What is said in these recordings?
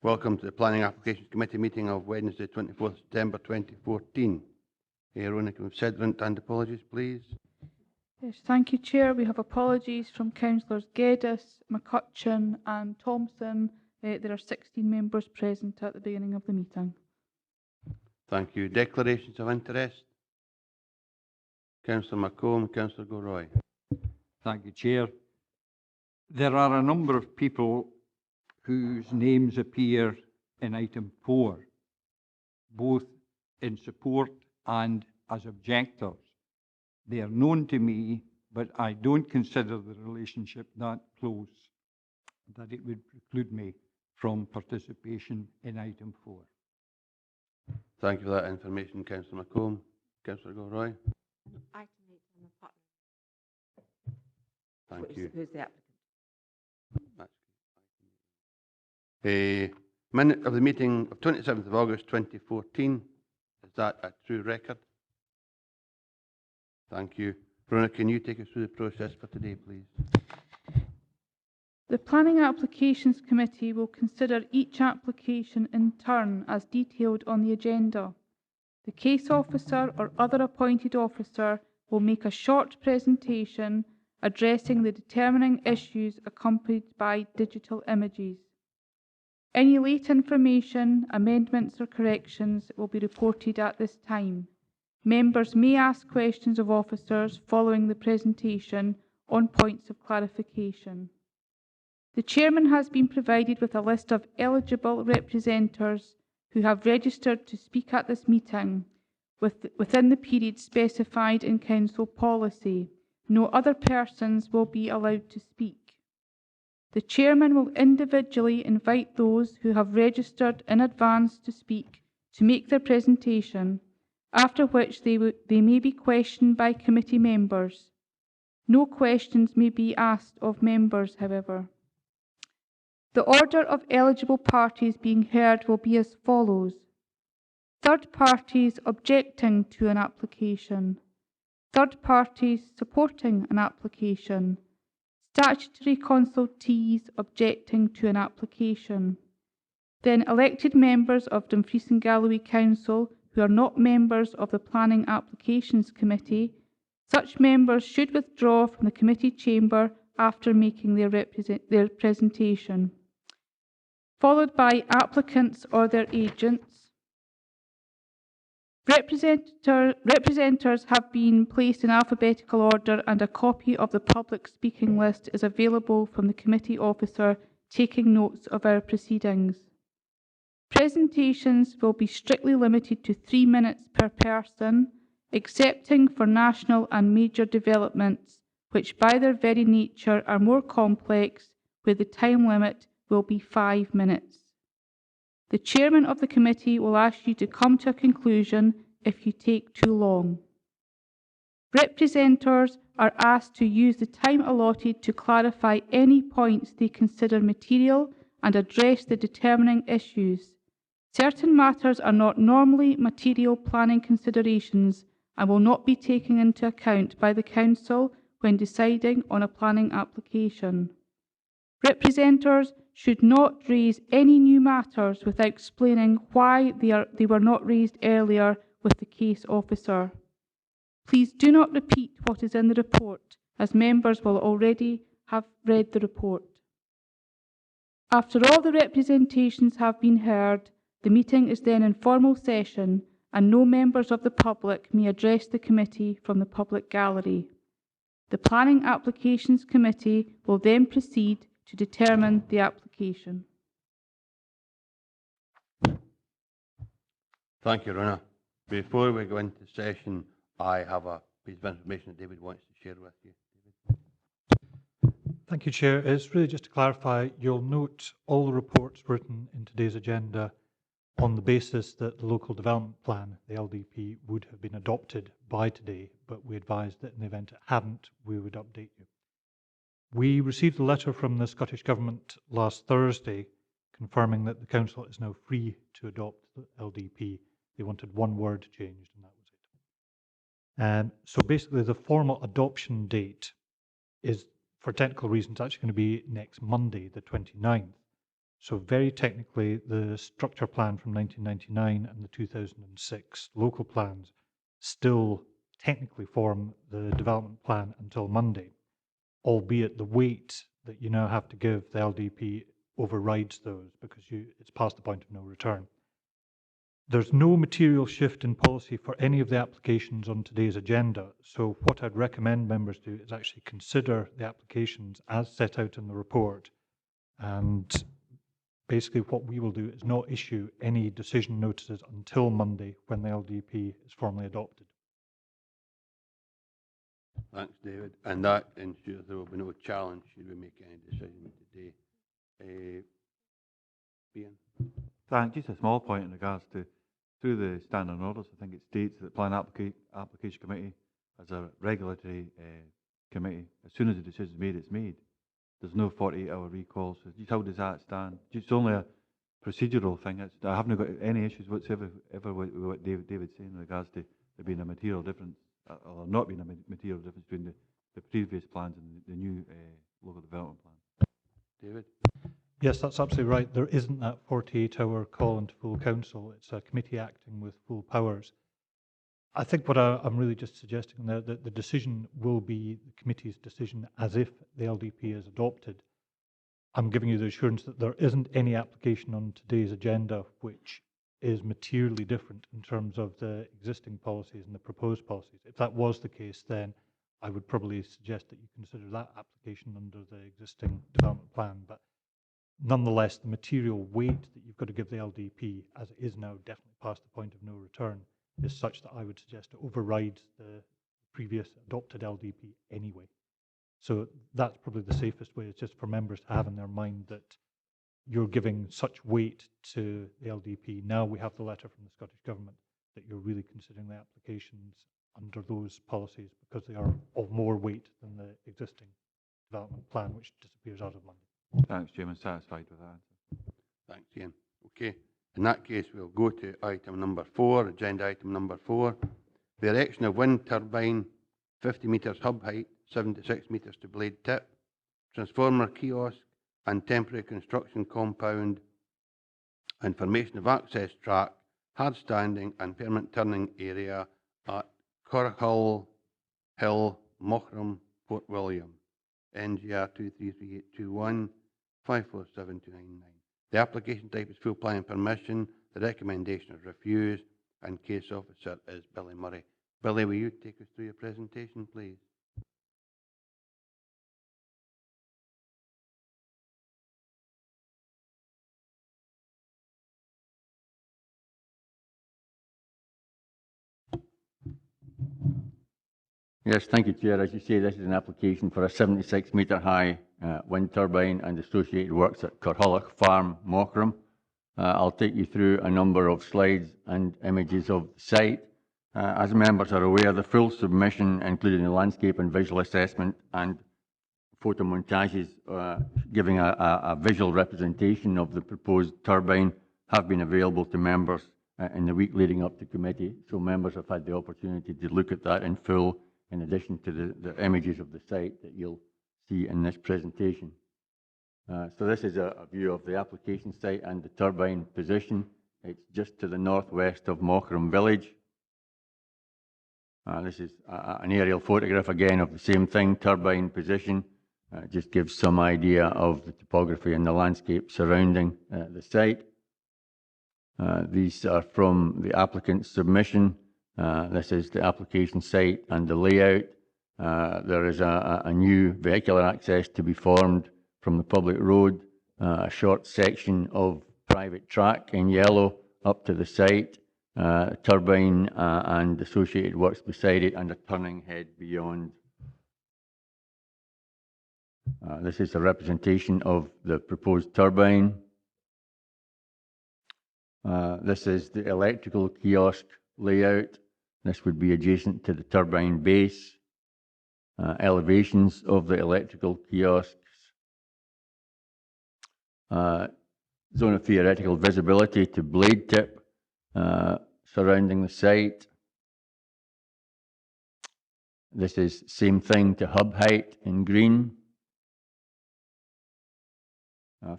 Welcome to the Planning Applications Committee meeting of Wednesday, 24th September 2014. Rona, can we have Sederunt and apologies, please? Yes, thank you, Chair. We have apologies from Councillors Geddes, McCutcheon and Thompson. There are 16 members present at the beginning of the meeting. Thank you. Declarations of interest. Councillor Mochrum, Councillor Gilroy. Thank you, Chair. There are a number of people whose names appear in item 4, both in support and as objectors. They are known to me, but I don't consider the relationship that close that it would preclude me from participation in item 4. Thank you for that information, Councillor Mochrum. Councillor Gilroy. Item 8 on the partner. Thank you. Who's the applicant? A minute of the meeting of 27th of August 2014. Is that a true record? Thank you. Rona, can you take us through the process for today, please? The Planning Applications Committee will consider each application in turn as detailed on the agenda. The case officer or other appointed officer will make a short presentation addressing the determining issues accompanied by digital images. Any late information, amendments or corrections will be reported at this time. Members may ask questions of officers following the presentation on points of clarification. The Chairman has been provided with a list of eligible representatives who have registered to speak at this meeting within the period specified in Council policy. No other persons will be allowed to speak. The Chairman will individually invite those who have registered in advance to speak to make their presentation, after which they may be questioned by committee members. No questions may be asked of members, however. The order of eligible parties being heard will be as follows: third parties objecting to an application, third parties supporting an application, statutory consultees objecting to an application, then elected members of Dumfries and Galloway Council who are not members of the Planning Applications Committee. Such members should withdraw from the committee chamber after making their presentation, followed by applicants or their agents. Representatives have been placed in alphabetical order, and a copy of the public speaking list is available from the committee officer taking notes of our proceedings. Presentations will be strictly limited to 3 minutes per person, excepting for national and major developments, which by their very nature are more complex, where the time limit will be 5 minutes. The Chairman of the committee will ask you to come to a conclusion if you take too long. Representatives are asked to use the time allotted to clarify any points they consider material and address the determining issues. Certain matters are not normally material planning considerations and will not be taken into account by the Council when deciding on a planning application. Representatives should not raise any new matters without explaining why they were not raised earlier with the case officer. Please do not repeat what is in the report, as members will already have read the report. After all the representations have been heard, the meeting is then in formal session, and no members of the public may address the committee from the public gallery. The Planning Applications Committee will then proceed to determine the application. Thank you, Rona. Before we go into session, I have a piece of information that David wants to share with you. David. Thank you, Chair. It's really just to clarify, you'll note all the reports written in today's agenda on the basis that the Local Development Plan, the LDP, would have been adopted by today, but we advised that in the event it hadn't, we would update you. We received a letter from the Scottish Government last Thursday confirming that the Council is now free to adopt the LDP. They wanted one word changed, and that was it. So basically, the formal adoption date is, for technical reasons, actually going to be next Monday, the 29th. So very technically, the structure plan from 1999 and the 2006 local plans still technically form the development plan until Monday, albeit the weight that you now have to give the LDP overrides those because it's past the point of no return. There's no material shift in policy for any of the applications on today's agenda, so what I'd recommend members do is actually consider the applications as set out in the report, and basically what we will do is not issue any decision notices until Monday when the LDP is formally adopted. Thanks, David. And that ensures there will be no challenge should we make any decision today. Ian? Thank you. Just a small point in regards to, through the standing orders, I think it states that the Plan Application Committee, as a regulatory committee, as soon as the decision is made, it's made. There's no 48-hour recall. So just how does that stand? It's only a procedural thing. I haven't got any issues whatsoever with what David's saying in regards to there being a material difference, or not being a material difference between the previous plans and the new local development plan. David? Yes, that's absolutely right. There isn't that 48-hour call into full council. It's a committee acting with full powers. I think what I'm really just suggesting there, that the decision will be the committee's decision as if the LDP is adopted. I'm giving you the assurance that there isn't any application on today's agenda which is materially different in terms of the existing policies and the proposed policies. If that was the case, then I would probably suggest that you consider that application under the existing development plan. But nonetheless, the material weight that you've got to give the LDP, as it is now definitely past the point of no return, is such that I would suggest it overrides the previous adopted LDP anyway. So that's probably the safest way, is just for members to have in their mind that you're giving such weight to the LDP. Now we have the letter from the Scottish Government that you're really considering the applications under those policies because they are of more weight than the existing development plan, which disappears out of Monday. Thanks, Chairman. Satisfied with that. Thanks, Ian. Okay. In that case, we'll go to item number 4, agenda item number 4. The erection of wind turbine, 50 metres hub height, 76 metres to blade tip, transformer kiosk and temporary construction compound, and formation of access track, hardstanding and permanent turning area at Corchulloch Hill, Mochrum, Port William, NGR 233821 547299. The application type is full planning permission. The recommendation is refused, and case officer is Billy Murray. Billy, will you take us through your presentation, please? Yes, thank you, Chair. As you say, this is an application for a 76-metre high wind turbine and associated works at Corchulloch Farm, Mochrum. I'll take you through a number of slides and images of the site. As members are aware, the full submission, including the landscape and visual assessment and photomontages giving a visual representation of the proposed turbine, have been available to members in the week leading up to committee. So members have had the opportunity to look at that in full, in addition to the images of the site that you'll see in this presentation. So this is a view of the application site and the turbine position. It's just to the northwest of Mochrum village. This is an aerial photograph again of the same thing, turbine position. Just gives some idea of the topography and the landscape surrounding the site. These are from the applicant's submission. This is the application site and the layout. There is a new vehicular access to be formed from the public road, a short section of private track in yellow up to the site, turbine and associated works beside it, and a turning head beyond. This is a representation of the proposed turbine. This is the electrical kiosk layout. This would be adjacent to the turbine base. Elevations of the electrical kiosks. Zone of theoretical visibility to blade tip surrounding the site. This is same thing to hub height in green.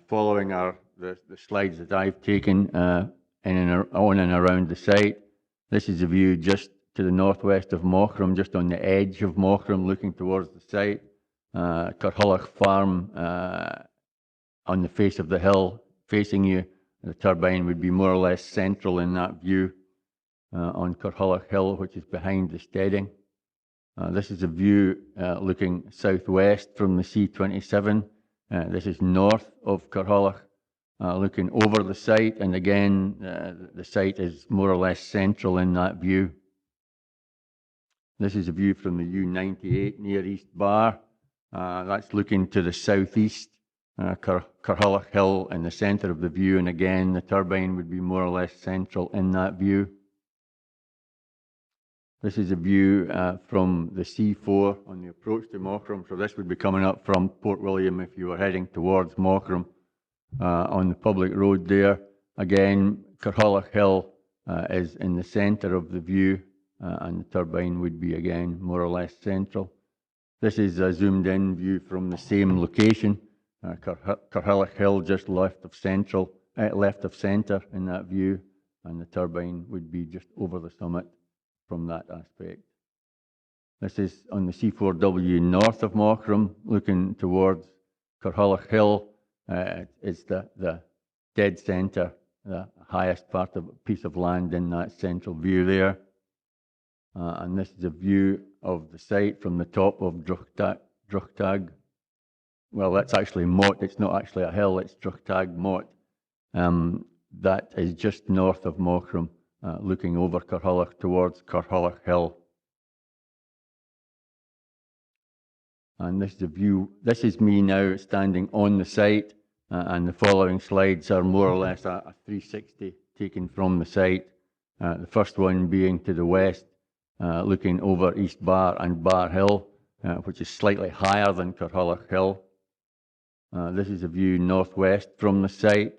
Following our the slides that I've taken on and around the site. This is a view just to the northwest of Mochrum, just on the edge of Mochrum, looking towards the site. Corchulloch Farm on the face of the hill, facing you. The turbine would be more or less central in that view on Corchulloch Hill, which is behind the steading. This is a view looking southwest from the C27. This is north of Corchulloch, looking over the site, and again, the site is more or less central in that view. This is a view from the U98 near East Bar. That's looking to the southeast, Corchulloch Hill in the centre of the view, and again, the turbine would be more or less central in that view. This is a view from the C4 on the approach to Mochrum. So this would be coming up from Port William if you were heading towards Mochrum on the public road there. Again, Corchulloch Hill is in the centre of the view, and the turbine would be again more or less central. This is a zoomed in view from the same location. Corchulloch Hill just left of centre in that view, and the turbine would be just over the summit from that aspect. This is on the C4W north of Mochrum, looking towards Corchulloch Hill. It's the dead centre, the highest part of a piece of land in that central view there. And this is a view of the site from the top of Druchtag. Well, that's actually Mott. It's not actually a hill, it's Druchtag Mott. That is just north of Mochrum, looking over Corchulloch towards Corchulloch Hill. And this is a view, this is me now standing on the site, and the following slides are more or less a 360 taken from the site. The first one being to the west, looking over East Bar and Bar Hill, which is slightly higher than Corchulloch Hill. This is a view northwest from the site.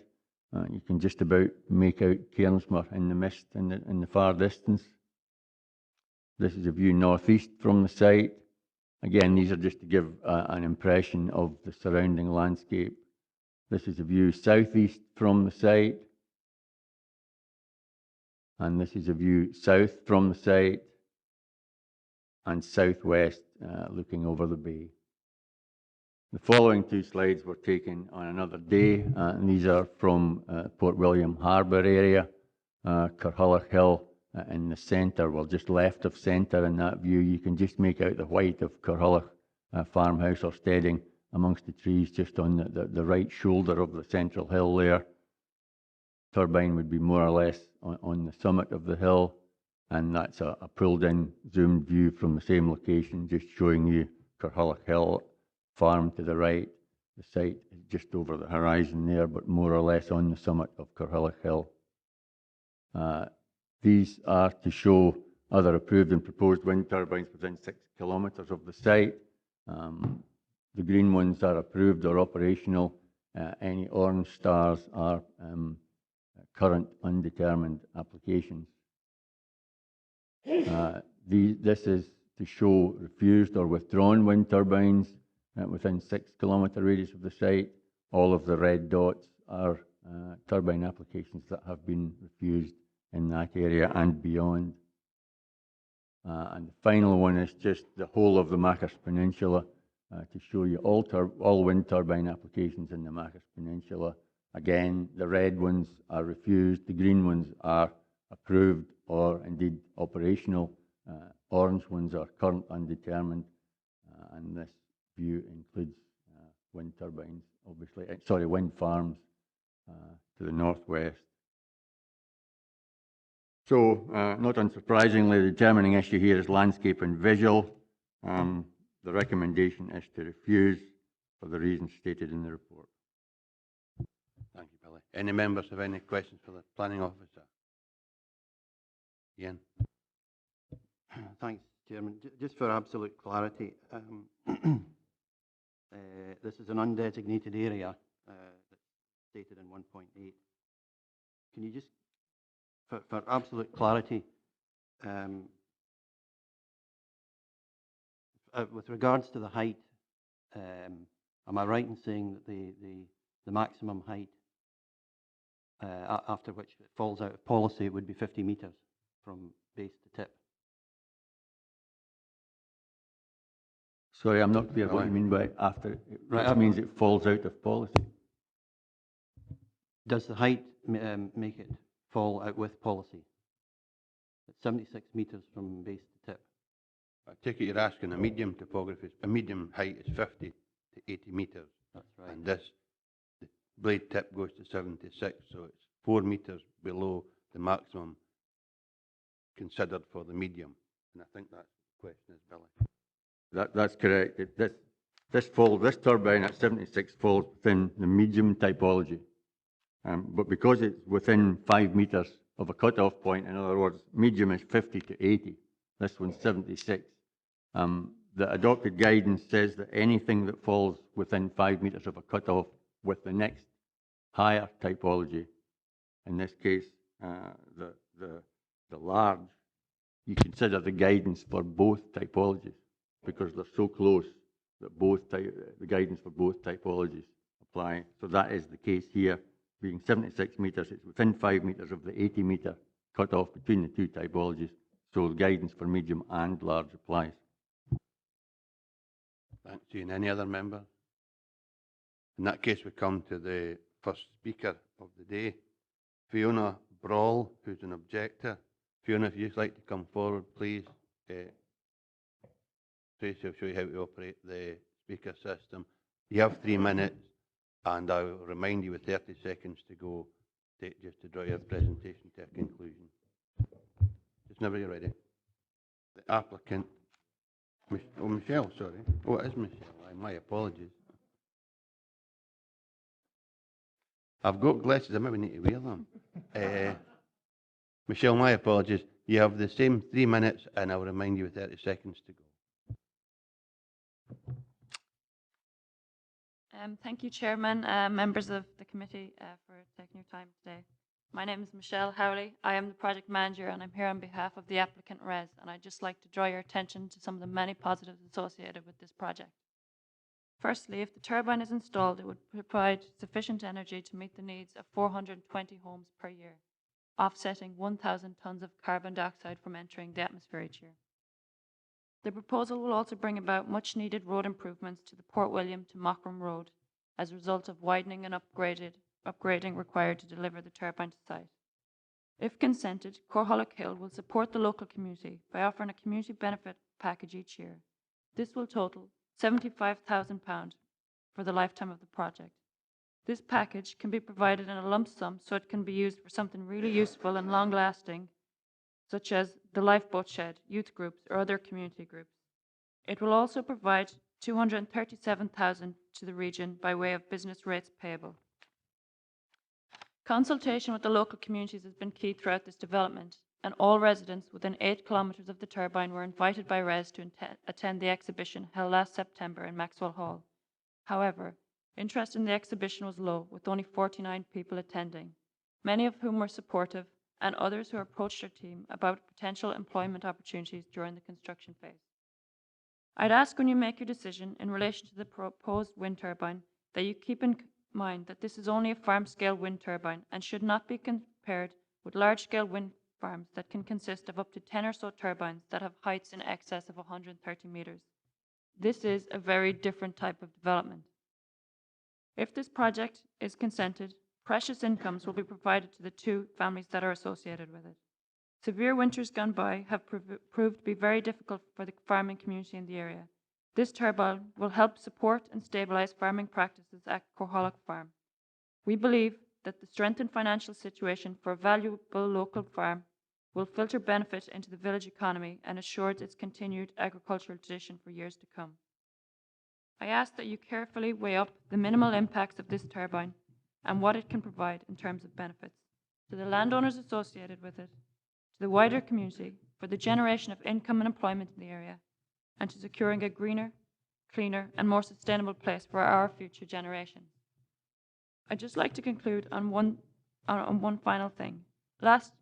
You can just about make out Cairnsmore in the mist in the far distance. This is a view northeast from the site. Again, these are just to give an impression of the surrounding landscape. This is a view southeast from the site. And this is a view south from the site. And southwest, looking over the bay. The following two slides were taken on another day, and these are from Port William Harbour area, Corchulloch Hill in the centre, well, just left of centre in that view. You can just make out the white of Corchulloch farmhouse or steading amongst the trees just on the right shoulder of the central hill there. Turbine would be more or less on the summit of the hill, and that's a pulled in zoomed view from the same location, just showing you Corchulloch Hill farm to the right. The site is just over the horizon there, but more or less on the summit of Corchulloch Hill. These are to show other approved and proposed wind turbines within 6 kilometres of the site. The green ones are approved or operational. Any orange stars are current undetermined applications. This is to show refused or withdrawn wind turbines within 6 kilometre radius of the site. All of the red dots are turbine applications that have been refused in that area and beyond. And the final one is just the whole of the Machars Peninsula to show you all wind turbine applications in the Machars Peninsula. Again, the red ones are refused, the green ones are approved or indeed operational. Orange ones are current undetermined, and this view includes wind turbines, obviously, wind farms to the northwest. So, not unsurprisingly, the determining issue here is landscape and visual. The recommendation is to refuse for the reasons stated in the report. Thank you, Billy. Any members have any questions for the planning officer? Ian? Thanks, Chairman. Just for absolute clarity, this is an undesignated area that's stated in 1.8. Can you just, for absolute clarity, with regards to the height, am I right in saying that the maximum height after which if it falls out of policy, it would be 50 metres from base to tip. Sorry, I'm not clear what you mean by after. Right, That means it falls out of policy. Does the height make it fall out with policy? It's 76 metres from base to tip. I take it you're asking a medium topography. A medium height is 50 to 80 metres. That's right. And this, the blade tip goes to 76, so it's 4 metres below the maximum considered for the medium. And I think that's the question is, Billy. That's correct. This turbine at 76 falls within the medium typology. But because it's within 5 metres of a cut-off point, in other words, medium is 50 to 80, this one's 76. The adopted guidance says that anything that falls within 5 metres of a cut-off with the next higher typology, in this case, the large, you consider the guidance for both typologies because they're so close that the guidance for both typologies apply. So that is the case here. Being 76 metres, it's within 5 metres of the 80 metre cut-off between the two typologies. So the guidance for medium and large applies. Thanks, Ian. Any other member? In that case, we come to the first speaker of the day, Fiona Brawl, who's an objector. Fiona, if you'd like to come forward, please. Tracy will show you how to operate the speaker system. You have 3 minutes, and I will remind you with 30 seconds to go, just to draw your presentation to a conclusion. Just whenever you're ready. The applicant, Michelle, sorry. Oh, it is Michelle. My apologies. I've got glasses. I maybe need to wear them. Michelle, my apologies. You have the same 3 minutes, and I'll remind you with 30 seconds to go. Thank you, Chairman, members of the committee for taking your time today. My name is Michelle Howley. I am the project manager and I'm here on behalf of the applicant Res, and I'd just like to draw your attention to some of the many positives associated with this project. Firstly, if the turbine is installed, it would provide sufficient energy to meet the needs of 420 homes per year, offsetting 1,000 tonnes of carbon dioxide from entering the atmosphere each year. The proposal will also bring about much needed road improvements to the Port William to Mochrum Road as a result of widening and upgrading required to deliver the turbine to site. If consented, Corchulloch Hill will support the local community by offering a community benefit package each year. This will total £75,000 for the lifetime of the project. This package can be provided in a lump sum so it can be used for something really useful and long-lasting, such as the lifeboat shed, youth groups, or other community groups. It will also provide £237,000 to the region by way of business rates payable. Consultation with the local communities has been key throughout this development, and all residents within 8 kilometres of the turbine were invited by Res to attend the exhibition held last September in Maxwell Hall. However, interest in the exhibition was low, with only 49 people attending, many of whom were supportive, and others who approached our team about potential employment opportunities during the construction phase. I'd ask when you make your decision in relation to the proposed wind turbine that you keep in mind that this is only a farm-scale wind turbine and should not be compared with large-scale wind farms that can consist of up to 10 or so turbines that have heights in excess of 130 metres. This is a very different type of development. If this project is consented, precious incomes will be provided to the 2 families that are associated with it. Severe winters gone by have proved to be very difficult for the farming community in the area. This turbine will help support and stabilise farming practices at Corchulloch Farm. We believe that the strengthened financial situation for a valuable local farm will filter benefit into the village economy and assures its continued agricultural tradition for years to come. I ask that you carefully weigh up the minimal impacts of this turbine and what it can provide in terms of benefits to the landowners associated with it, to the wider community, for the generation of income and employment in the area, and to securing a greener, cleaner, and more sustainable place for our future generations. I'd just like to conclude on one final thing. Last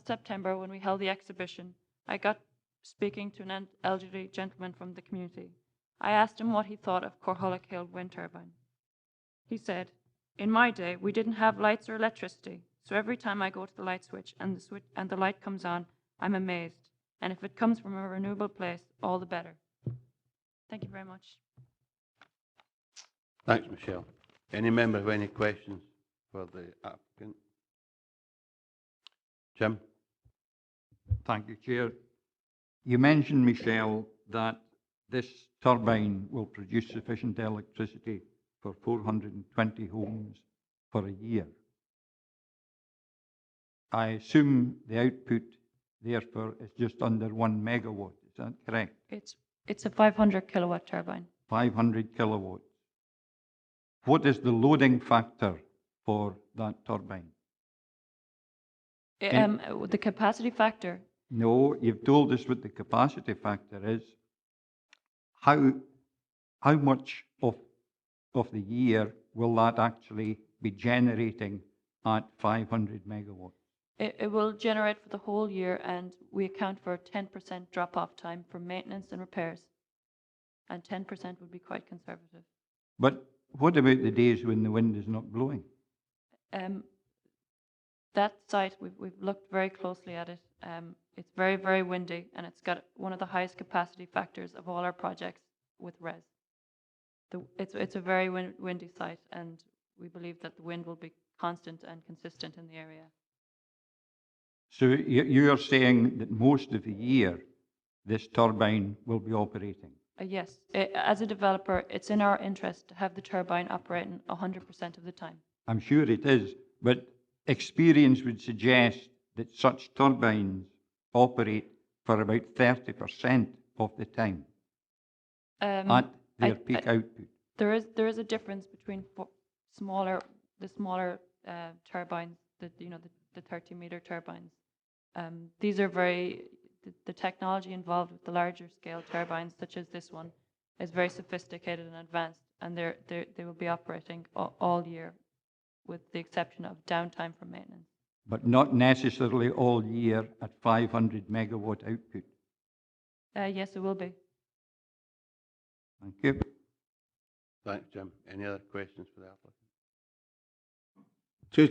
September, when we held the exhibition, I got speaking to an elderly gentleman from the community. I asked him what he thought of Corchulloch Hill wind turbine. He said, "In my day, we didn't have lights or electricity, So every time I go to the light switch and the light comes on, I'm amazed. And if it comes from a renewable place, all the better. Thank you very much. Thanks, Michelle. Any member have any questions for the applicant? Jim? Thank you, Chair. You mentioned, Michelle, that this turbine will produce sufficient electricity for 420 homes for a year. I assume the output, therefore, is just under 1 megawatt. Is that correct? It's a 500 kilowatt turbine. 500 kilowatts. What is the loading factor for that turbine? The capacity factor, No, you've told us what the capacity factor is. How much of the year will that actually be generating at 500 megawatts? it will generate for the whole year, and we account for 10% drop-off time for maintenance and repairs. And 10% would be quite conservative. But what about the days when the wind is not blowing? That site, we've looked very closely at it. It's very, very windy, and it's got one of the highest capacity factors of all our projects with RES. It's a very windy site, and we believe that the wind will be constant and consistent in the area. So you're saying that most of the year this turbine will be operating? Yes, as a developer, it's in our interest to have the turbine operating 100% of the time. I'm sure it is, but experience would suggest that such turbines operate for about 30% of the time at their peak output. There is a difference between the smaller turbines, the 30-meter turbines. These are the technology involved with the larger scale turbines, such as this one, is very sophisticated and advanced, and they will be operating all year, with the exception of downtime for maintenance. But not necessarily all year at 500 megawatt output. Yes, it will be. Thank you. Thanks, Jim. Any other questions for the applicant?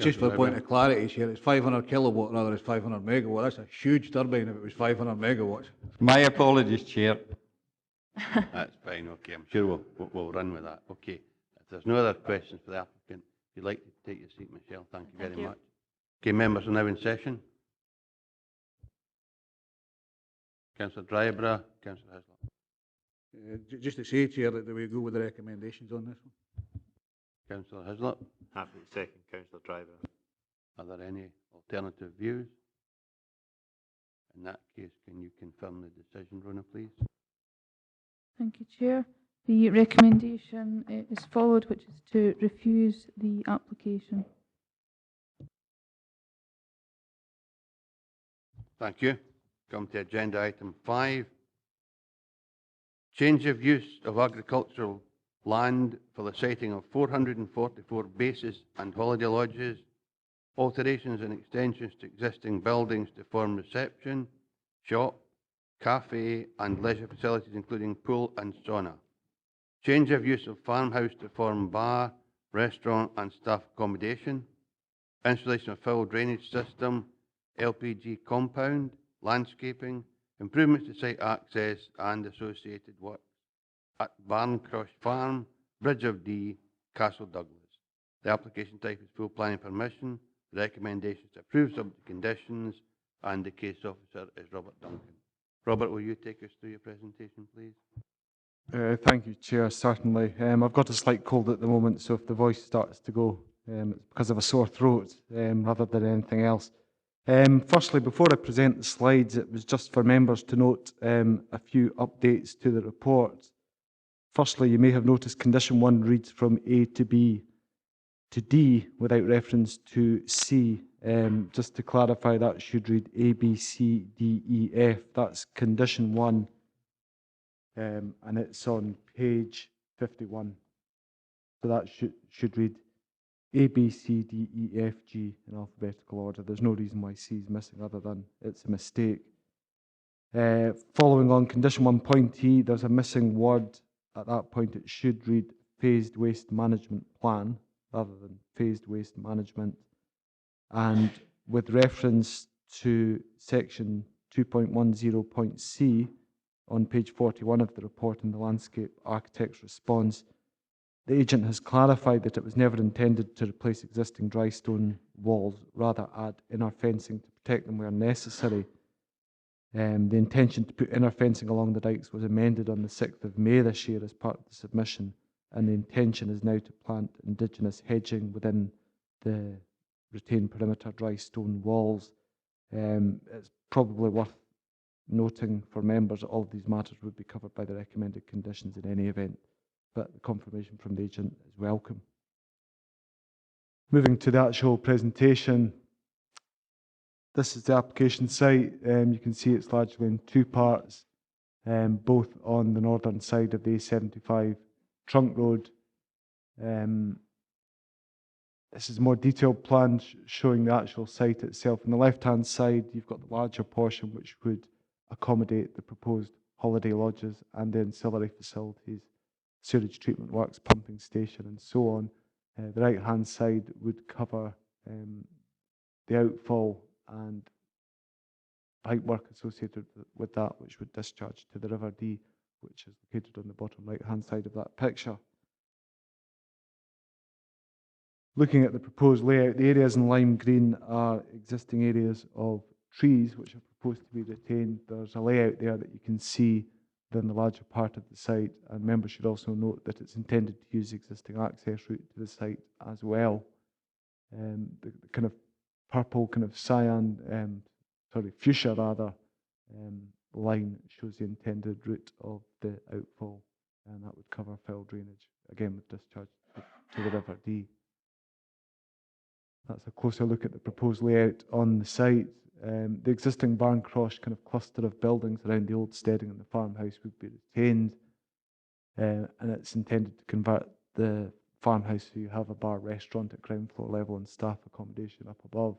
Just for a point of clarity here, it's 500 kilowatt rather than 500 megawatt. That's a huge turbine if it was 500 megawatts. My apologies, Chair. That's fine, okay. I'm sure we'll run with that. Okay. If there's no other questions for the applicant, if you'd like to take your seat, Michelle, thank you very much. Okay, members are now in session. Councillor Dryborough, Councillor Hislop. Just to say, Chair, that we go with the recommendations on this one. Councillor Hislop, Happy to second Councillor Driver. are there any alternative views? In that case, can you confirm the decision, Rona, please? Thank you, Chair. The recommendation is followed, which is to refuse the application. Thank you. Come to agenda item 5. Change of use of agricultural land for the siting of 444 bases and holiday lodges, alterations and extensions to existing buildings to form reception, shop, café and leisure facilities including pool and sauna. Change of use of farmhouse to form bar, restaurant and staff accommodation, installation of full drainage system, LPG compound, landscaping, improvements to site access and associated works at Barncrosh Farm, Bridge of Dee, Castle Douglas. The application type is full planning permission. The recommendation is to approve subject to conditions, and the case officer is Robert Duncan. Robert, will you take us through your presentation, please? Thank you, Chair, certainly. I've got a slight cold at the moment, so if the voice starts to go, it's because of a sore throat rather than anything else. Firstly, before I present the slides, it was just for members to note a few updates to the report. Firstly, you may have noticed condition 1 reads from A to B to D without reference to C. Just to clarify, that should read A, B, C, D, E, F. That's condition 1, and it's on page 51. So that should read A, B, C, D, E, F, G in alphabetical order. There's no reason why C is missing other than it's a mistake. Following on condition 1.E, there's a missing word. At that point, it should read phased waste management plan rather than phased waste management. And with reference to section 2.10.c on page 41 of the report in the landscape architect's response, the agent has clarified that it was never intended to replace existing dry stone walls, rather add inner fencing to protect them where necessary. The intention to put inner fencing along the dikes was amended on the 6th of May this year as part of the submission, and the intention is now to plant indigenous hedging within the retained perimeter dry stone walls. It's probably worth noting for members that all of these matters would be covered by the recommended conditions in any event, but the confirmation from the agent is welcome. Moving to the actual presentation, this is the application site. You can see it's largely in two parts, both on the northern side of the A75 trunk road. This is a more detailed plan showing the actual site itself. On the left-hand side, you've got the larger portion which would accommodate the proposed holiday lodges and the ancillary facilities, sewage treatment works, pumping station, and so on. The right-hand side would cover the outfall and pipe work associated with that, which would discharge to the River Dee, which is located on the bottom right-hand side of that picture. Looking at the proposed layout, the areas in lime green are existing areas of trees which are proposed to be retained. There's a layout there that you can see within the larger part of the site, and members should also note that it's intended to use existing access route to the site as well. The kind of purple, kind of cyan, fuchsia rather, line shows the intended route of the outfall, and that would cover fill drainage, again with discharge to the River Dee. That's a closer look at the proposed layout on the site. The existing Barncrosh kind of cluster of buildings around the old steading and the farmhouse would be retained, and it's intended to convert the farmhouse so you have a bar restaurant at ground floor level and staff accommodation up above.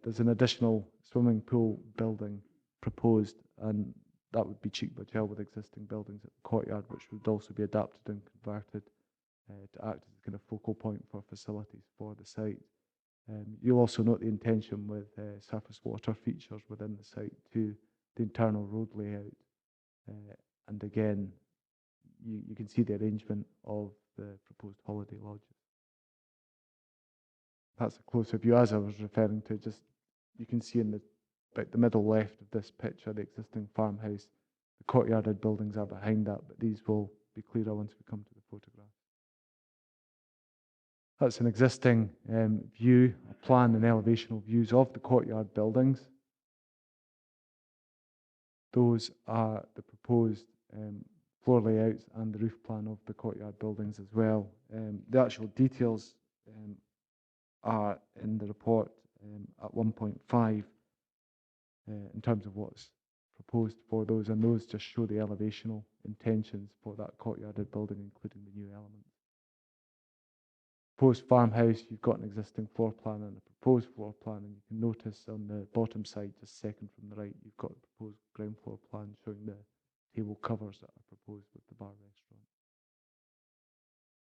There's an additional swimming pool building proposed, and that would be cheek by jowl with existing buildings at the courtyard, which would also be adapted and converted to act as a kind of focal point for facilities for the site. You'll also note the intention with surface water features within the site to the internal road layout. And again, you can see the arrangement of the proposed holiday lodges. That's a closer view, as I was referring to. Just you can see in about the middle left of this picture the existing farmhouse. The courtyard buildings are behind that, but these will be clearer once we come to the photograph. That's an existing view, a plan and elevational views of the courtyard buildings. Those are the proposed floor layouts and the roof plan of the courtyard buildings as well. The actual details are in the report at 1.5 in terms of what's proposed for those, and those just show the elevational intentions for that courtyard building, including the new elements. Proposed farmhouse, you've got an existing floor plan and a proposed floor plan, and you can notice on the bottom side, just second from the right, you've got the proposed ground floor plan showing the table covers that are proposed with the bar restaurant.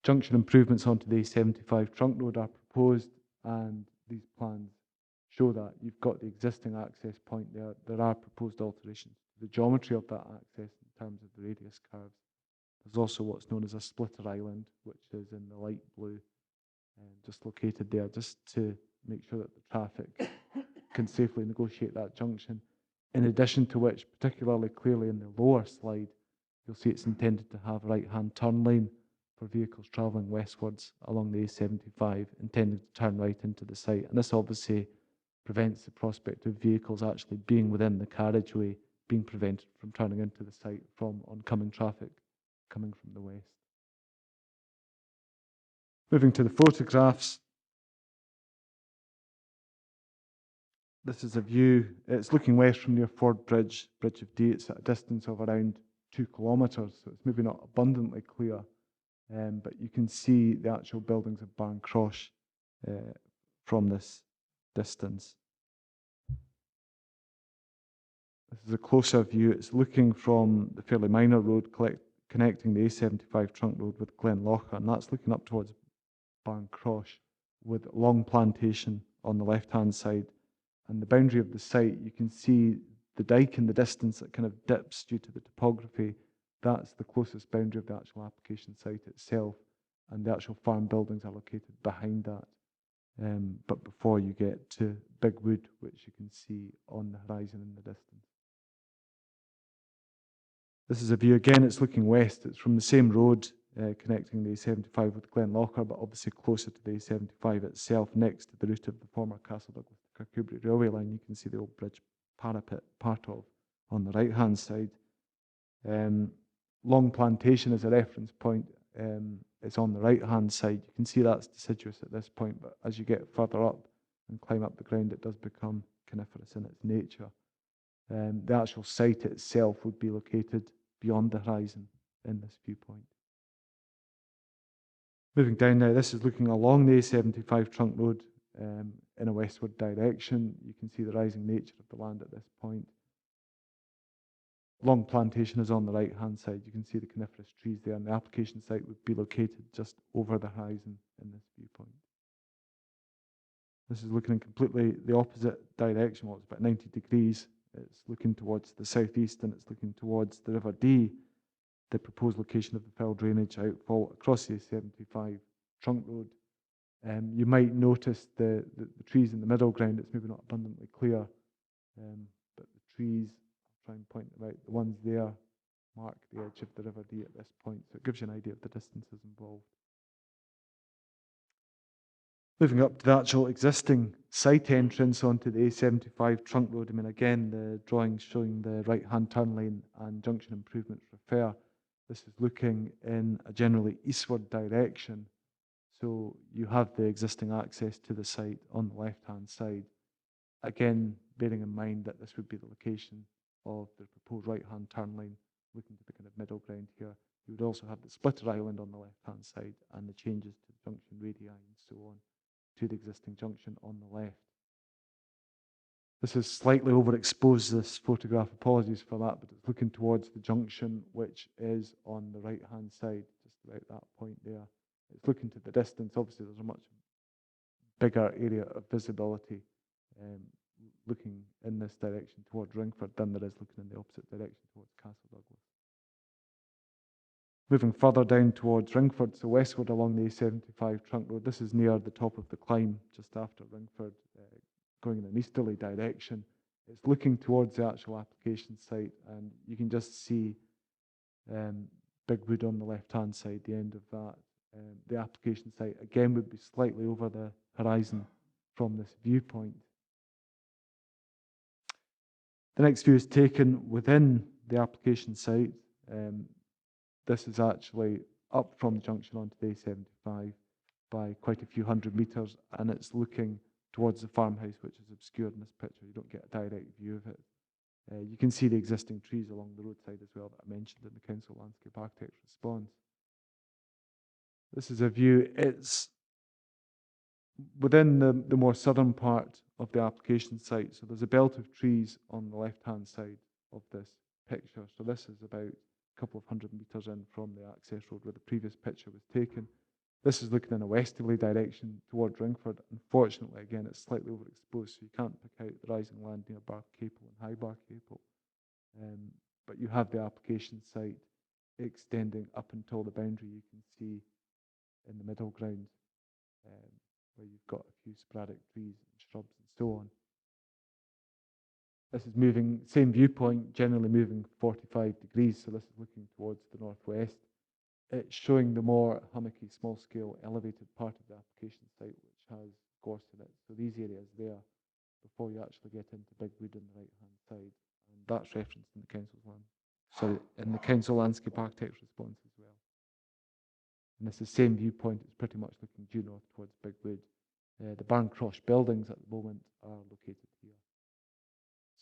Junction improvements onto the A75 trunk road are proposed, and these plans show that you've got the existing access point there. There are proposed alterations to the geometry of that access in terms of the radius curves. There's also what's known as a splitter island, which is in the light blue, just located there, just to make sure that the traffic can safely negotiate that junction. In addition to which, particularly clearly in the lower slide, you'll see it's intended to have a right-hand turn lane for vehicles travelling westwards along the A75, intended to turn right into the site. And this obviously prevents the prospect of vehicles actually being within the carriageway, being prevented from turning into the site from oncoming traffic coming from the west. Moving to the photographs. This is a view. It's looking west from near Ford Bridge of Dee. It's at a distance of around 2 kilometres, so it's maybe not abundantly clear, but you can see the actual buildings of Barncrosh from this distance. This is a closer view. It's looking from the fairly minor road connecting the A75 trunk road with Glenlocher, and that's looking up towards Barncrosh with long plantation on the left-hand side. And the boundary of the site, you can see the dike in the distance that kind of dips due to the topography. That's the closest boundary of the actual application site itself, and the actual farm buildings are located behind that. But before you get to Big Wood, which you can see on the horizon in the distance. This is a view, again, it's looking west. It's from the same road connecting the A75 with Glenlocker, but obviously closer to the A75 itself, next to the route of the former Castle Douglas to Kirkcudbright railway line. You can see the old bridge parapet part of on the right-hand side. Long Plantation is a reference point. It's on the right-hand side. You can see that's deciduous at this point, but as you get further up and climb up the ground, it does become coniferous in its nature. The actual site itself would be located beyond the horizon in this viewpoint. Moving down now, this is looking along the A75 trunk road in a westward direction. You can see the rising nature of the land at this point. Long Plantation is on the right-hand side. You can see the coniferous trees there, and the application site would be located just over the horizon in this viewpoint. This is looking in completely the opposite direction. Well, it's about 90 degrees. It's looking towards the southeast, and it's looking towards the River Dee, the proposed location of the fill drainage outfall across the A75 trunk road. You might notice the trees in the middle ground. It's maybe not abundantly clear, but the trees, I'll try and point them out, the ones there mark the edge of the River Dee at this point, so it gives you an idea of the distances involved. Moving up to the actual existing site entrance onto the A75 trunk road, I mean, again, the drawings showing the right-hand turn lane and junction improvements refer. This is looking in a generally eastward direction. So you have the existing access to the site on the left-hand side. Again, bearing in mind that this would be the location of the proposed right-hand turn lane, looking to the kind of middle ground here. You would also have the splitter island on the left-hand side and the changes to the junction radii and so on to the existing junction on the left. This is slightly overexposed, this photograph, apologies for that, but it's looking towards the junction, which is on the right-hand side, just about that point there. It's looking to the distance. Obviously, there's a much bigger area of visibility looking in this direction towards Ringford than there is looking in the opposite direction towards Castle Douglas. Moving further down towards Ringford, so westward along the A75 trunk road, this is near the top of the climb, just after Ringford, going in an easterly direction. It's looking towards the actual application site, and you can just see Big Wood on the left-hand side, the end of that. The application site, again, would be slightly over the horizon from this viewpoint. The next view is taken within the application site. This is actually up from the junction onto the A75 by quite a few hundred metres, and it's looking towards the farmhouse, which is obscured in this picture. You don't get a direct view of it. You can see the existing trees along the roadside as well that I mentioned in the Council Landscape Architect's response. This is a view, it's within the more southern part of the application site. So there's a belt of trees on the left-hand side of this picture. So this is about a couple of hundred metres in from the access road where the previous picture was taken. This is looking in a westerly direction toward Ringford. Unfortunately, again, it's slightly overexposed, so you can't pick out the rising land near Barcaple and High Barcaple. But you have the application site extending up until the boundary you can see in the middle ground, where you've got a few sporadic trees and shrubs and so on. This is moving, same viewpoint, generally moving 45 degrees, so this is looking towards the northwest. It's showing the more hummocky, small-scale, elevated part of the application site, which has gorse in it. So these areas there, before you actually get into Big Wood on the right-hand side, and that's referenced in the Council Landscape Architect's response as well. And it's the same viewpoint. It's pretty much looking due north towards Big Wood. The Barncrosh buildings at the moment are located here.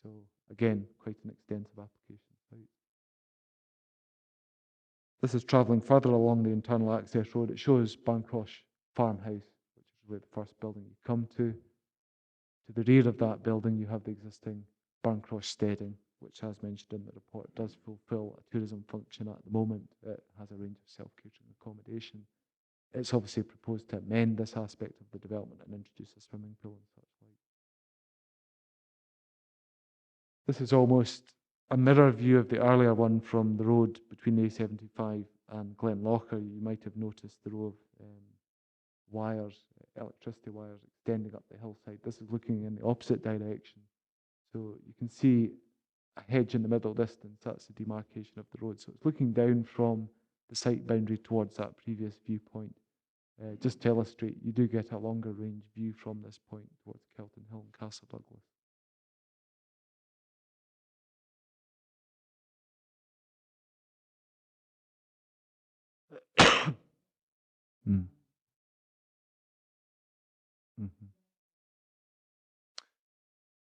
So again, quite an extensive application site. This is travelling further along the internal access road. It shows Barncrosh Farmhouse, which is where the first building you come to. To the rear of that building, you have the existing Barncrosh steading, which, as mentioned in the report, does fulfil a tourism function at the moment. It has a range of self-catering accommodation. It's obviously proposed to amend this aspect of the development and introduce a swimming pool and such This is almost a mirror view of the earlier one from the road between the A75 and Glenlocher. You might have noticed the row of wires, electricity wires extending up the hillside. This is looking in the opposite direction. So you can see a hedge in the middle distance. That's the demarcation of the road. So it's looking down from the site boundary towards that previous viewpoint. Just to illustrate, you do get a longer range view from this point towards Kelton Hill and Castle Douglas. Mm. Mm-hmm.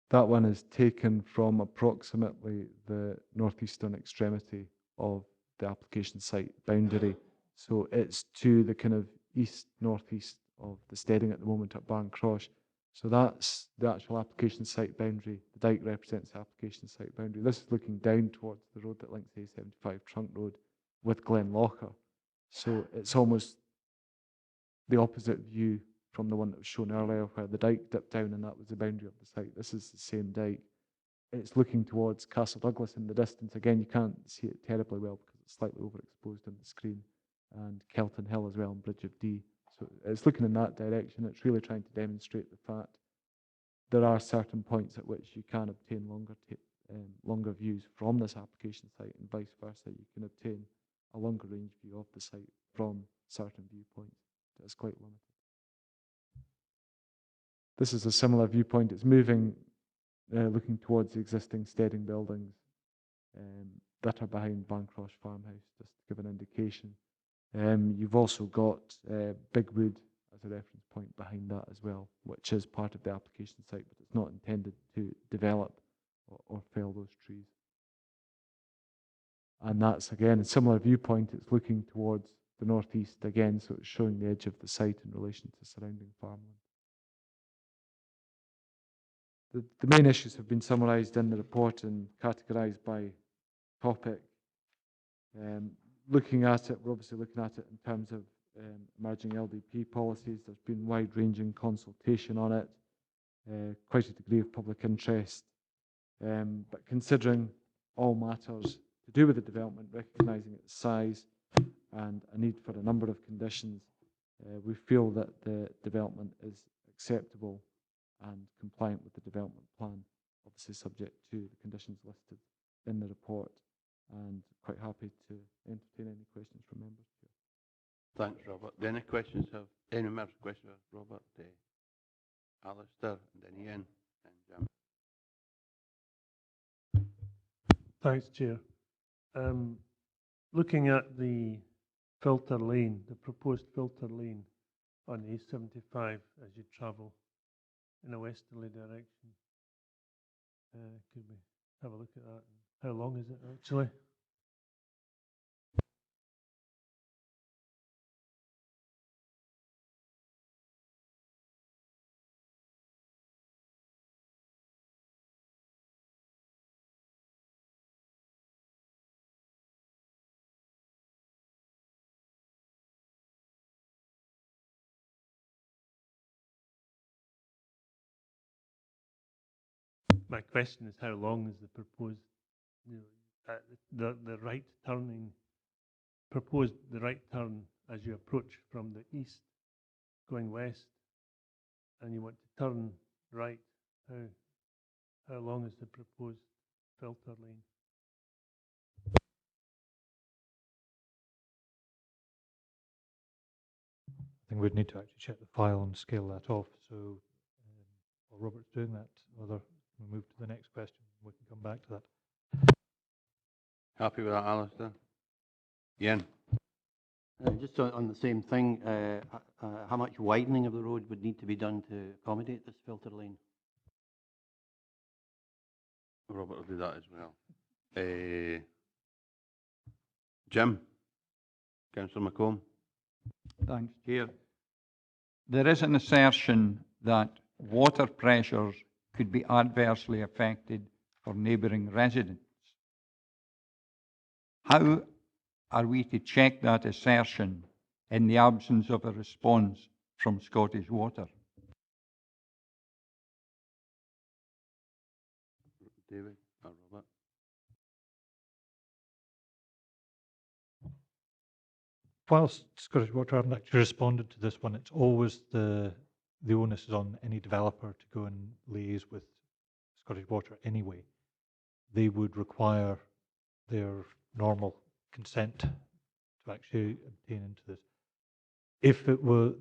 That one is taken from approximately the northeastern extremity of the application site boundary. So it's to the kind of east-northeast of the steading at the moment at Barncrosh. So that's the actual application site boundary. The dike represents the application site boundary. This is looking down towards the road that links A75 Trunk Road with Glenlocher. So it's almost the opposite view from the one that was shown earlier, where the dike dipped down and that was the boundary of the site. This is the same dike. It's looking towards Castle Douglas in the distance. Again, you can't see it terribly well because it's slightly overexposed on the screen, and Kelton Hill as well, and Bridge of Dee. So it's looking in that direction. It's really trying to demonstrate the fact there are certain points at which you can obtain longer views from this application site, and vice versa. You can obtain a longer range view of the site from certain viewpoints. It's quite limited. This is a similar viewpoint. It's moving, looking towards the existing steading buildings that are behind Barncrosh Farmhouse, just to give an indication. You've also got Big Wood as a reference point behind that as well, which is part of the application site, but it's not intended to develop or fell those trees. And that's, again, a similar viewpoint. It's looking towards the northeast again, so it's showing the edge of the site in relation to surrounding farmland. The main issues have been summarised in the report and categorised by topic. Looking at it, we're obviously looking at it in terms of emerging LDP policies. There's been wide-ranging consultation on it, quite a degree of public interest. But considering all matters to do with the development, recognising its size and a need for a number of conditions, we feel that the development is acceptable and compliant with the development plan, obviously subject to the conditions listed in the report, and quite happy to entertain any questions from members. Thanks, Robert. Any questions have any members questions of Robert, Alistair, and then Ian and Jim? Thanks, Chair. Looking at the filter lane, the proposed filter lane on the A75 as you travel in a westerly direction, could we have a look at that? How long is it actually? My question is, how long is the proposed, the right turning, proposed the right turn as you approach from the east, going west, and you want to turn right? How long is the proposed filter lane? I think we'd need to actually check the file and scale that off. So while Robert's doing that, whether we move to the next question, we can come back to that. Happy with that, Alistair? Ian? Just on the same thing, how much widening of the road would need to be done to accommodate this filter lane? Robert will do that as well. Jim? Councillor McComb? Thanks, Chair. There is an assertion that water pressures could be adversely affected for neighbouring residents. How are we to check that assertion in the absence of a response from Scottish Water? David? Robert. Whilst Scottish Water haven't actually responded to this one, it's always the onus is on any developer to go and liaise with Scottish Water anyway. They would require their normal consent to actually obtain into this. If it was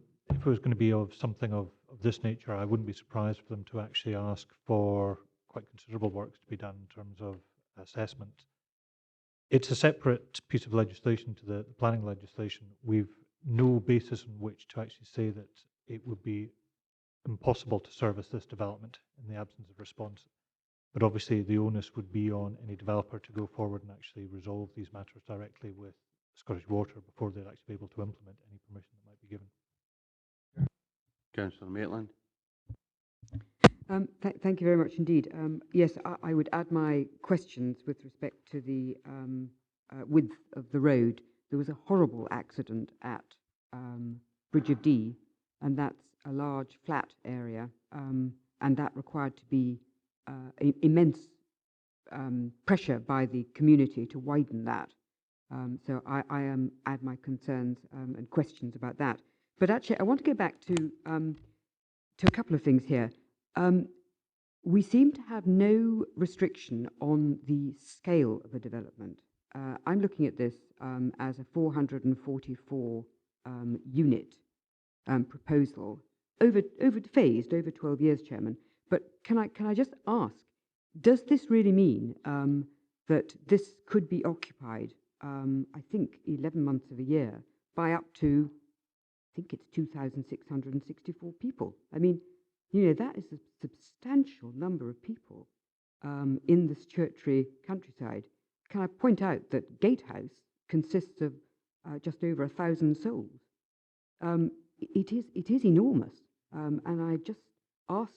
going to be of something of this nature, I wouldn't be surprised for them to actually ask for quite considerable works to be done in terms of assessment. It's a separate piece of legislation to the planning legislation. We've no basis on which to actually say that it would be impossible to service this development in the absence of response. But obviously the onus would be on any developer to go forward and actually resolve these matters directly with Scottish Water before they'd actually be able to implement any permission that might be given. Councillor Maitland. Thank you very much indeed. Yes, I would add my questions with respect to the width of the road. There was a horrible accident at Bridge of Dee, and that's a large flat area, and that required to be immense pressure by the community to widen that. So I add my concerns and questions about that. But actually, I want to go back to a couple of things here. We seem to have no restriction on the scale of a development. I'm looking at this as a 444 unit proposal phased over 12 years, Chairman. But can I just ask, does this really mean that this could be occupied, I think 11 months of a year, by up to, I think it's 2,664 people? I mean, you know, that is a substantial number of people in this churchy countryside. Can I point out that Gatehouse consists of just over 1,000 souls? It is enormous, and I just ask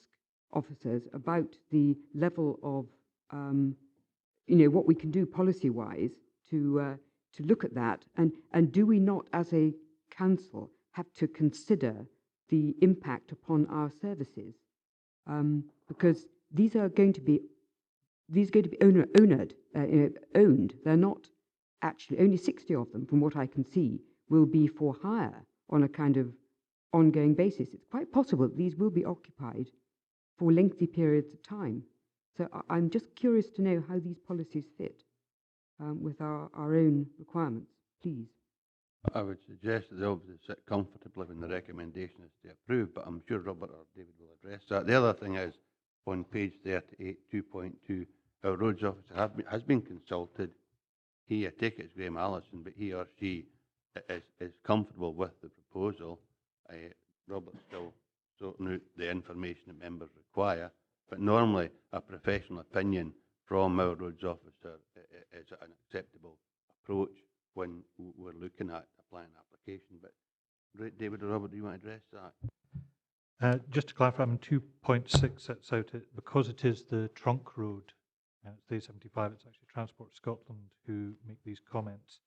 officers about the level of, you know, what we can do policy-wise to look at that, and do we not, as a council, have to consider the impact upon our services, because these are going to be owned. They're not actually, only 60 of them, from what I can see, will be for hire on a kind of ongoing basis. It's quite possible that these will be occupied for lengthy periods of time. So I'm just curious to know how these policies fit with our own requirements, please. I would suggest that they obviously sit comfortably when the recommendation is to approve, but I'm sure Robert or David will address that. The other thing is, on page 38, 2.2, our roads officer has been consulted. I take it it's Graham Allison, but he or she is comfortable with the proposal. Robert's still sorting out the information that members require, but normally a professional opinion from our roads officer is an acceptable approach when we're looking at a planning application. But David or Robert, do you want to address that? Just to clarify, 2.6 sets out it, because it is the trunk road, and it's A75, it's actually Transport Scotland who make these comments,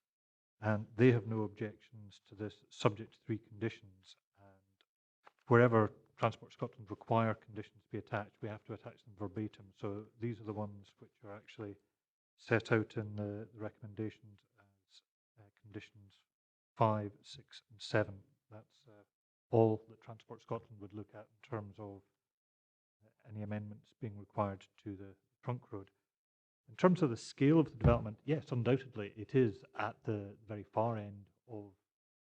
and they have no objections to this, subject to 3 conditions, and wherever Transport Scotland require conditions to be attached, we have to attach them verbatim. So these are the ones which are actually set out in the recommendations as conditions 5, 6 and 7. That's all that Transport Scotland would look at in terms of any amendments being required to the trunk road. In terms of the scale of the development, yes, undoubtedly it is at the very far end of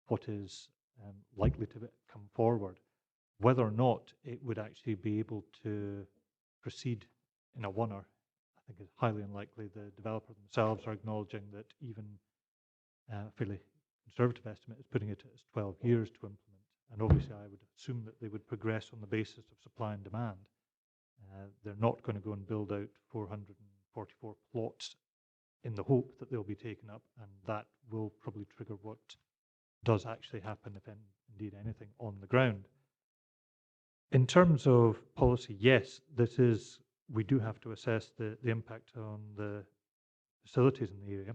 what is likely to come forward. Whether or not it would actually be able to proceed in a one-er, I think is highly unlikely. The developer themselves are acknowledging that even a fairly conservative estimate is putting it as 12 years to implement. And obviously I would assume that they would progress on the basis of supply and demand. They're not going to go and build out 444 plots in the hope that they'll be taken up, and that will probably trigger what does actually happen, if indeed anything, on the ground. In terms of policy, yes, we do have to assess the impact on the facilities in the area.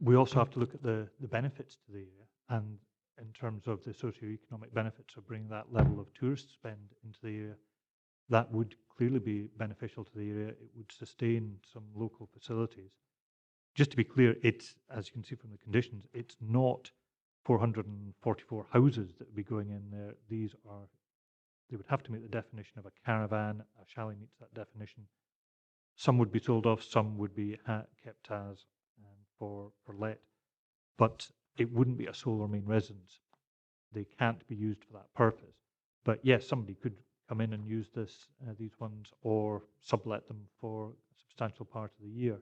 We also have to look at the benefits to the area, and in terms of the socio-economic benefits of bringing that level of tourist spend into the area, that would clearly be beneficial to the area. It would sustain some local facilities. Just to be clear, it's, as you can see from the conditions, it's not 444 houses that would be going in there. These are, they would have to meet the definition of a caravan. A chalet meets that definition. Some would be sold off, some would be kept as for let. But it wouldn't be a sole or main residence. They can't be used for that purpose. But yes, somebody could come in and use these ones, or sublet them for a substantial part of the year.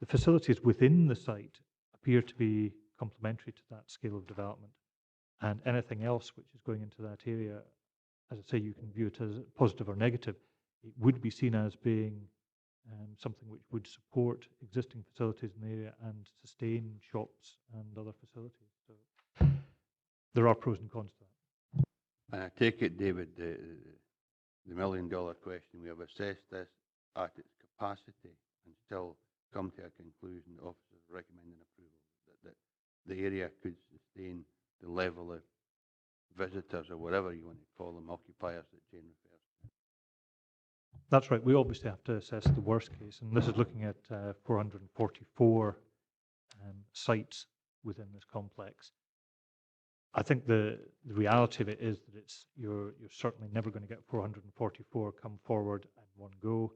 The facilities within the site appear to be complementary to that scale of development, and anything else which is going into that area, as I say, you can view it as positive or negative. It would be seen as being something which would support existing facilities in the area and sustain shops and other facilities. So there are pros and cons to that. And I take it, David, the million-dollar question, we have assessed this at its capacity and still come to a conclusion, the officers recommending approval, that the area could sustain the level of visitors, or whatever you want to call them, occupiers that Jane refers to. That's right. We obviously have to assess the worst case, and this is looking at 444 sites within this complex. I think the reality of it is that you're certainly never going to get 444 come forward at one go,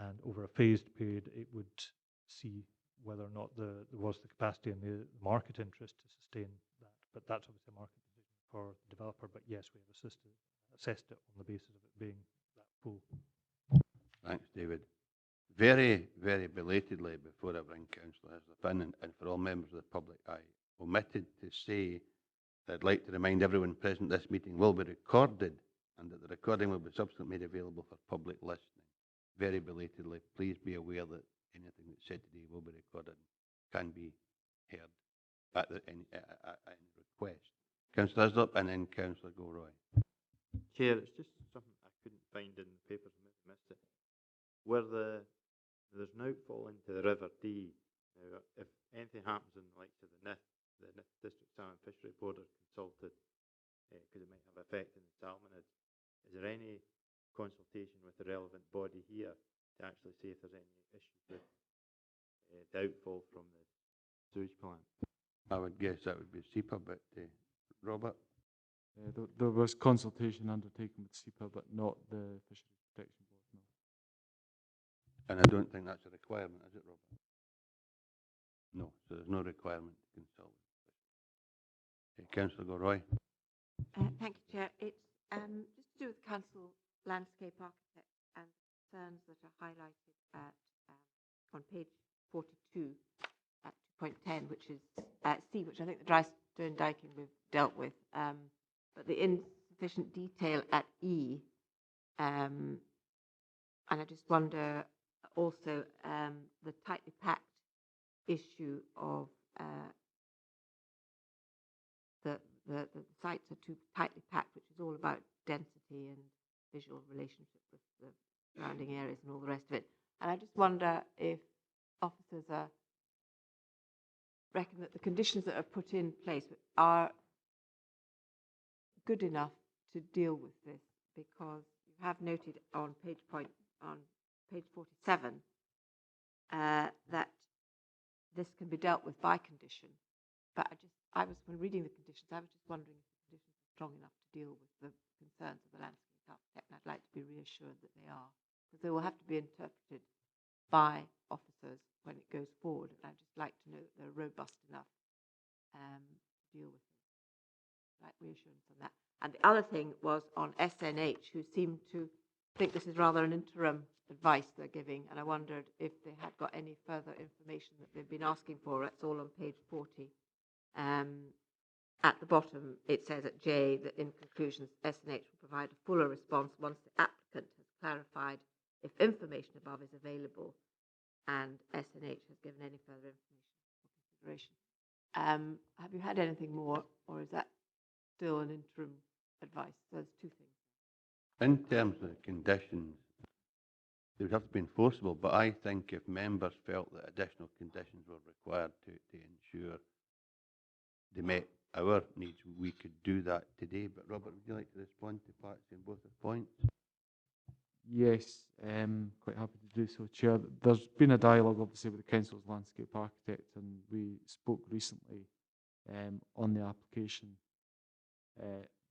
and over a phased period, it would see whether or not there was the capacity and the market interest to sustain that. But that's obviously a market decision for the developer. But yes, we have assessed it on the basis of it being that full. Thanks, David. Very, very belatedly, before I bring Councillor Hislop in, and for all members of the public, I omitted to say that I'd like to remind everyone present this meeting will be recorded, and that the recording will be subsequently made available for public listening. Very belatedly, please be aware that anything that's said today will be recorded and can be heard at any request. Councillor Hislop and then Councillor Gilroy. Chair, it's just something I couldn't find in the papers, I missed it. Where there's an outfall into the River Dee. Now, if anything happens in the likes of the NIF District Salmon Fishery Board are consulted, because it might have effect in the salmonids. Is there any consultation with the relevant body here to actually see if there's any issues with the outfall from the sewage plant? I would guess that would be SEPA, but Robert? There was consultation undertaken with SEPA, but not the Fisheries Protection Board, no. And I don't think that's a requirement, is it, Robert? No, so there's no requirement to consult. Councillor Gilroy. Thank you, Chair. It's just to do with council landscape architect and concerns that are highlighted at on page 42 at 2.10, which is C, which I think the dry stone diking we've dealt with, but the insufficient detail at E, and I just wonder also the tightly packed issue of the sites are too tightly packed, which is all about density and visual relationship with the surrounding areas and all the rest of it. And I just wonder if officers reckon that the conditions that are put in place are good enough to deal with this, because you have noted on page 47 that this can be dealt with by condition. But when reading the conditions, I was just wondering if the conditions are strong enough to deal with the concerns of the landscape architect, and I'd like to be reassured that they are, because they will have to be interpreted by officers when it goes forward, and I'd just like to know that they're robust enough to deal with it. I'd like reassurance on that. And the other thing was on SNH, who seemed to think this is rather an interim advice they're giving, and I wondered if they had got any further information that they've been asking for. It's all on page 40. At the bottom, it says at J that in conclusions, SNH will provide a fuller response once the applicant has clarified if information above is available and SNH has given any further information for consideration. Have you had anything more, or is that still an interim advice? So there's two things. In terms of the conditions, they would have to be enforceable, but I think if members felt that additional conditions were required to ensure they met our needs, we could do that today. But Robert, would you like to respond to Patsy on both the points? Yes, quite happy to do so, Chair. There's been a dialogue, obviously, with the Council's landscape architect, and we spoke recently on the application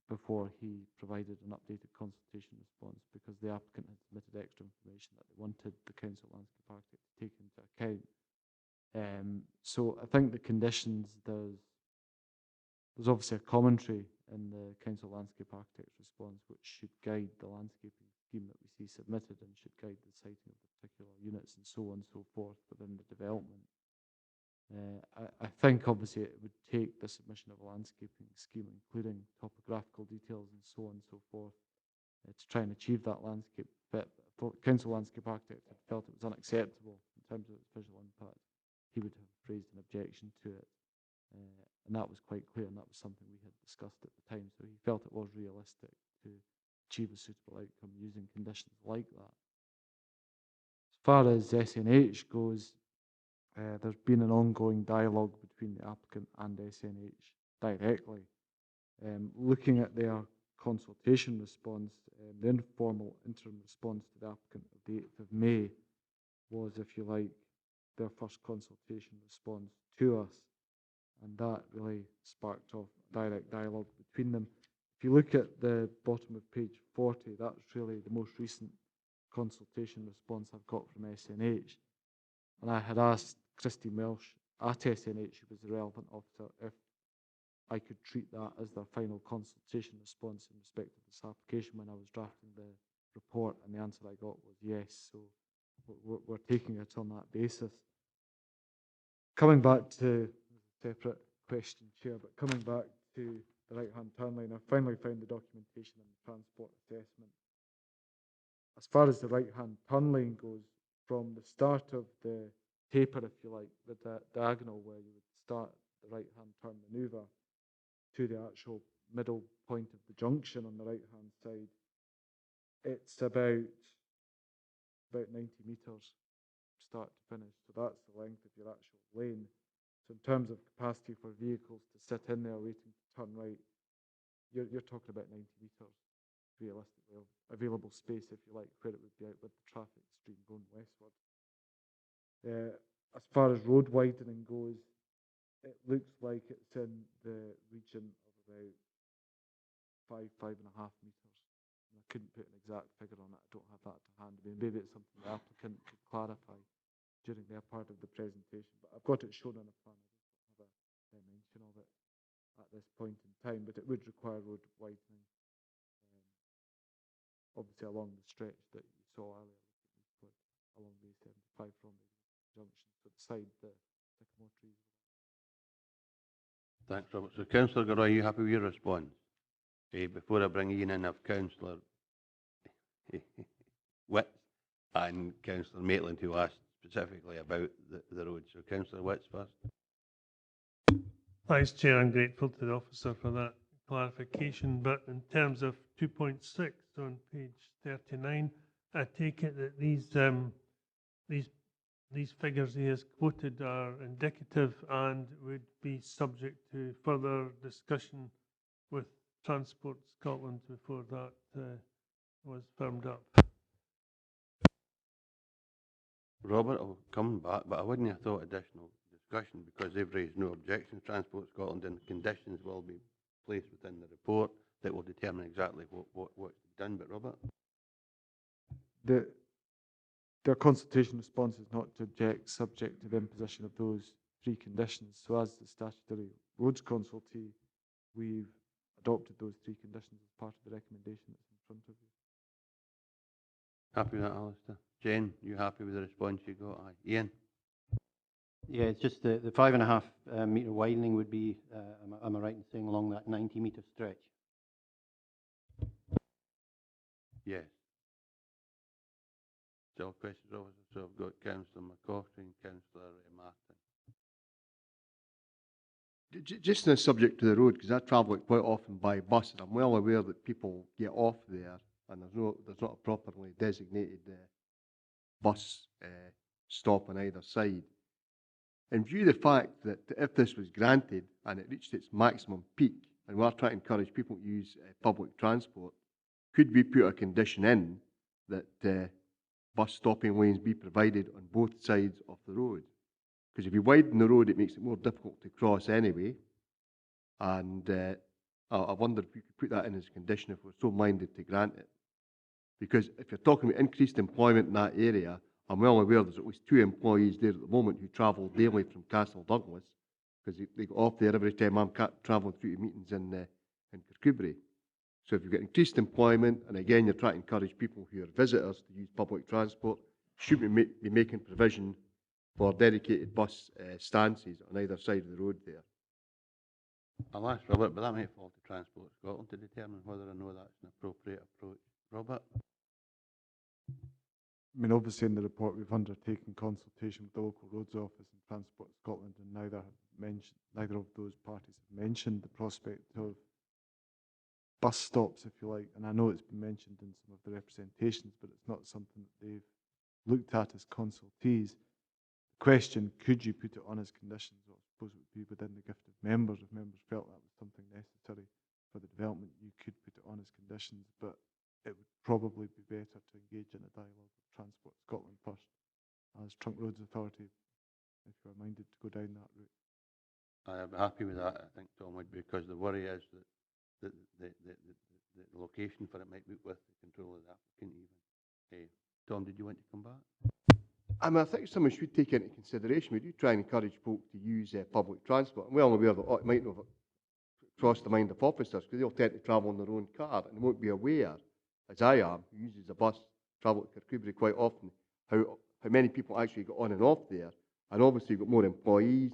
before he provided an updated consultation response, because the applicant had submitted extra information that they wanted the Council landscape architect to take into account. So I think the conditions, there's obviously a commentary in the Council landscape architect's response which should guide the landscaping scheme that we see submitted and should guide the siting of the particular units and so on and so forth within the development. I think obviously it would take the submission of a landscaping scheme, including topographical details and so on and so forth, to try and achieve that landscape. But the Council landscape architect had felt it was unacceptable in terms of its visual impact. He would have raised an objection to it. And that was quite clear, and that was something we had discussed at the time. So he felt it was realistic to achieve a suitable outcome using conditions like that. As far as SNH goes, there's been an ongoing dialogue between the applicant and SNH directly. Looking at their consultation response, the informal interim response to the applicant of the 8th of May was, if you like, their first consultation response to us. And that really sparked off direct dialogue between them. If you look at the bottom of page 40, that's really the most recent consultation response I've got from SNH. And I had asked Christine Welsh at SNH, who was the relevant officer, if I could treat that as their final consultation response in respect of this application when I was drafting the report, and the answer I got was yes. So we're taking it on that basis. Coming back to separate question, Chair, but coming back to the right-hand turn lane, I finally found the documentation and the transport assessment. As far as the right-hand turn lane goes, from the start of the taper, if you like, the diagonal where you would start the right-hand turn manoeuvre to the actual middle point of the junction on the right-hand side, it's about 90 metres start to finish. So that's the length of your actual lane. So in terms of capacity for vehicles to sit in there waiting to turn right, you're talking about 90 metres realistically of available space, if you like, where it would be out with the traffic stream going westward. As far as road widening goes, it looks like it's in the region of about 5.5 metres. And I couldn't put an exact figure on it. I don't have that to hand. I mean, maybe it's something the applicant could clarify during their part of the presentation, but I've got it shown on a plan. I just don't have a dimension of it at this point in time, but it would require road widening, obviously along the stretch that you saw earlier, along the 75 from the junction to the side the sycamore trees. Thanks, Robert. So, Councillor Garoy, are you happy with your response? Before I bring Ian in, I have Councillor Witts and Councillor Maitland who asked specifically about the road. So, Councillor Witts first. Thanks, Chair. I'm grateful to the officer for that clarification. But in terms of 2.6 on page 39, I take it that these figures he has quoted are indicative and would be subject to further discussion with Transport Scotland before that was firmed up. Robert, I'll come back, but I wouldn't have thought additional discussion because they've raised no objections. Transport Scotland, and conditions will be placed within the report that will determine exactly what's to be done. But Robert? Their consultation response is not to object subject to the imposition of those three conditions. So as the statutory roads consultee, we've adopted those three conditions as part of the recommendation that's in front of you. Happy with that, Alistair? Jane, you happy with the response you got? Aye. Ian? Yeah, it's just the 5.5 metre widening would be, am I right in saying, along that 90 metre stretch? Yes. Still questions, officer? So I've got Councillor McCaughtry and Councillor Martin. Just on the subject to the road, because I travel it quite often by bus, and I'm well aware that people get off there, and there's not a properly designated bus stop on either side. In view of the fact that if this was granted and it reached its maximum peak, and we're trying to encourage people to use public transport, could we put a condition in that bus stopping lanes be provided on both sides of the road. Because if you widen the road, it makes it more difficult to cross anyway. And I wonder if we could put that in as a condition if we're so minded to grant it. Because if you're talking about increased employment in that area, I'm well aware there's at least 2 employees there at the moment who travel daily from Castle Douglas, because they go off there every time I'm travelling through to meetings in Kirkcudbright. So if you've got increased employment, and again you're trying to encourage people who are visitors to use public transport, should we be making provision for dedicated bus stances on either side of the road there? I'll ask Robert, but that might fall to Transport Scotland to determine whether or not that's an appropriate approach. Robert? I mean, obviously in the report we've undertaken consultation with the local roads office and Transport Scotland, and neither of those parties have mentioned the prospect of bus stops, if you like. And I know it's been mentioned in some of the representations, but it's not something that they've looked at as consultees. The question, could you put it on as conditions? Well, I suppose it would be within the gift of members. If members felt that was something necessary for the development, you could put it on as conditions, but it would probably be better to engage in a dialogue with Transport Scotland first, as Trunk Roads Authority, if you are minded to go down that route. I'd be happy with that, I think, Tom would, because the worry is that the location for it might be with the control of the applicant even. Tom, did you want to come back? I mean, I think someone should take into consideration, we do try and encourage folk to use public transport. I'm well aware that it might not have crossed the mind of officers, because they'll tend to travel in their own car and won't be aware, as I am, who uses a bus, travel to Kirkcudbright quite often, how many people actually get on and off there. And obviously you've got more employees.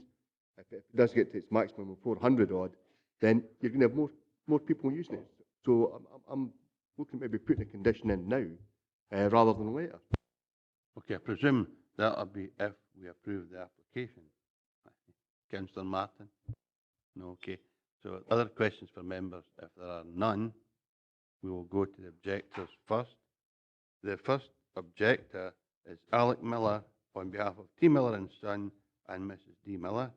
If it does get to its maximum of 400 odd, then you're going to have more people using it. So I'm looking at maybe putting a condition in now rather than later. Okay, I presume that'll be if we approve the application. Councillor Martin? No, okay. So other questions for members? If there are none, we will go to the objectors first. The first objector is Alec Miller on behalf of T. Miller and Son and Mrs. D. Miller.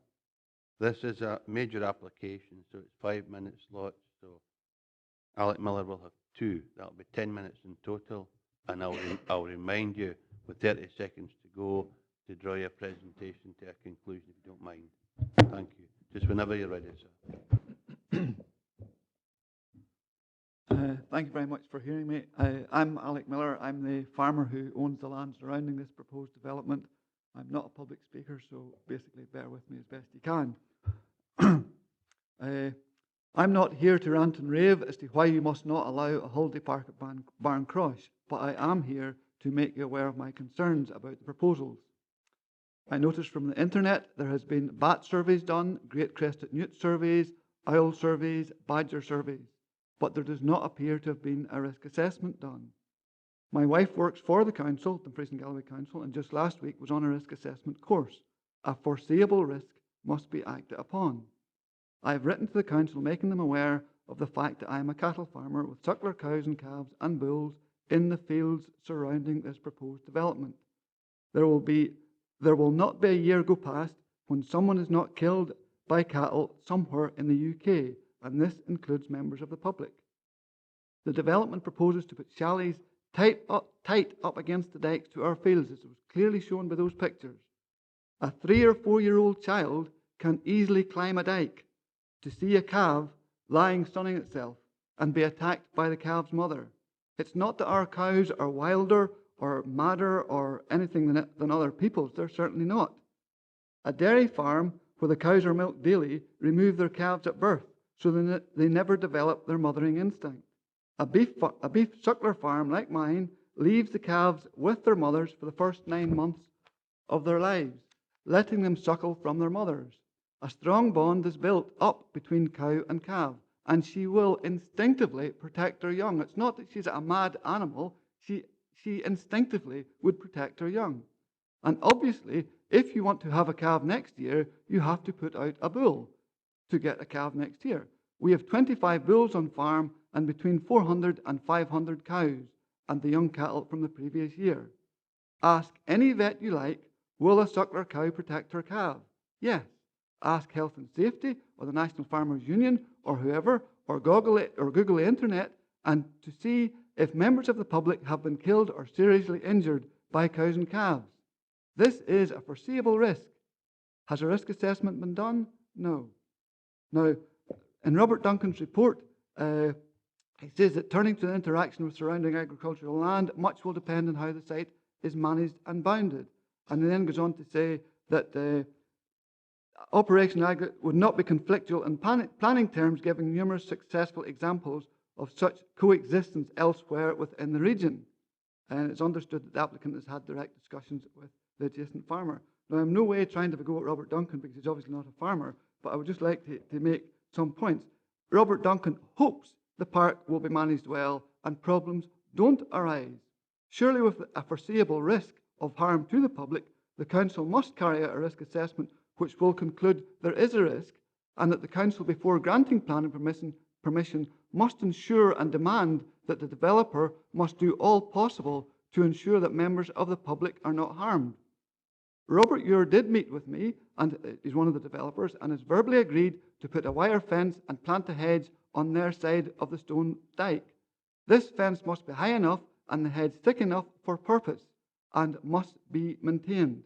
This is a major application, so it's 5-minute slots. So Alec Miller will have 2. That'll be 10 minutes in total. And I'll remind you with 30 seconds to go to draw your presentation to a conclusion, if you don't mind. Thank you. Just whenever you're ready, sir. Thank you very much for hearing me. I'm Alec Miller. I'm the farmer who owns the land surrounding this proposed development. I'm not a public speaker, so basically bear with me as best you can. I'm not here to rant and rave as to why you must not allow a holiday park at Barncrosh, but I am here to make you aware of my concerns about the proposals. I noticed from the internet there has been bat surveys done, great crested newt surveys, owl surveys, badger surveys, but there does not appear to have been a risk assessment done. My wife works for the council, Dumfries and Galloway Council, and just last week was on a risk assessment course. A foreseeable risk must be acted upon. I have written to the council making them aware of the fact that I am a cattle farmer with suckler cows and calves and bulls in the fields surrounding this proposed development. There will not be a year go past when someone is not killed by cattle somewhere in the UK, and this includes members of the public. The development proposes to put chalets tight up against the dikes to our fields, as was clearly shown by those pictures. A 3 or 4-year-old child can easily climb a dike to see a calf lying sunning itself and be attacked by the calf's mother. It's not that our cows are wilder or madder or anything than other people's. They're certainly not. A dairy farm where the cows are milked daily remove their calves at birth so they never develop their mothering instinct. A beef suckler farm like mine leaves the calves with their mothers for the first 9 months of their lives, letting them suckle from their mothers. A strong bond is built up between cow and calf, and she will instinctively protect her young. It's not that she's a mad animal, she instinctively would protect her young. And obviously, if you want to have a calf next year, you have to put out a bull to get a calf next year. We have 25 bulls on farm and between 400 and 500 cows and the young cattle from the previous year. Ask any vet you like, will a suckler cow protect her calf? Yes. Ask Health and Safety or the National Farmers Union or whoever, or Google the internet and to see if members of the public have been killed or seriously injured by cows and calves. This is a foreseeable risk. Has a risk assessment been done? No. Now, in Robert Duncan's report, he says that turning to the interaction with surrounding agricultural land, much will depend on how the site is managed and bounded. And he then goes on to say that Operation Agri would not be conflictual in planning terms, giving numerous successful examples of such coexistence elsewhere within the region. And it's understood that the applicant has had direct discussions with the adjacent farmer. Now, I'm no way trying to go at Robert Duncan because he's obviously not a farmer, but I would just like to make some points. Robert Duncan hopes the park will be managed well and problems don't arise. Surely with a foreseeable risk of harm to the public, the council must carry out a risk assessment which will conclude there is a risk and that the council, before granting planning permission, must ensure and demand that the developer must do all possible to ensure that members of the public are not harmed. Robert Ure did meet with me, and he's one of the developers, and has verbally agreed to put a wire fence and plant a hedge on their side of the stone dike. This fence must be high enough and the hedge thick enough for purpose and must be maintained.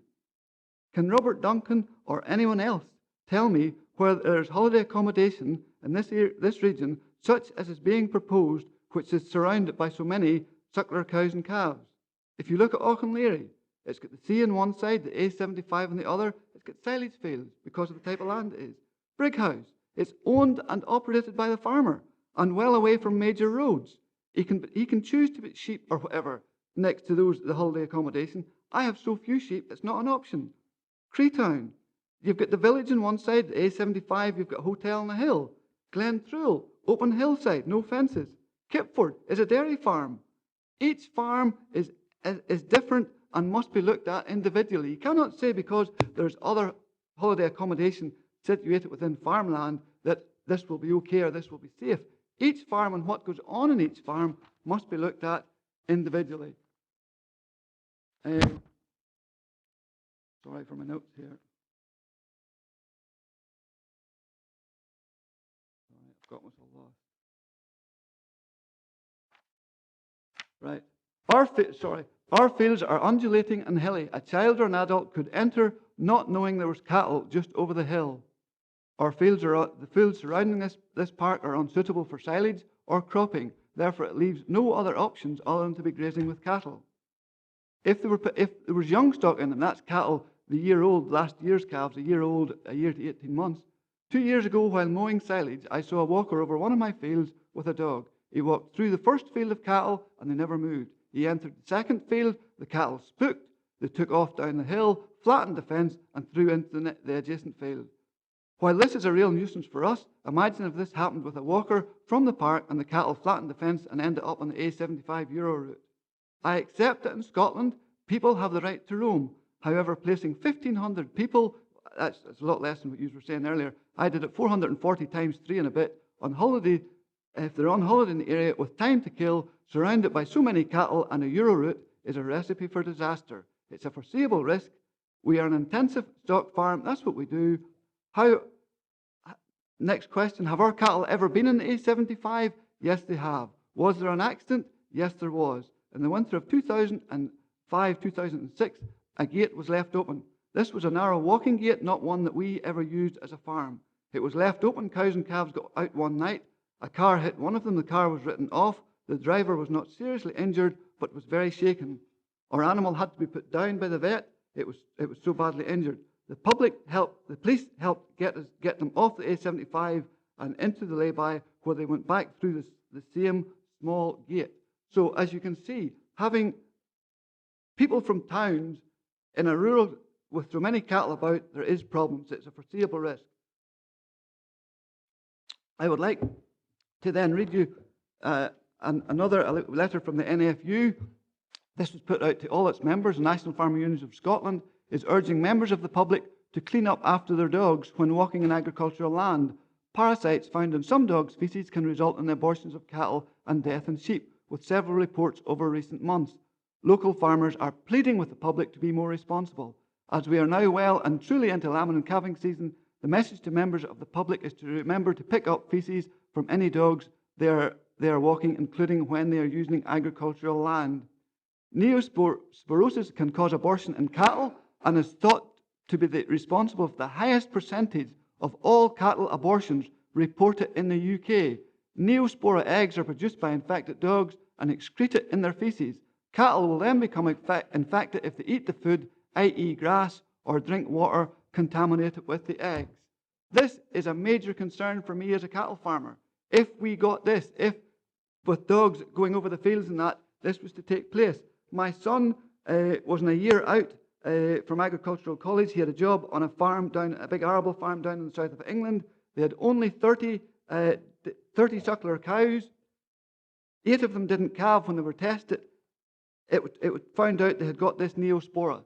Can Robert Duncan or anyone else tell me where there is holiday accommodation in this region such as is being proposed, which is surrounded by so many suckler cows and calves? If you look at Auchenleary, it's got the sea on one side, the A75 on the other. It's got silage fields because of the type of land it is. Brighouse, it's owned and operated by the farmer and well away from major roads. He can choose to put sheep or whatever next to the holiday accommodation. I have so few sheep, it's not an option. Creetown, you've got the village on one side, the A75, you've got a hotel on the hill. Glenthruel, open hillside, no fences. Kipford is a dairy farm. Each farm is different and must be looked at individually. You cannot say because there's other holiday accommodation situated within farmland that this will be okay or this will be safe. Each farm and what goes on in each farm must be looked at individually. Sorry for my notes here. I've got myself lost. Right. Our fields are undulating and hilly. A child or an adult could enter not knowing there was cattle just over the hill. The fields surrounding this park are unsuitable for silage or cropping. Therefore, it leaves no other options other than to be grazing with cattle. If there was young stock in them, that's cattle, the year old, last year's calves, a year old, a year to 18 months. 2 years ago, while mowing silage, I saw a walker over one of my fields with a dog. He walked through the first field of cattle and they never moved. He entered the second field, the cattle spooked, they took off down the hill, flattened the fence and threw into the adjacent field. While this is a real nuisance for us, imagine if this happened with a walker from the park and the cattle flattened the fence and ended up on the A75 Euro route. I accept that in Scotland, people have the right to roam. However, placing 1,500 people, that's a lot less than what you were saying earlier. I did it 440 times 3 and a bit on holiday. If they're on holiday in the area with time to kill, surrounded by so many cattle and a Euro route, is a recipe for disaster. It's a foreseeable risk. We are an intensive stock farm. That's what we do. Next question, have our cattle ever been in the A75? Yes, they have. Was there an accident? Yes, there was. In the winter of 2005-2006, a gate was left open. This was a narrow walking gate, not one that we ever used as a farm. It was left open. Cows and calves got out one night. A car hit one of them. The car was written off. The driver was not seriously injured, but was very shaken. Our animal had to be put down by the vet. It was so badly injured. The police helped get them off the A75 and into the lay-by, where they went back through the same small gate. So as you can see, having people from towns in a rural with so many cattle about, there is problems. It's a foreseeable risk. I would like to then read you another letter from the NFU. This was put out to all its members. The National Farming Unions of Scotland is urging members of the public to clean up after their dogs when walking in agricultural land. Parasites found in some dogs' feces can result in the abortions of cattle and death in sheep, with several reports over recent months. Local farmers are pleading with the public to be more responsible. As we are now well and truly into lambing and calving season, the message to members of the public is to remember to pick up feces from any dogs they are they are walking, including when they are using agricultural land. Neosporosis can cause abortion in cattle and is thought to be responsible for the highest percentage of all cattle abortions reported in the UK. Neospora eggs are produced by infected dogs and excreted in their feces. Cattle will then become infected if they eat the food, i.e. grass, or drink water contaminated with the eggs. This is a major concern for me as a cattle farmer. If we got this, if with dogs going over the fields and that, this was to take place. My son was in a year out from agricultural college. He had a job on a farm a big arable farm down in the south of England. They had only 30 suckler cows. 8 of them didn't calve when they were tested. It found out they had got this neospora.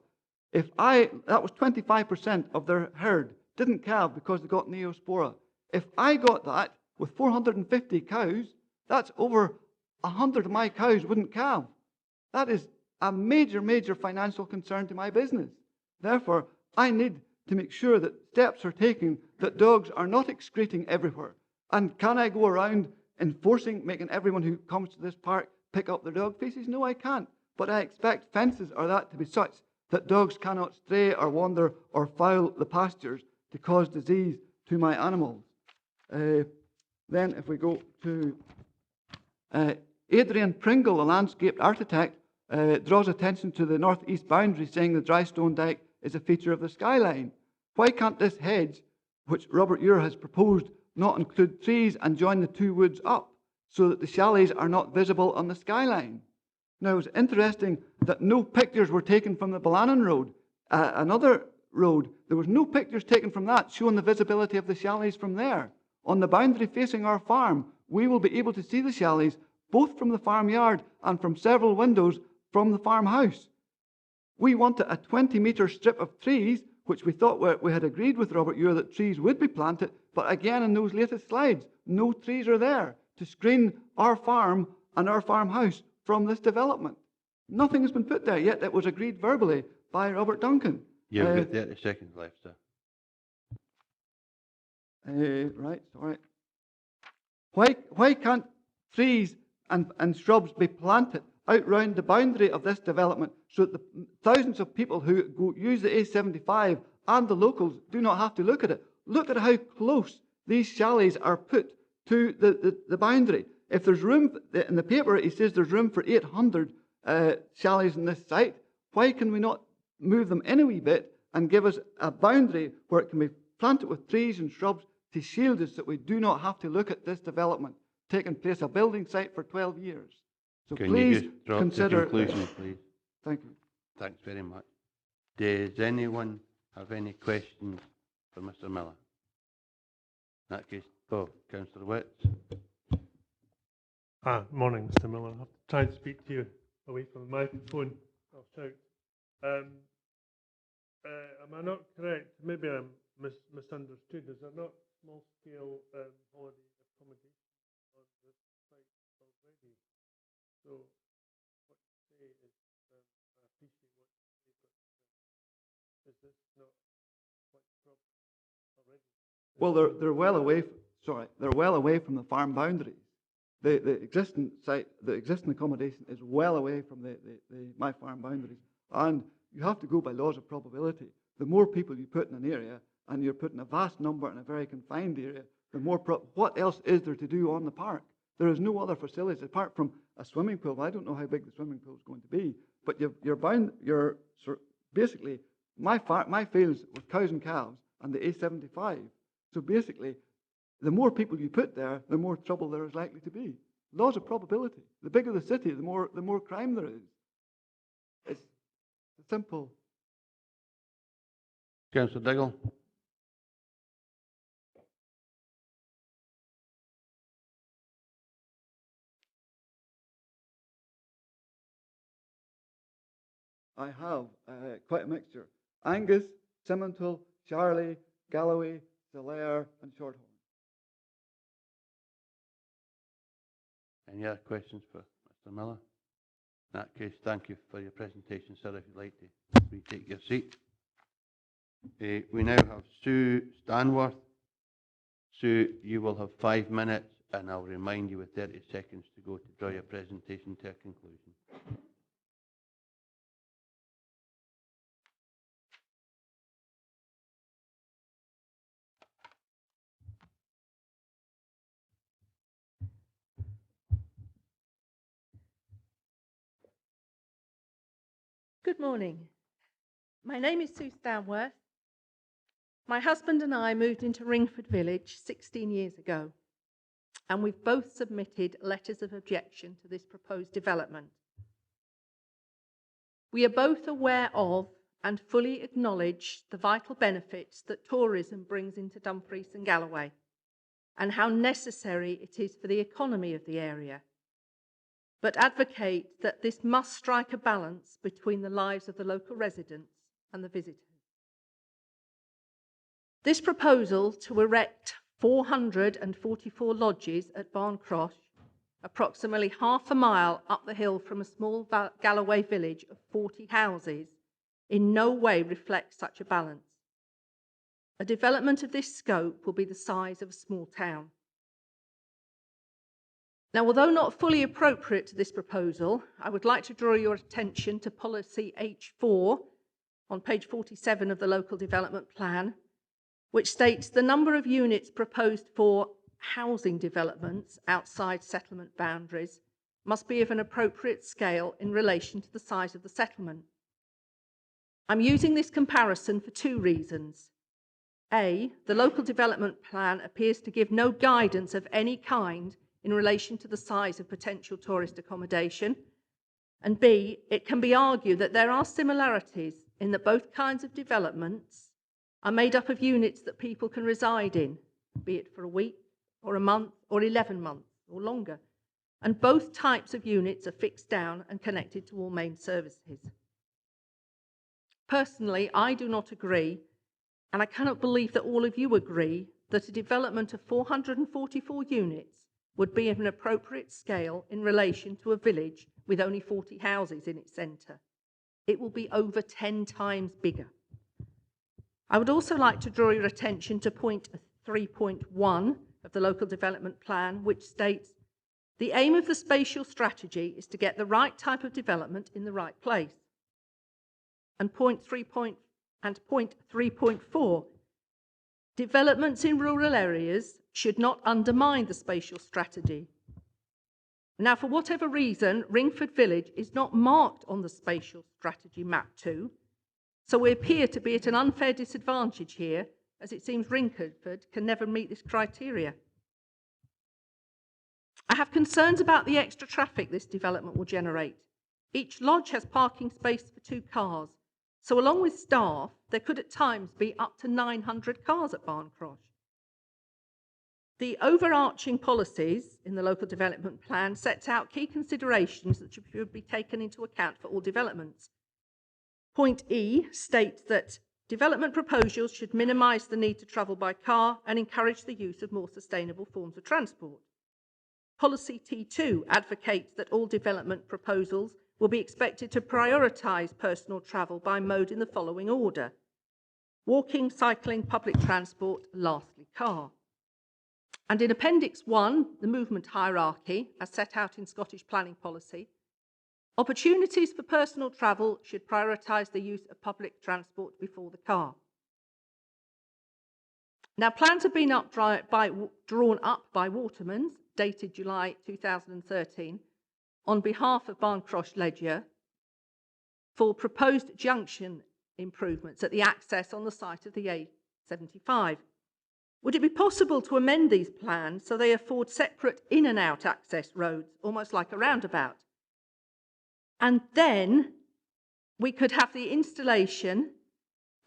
That was 25% of their herd didn't calve because they got neospora. If I got that with 450 cows, that's over 100 of my cows wouldn't calve. That is a major, major financial concern to my business. Therefore, I need to make sure that steps are taken that dogs are not excreting everywhere. And can I go around enforcing, making everyone who comes to this park pick up their dog feces? No, I can't. But I expect fences or that to be such that dogs cannot stray or wander or foul the pastures to cause disease to my animals. Then if we go to Adrian Pringle, the landscape architect, draws attention to the northeast boundary, saying the dry stone dyke is a feature of the skyline. Why can't this hedge, which Robert Ure has proposed, not include trees and join the two woods up so that the chalets are not visible on the skyline? Now, it's interesting that no pictures were taken from the Ballannon Road, another road. There was no pictures taken from that showing the visibility of the chalets from there. On the boundary facing our farm, we will be able to see the chalets both from the farmyard and from several windows from the farmhouse. We wanted a 20-metre strip of trees, which we thought we had agreed with Robert Ure that trees would be planted, but again in those latest slides, no trees are there to screen our farm and our farmhouse from this development. Nothing has been put there, yet it was agreed verbally by Robert Duncan. You've got 30 seconds left, sir. Right, sorry. Why can't trees and shrubs be planted out round the boundary of this development so that the thousands of people who use the A75 and the locals do not have to look at it? Look at how close these chalets are put to the boundary. If there's room, in the paper it says there's room for 800 chalets in this site, why can we not move them in a wee bit and give us a boundary where it can be planted with trees and shrubs to shield us that we do not have to look at this development taking place, a building site for 12 years. So Can please you just drop consider the conclusion, please? Thank you. Thanks very much. Does anyone have any questions for Mr. Miller? In that case, Councillor Witts. Morning, Mr. Miller. I'll try to speak to you away from the microphone. I'll shout. Am I not correct? Maybe I'm misunderstood. Is there not small-scale holiday accommodation on this site already? So what you say is, I appreciate what you say, but is this not quite proper already? Well, they're well away. They're well away from the farm boundaries. The existing site, the existing accommodation is well away from my farm boundaries, and you have to go by laws of probability. The more people you put in an area, and you're putting a vast number in a very confined area, the more what else is there to do on the park? There is no other facilities apart from a swimming pool. I don't know how big the swimming pool is going to be, but basically my fields with cows and calves and the A75. So basically, the more people you put there, the more trouble there is likely to be. Laws of probability. The bigger the city, the more crime there is. It's simple. Councillor Diggle. I have quite a mixture. Angus, Simmental, Charlie, Galloway, Selaire, and Shorthorn. Any other questions for Mr. Miller? In that case, thank you for your presentation, sir. If you'd like to retake your seat. We now have Sue Stanworth. Sue, you will have 5 minutes and I'll remind you with 30 seconds to go to draw your presentation to a conclusion. Good morning. My name is Sue Stanworth. My husband and I moved into Ringford Village 16 years ago, and we've both submitted letters of objection to this proposed development. We are both aware of and fully acknowledge the vital benefits that tourism brings into Dumfries and Galloway, and how necessary it is for the economy of the area, but advocate that this must strike a balance between the lives of the local residents and the visitors. This proposal to erect 444 lodges at Barncrosh, approximately half a mile up the hill from a small Galloway village of 40 houses, in no way reflects such a balance. A development of this scope will be the size of a small town. Now, although not fully appropriate to this proposal, I would like to draw your attention to policy H4 on page 47 of the local development plan, which states the number of units proposed for housing developments outside settlement boundaries must be of an appropriate scale in relation to the size of the settlement. I'm using this comparison for two reasons. A, the local development plan appears to give no guidance of any kind in relation to the size of potential tourist accommodation. And B, it can be argued that there are similarities in that both kinds of developments are made up of units that people can reside in, be it for a week or a month or 11 months or longer. And both types of units are fixed down and connected to all main services. Personally, I do not agree, and I cannot believe that all of you agree, that a development of 444 units would be of an appropriate scale in relation to a village with only 40 houses in its centre. It will be over 10 times bigger. I would also like to draw your attention to point 3.1 of the local development plan, which states, the aim of the spatial strategy is to get the right type of development in the right place. And point 3.4, developments in rural areas should not undermine the spatial strategy. Now, for whatever reason, Ringford Village is not marked on the spatial strategy map 2, so we appear to be at an unfair disadvantage here, as it seems Ringford can never meet this criteria. I have concerns about the extra traffic this development will generate. Each lodge has parking space for 2 cars, so along with staff, there could at times be up to 900 cars at Barncrosh. The overarching policies in the local development plan sets out key considerations that should be taken into account for all developments. Point E states that development proposals should minimise the need to travel by car and encourage the use of more sustainable forms of transport. Policy T2 advocates that all development proposals will be expected to prioritise personal travel by mode in the following order: walking, cycling, public transport, lastly car. And in Appendix 1, the movement hierarchy, as set out in Scottish planning policy, opportunities for personal travel should prioritise the use of public transport before the car. Now, plans have been drawn up by Watermans, dated July 2013, on behalf of Barncrosh Ledger for proposed junction improvements at the access on the site of the A75. Would it be possible to amend these plans so they afford separate in and out access roads, almost like a roundabout? And then we could have the installation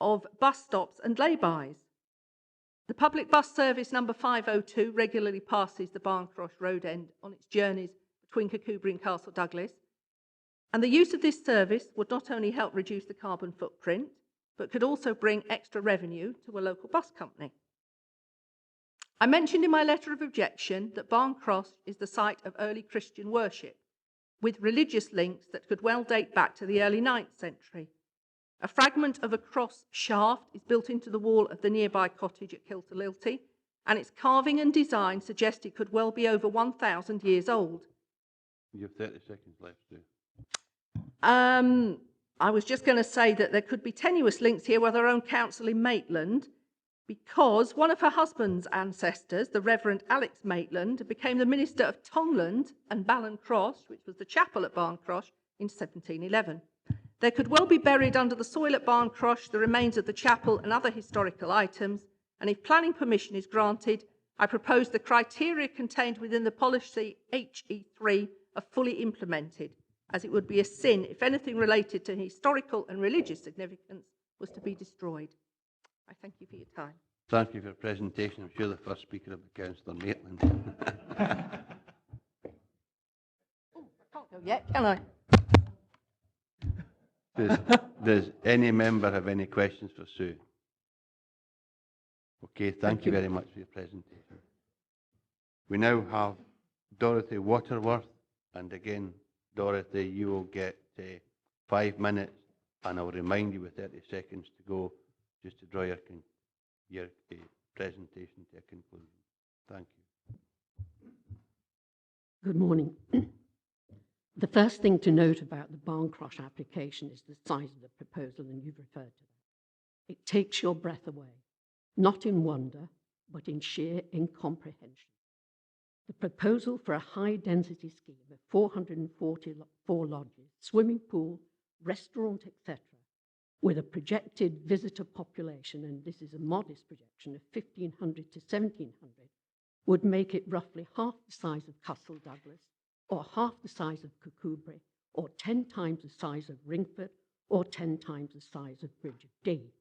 of bus stops and lay-bys. The public bus service number 502 regularly passes the Barncrosh road end on its journeys between Kirkcudbright and Castle Douglas. And the use of this service would not only help reduce the carbon footprint, but could also bring extra revenue to a local bus company. I mentioned in my letter of objection that Barncrosh is the site of early Christian worship, with religious links that could well date back to the early 9th century. A fragment of a cross shaft is built into the wall of the nearby cottage at Kiltalilty, and its carving and design suggest it could well be over 1,000 years old. You have 30 seconds left, Sue. I was just going to say that there could be tenuous links here with our own council in Maitland, because one of her husband's ancestors, the Reverend Alex Maitland, became the minister of Tongland and Barncrosh, which was the chapel at Barncrosh, in 1711. There could well be buried under the soil at Barncrosh the remains of the chapel and other historical items, and if planning permission is granted, I propose the criteria contained within the policy HE3 are fully implemented, as it would be a sin if anything related to historical and religious significance was to be destroyed. I thank you for your time. Thank you for your presentation. I'm sure the first speaker will be Councillor Maitland. Oh, I can't go yet, can I? Does any member have any questions for Sue? Okay, thank you very much for your presentation. We now have Dorothy Waterworth, and again, Dorothy, you will get 5 minutes, and I'll remind you with 30 seconds to go, just to draw your presentation to a conclusion. Thank you. Good morning. The first thing to note about the Barncrosh application is the size of the proposal, and you've referred to that. It takes your breath away, not in wonder, but in sheer incomprehension. The proposal for a high-density scheme of 444 lodges, swimming pool, restaurant, etc., with a projected visitor population, and this is a modest projection, of 1,500 to 1,700, would make it roughly half the size of Castle Douglas, or half the size of Kirkcudbright, or 10 times the size of Ringford, or 10 times the size of Bridge of Dee,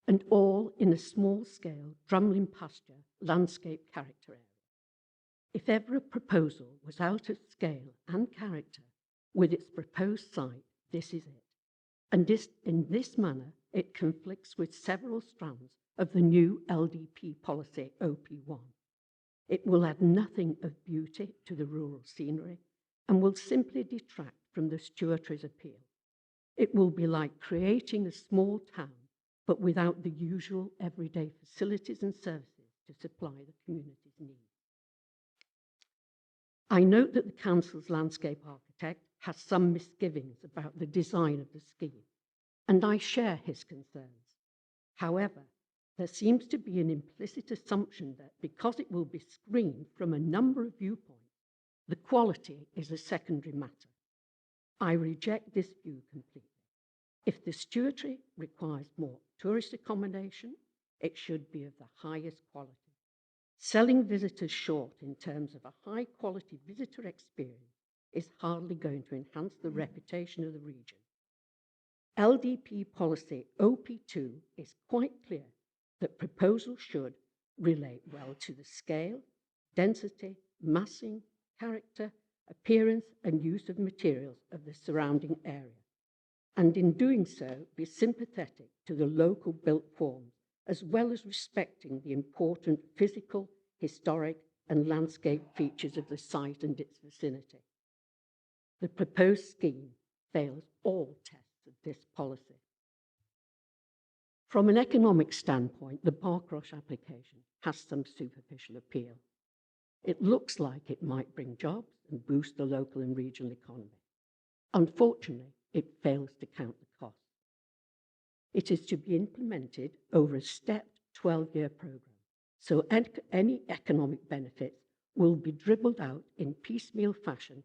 and all in a small-scale drumlin pasture landscape character area. If ever a proposal was out of scale and character with its proposed site, this is it. And in this manner, it conflicts with several strands of the new LDP policy OP1. It will add nothing of beauty to the rural scenery and will simply detract from the stewardship's appeal. It will be like creating a small town, but without the usual everyday facilities and services to supply the community's needs. I note that the council's landscape architect has some misgivings about the design of the scheme, and I share his concerns. However, there seems to be an implicit assumption that because it will be screened from a number of viewpoints, the quality is a secondary matter. I reject this view completely. If the stewardship requires more tourist accommodation, it should be of the highest quality. Selling visitors short in terms of a high-quality visitor experience is hardly going to enhance the reputation of the region. LDP policy OP2 is quite clear that proposals should relate well to the scale, density, massing, character, appearance and use of materials of the surrounding area, and in doing so be sympathetic to the local built forms as well as respecting the important physical, historic and landscape features of the site and its vicinity. The proposed scheme fails all tests of this policy. From an economic standpoint, the Barncrosh application has some superficial appeal. It looks like it might bring jobs and boost the local and regional economy. Unfortunately, it fails to count the costs. It is to be implemented over a stepped 12-year program, so any economic benefits will be dribbled out in piecemeal fashion,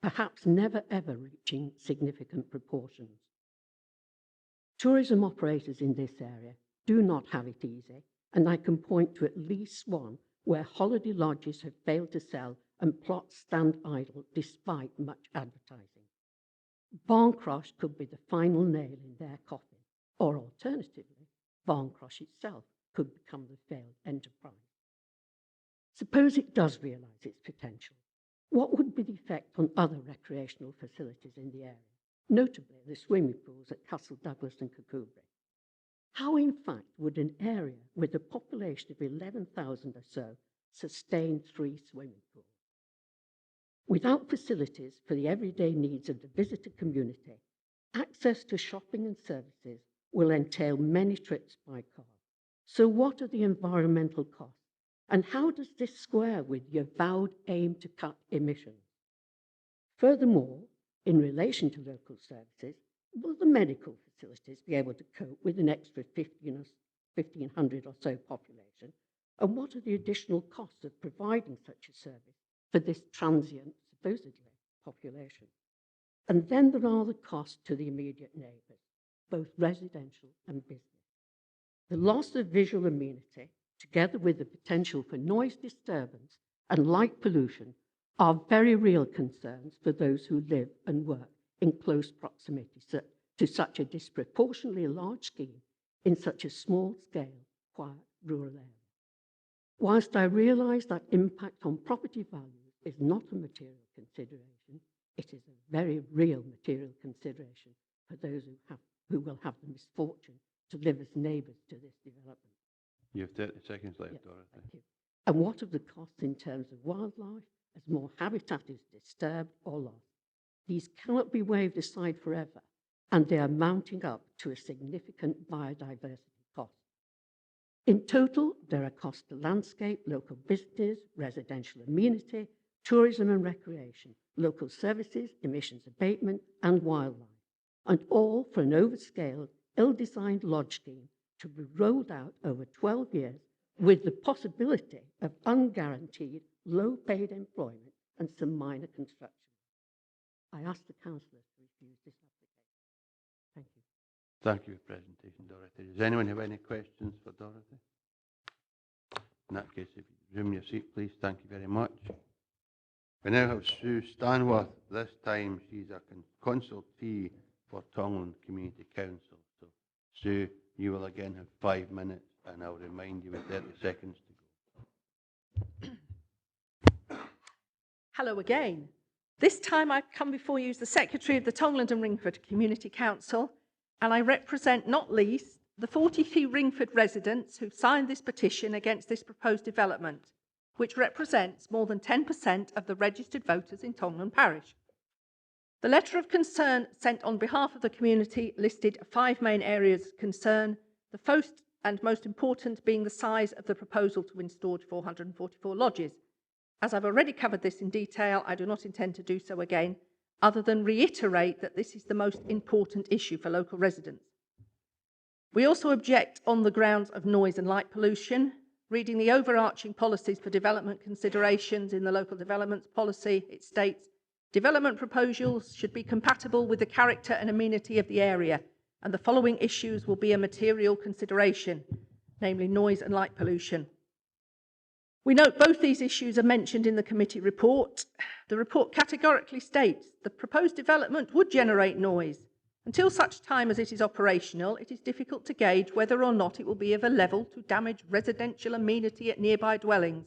perhaps never ever reaching significant proportions. Tourism operators in this area do not have it easy, and I can point to at least one where holiday lodges have failed to sell and plots stand idle despite much advertising. Barncrosh could be the final nail in their coffin, or alternatively, Barncrosh itself could become the failed enterprise. Suppose it does realise its potential. What would be the effect on other recreational facilities in the area, notably the swimming pools at Castle Douglas and Kirkcudbright? How, in fact, would an area with a population of 11,000 or so sustain 3 swimming pools? Without facilities for the everyday needs of the visitor community, access to shopping and services will entail many trips by car. So what are the environmental costs And how does this square with your vowed aim to cut emissions? Furthermore, in relation to local services, will the medical facilities be able to cope with an extra 1,500 or so population? And what are the additional costs of providing such a service for this transient, supposedly, population? And then there are the costs to the immediate neighbours, both residential and business. The loss of visual amenity, together with the potential for noise disturbance and light pollution, are very real concerns for those who live and work in close proximity to such a disproportionately large scheme in such a small-scale, quiet rural area. Whilst I realise that impact on property values is not a material consideration, it is a very real material consideration for those who will have the misfortune to live as neighbours to this development. You have 30 seconds left, Yes, Dorothy. thank you. And what of the costs in terms of wildlife as more habitat is disturbed or lost? These cannot be waved aside forever, and they are mounting up to a significant biodiversity cost. In total, there are costs to landscape, local businesses, residential amenity, tourism and recreation, local services, emissions abatement, and wildlife, and all for an overscaled, ill-designed lodge scheme to be rolled out over 12 years with the possibility of unguaranteed, low-paid employment and some minor construction. I ask the councillors to refuse this application. Thank you. Thank you for your presentation, Dorothy. Does anyone have any questions for Dorothy? In that case, if you resume your seat, please. Thank you very much. We now have Sue Stanworth. This time she's a consultee for Tongan Community Council. So, Sue, you will again have 5 minutes, and I'll remind you with 30 seconds to go. Hello again. This time I come before you as the Secretary of the Tongland and Ringford Community Council, and I represent not least the 43 Ringford residents who signed this petition against this proposed development, which represents more than 10% of the registered voters in Tongland Parish. The letter of concern sent on behalf of the community listed 5 main areas of concern, the first and most important being the size of the proposal to install 444 lodges. As I've already covered this in detail, I do not intend to do so again, other than reiterate that this is the most important issue for local residents. We also object on the grounds of noise and light pollution. Reading the overarching policies for development considerations in the local developments policy, it states, development proposals should be compatible with the character and amenity of the area, and the following issues will be a material consideration, namely noise and light pollution. We note both these issues are mentioned in the committee report. The report categorically states the proposed development would generate noise. Until such time as it is operational, it is difficult to gauge whether or not it will be of a level to damage residential amenity at nearby dwellings.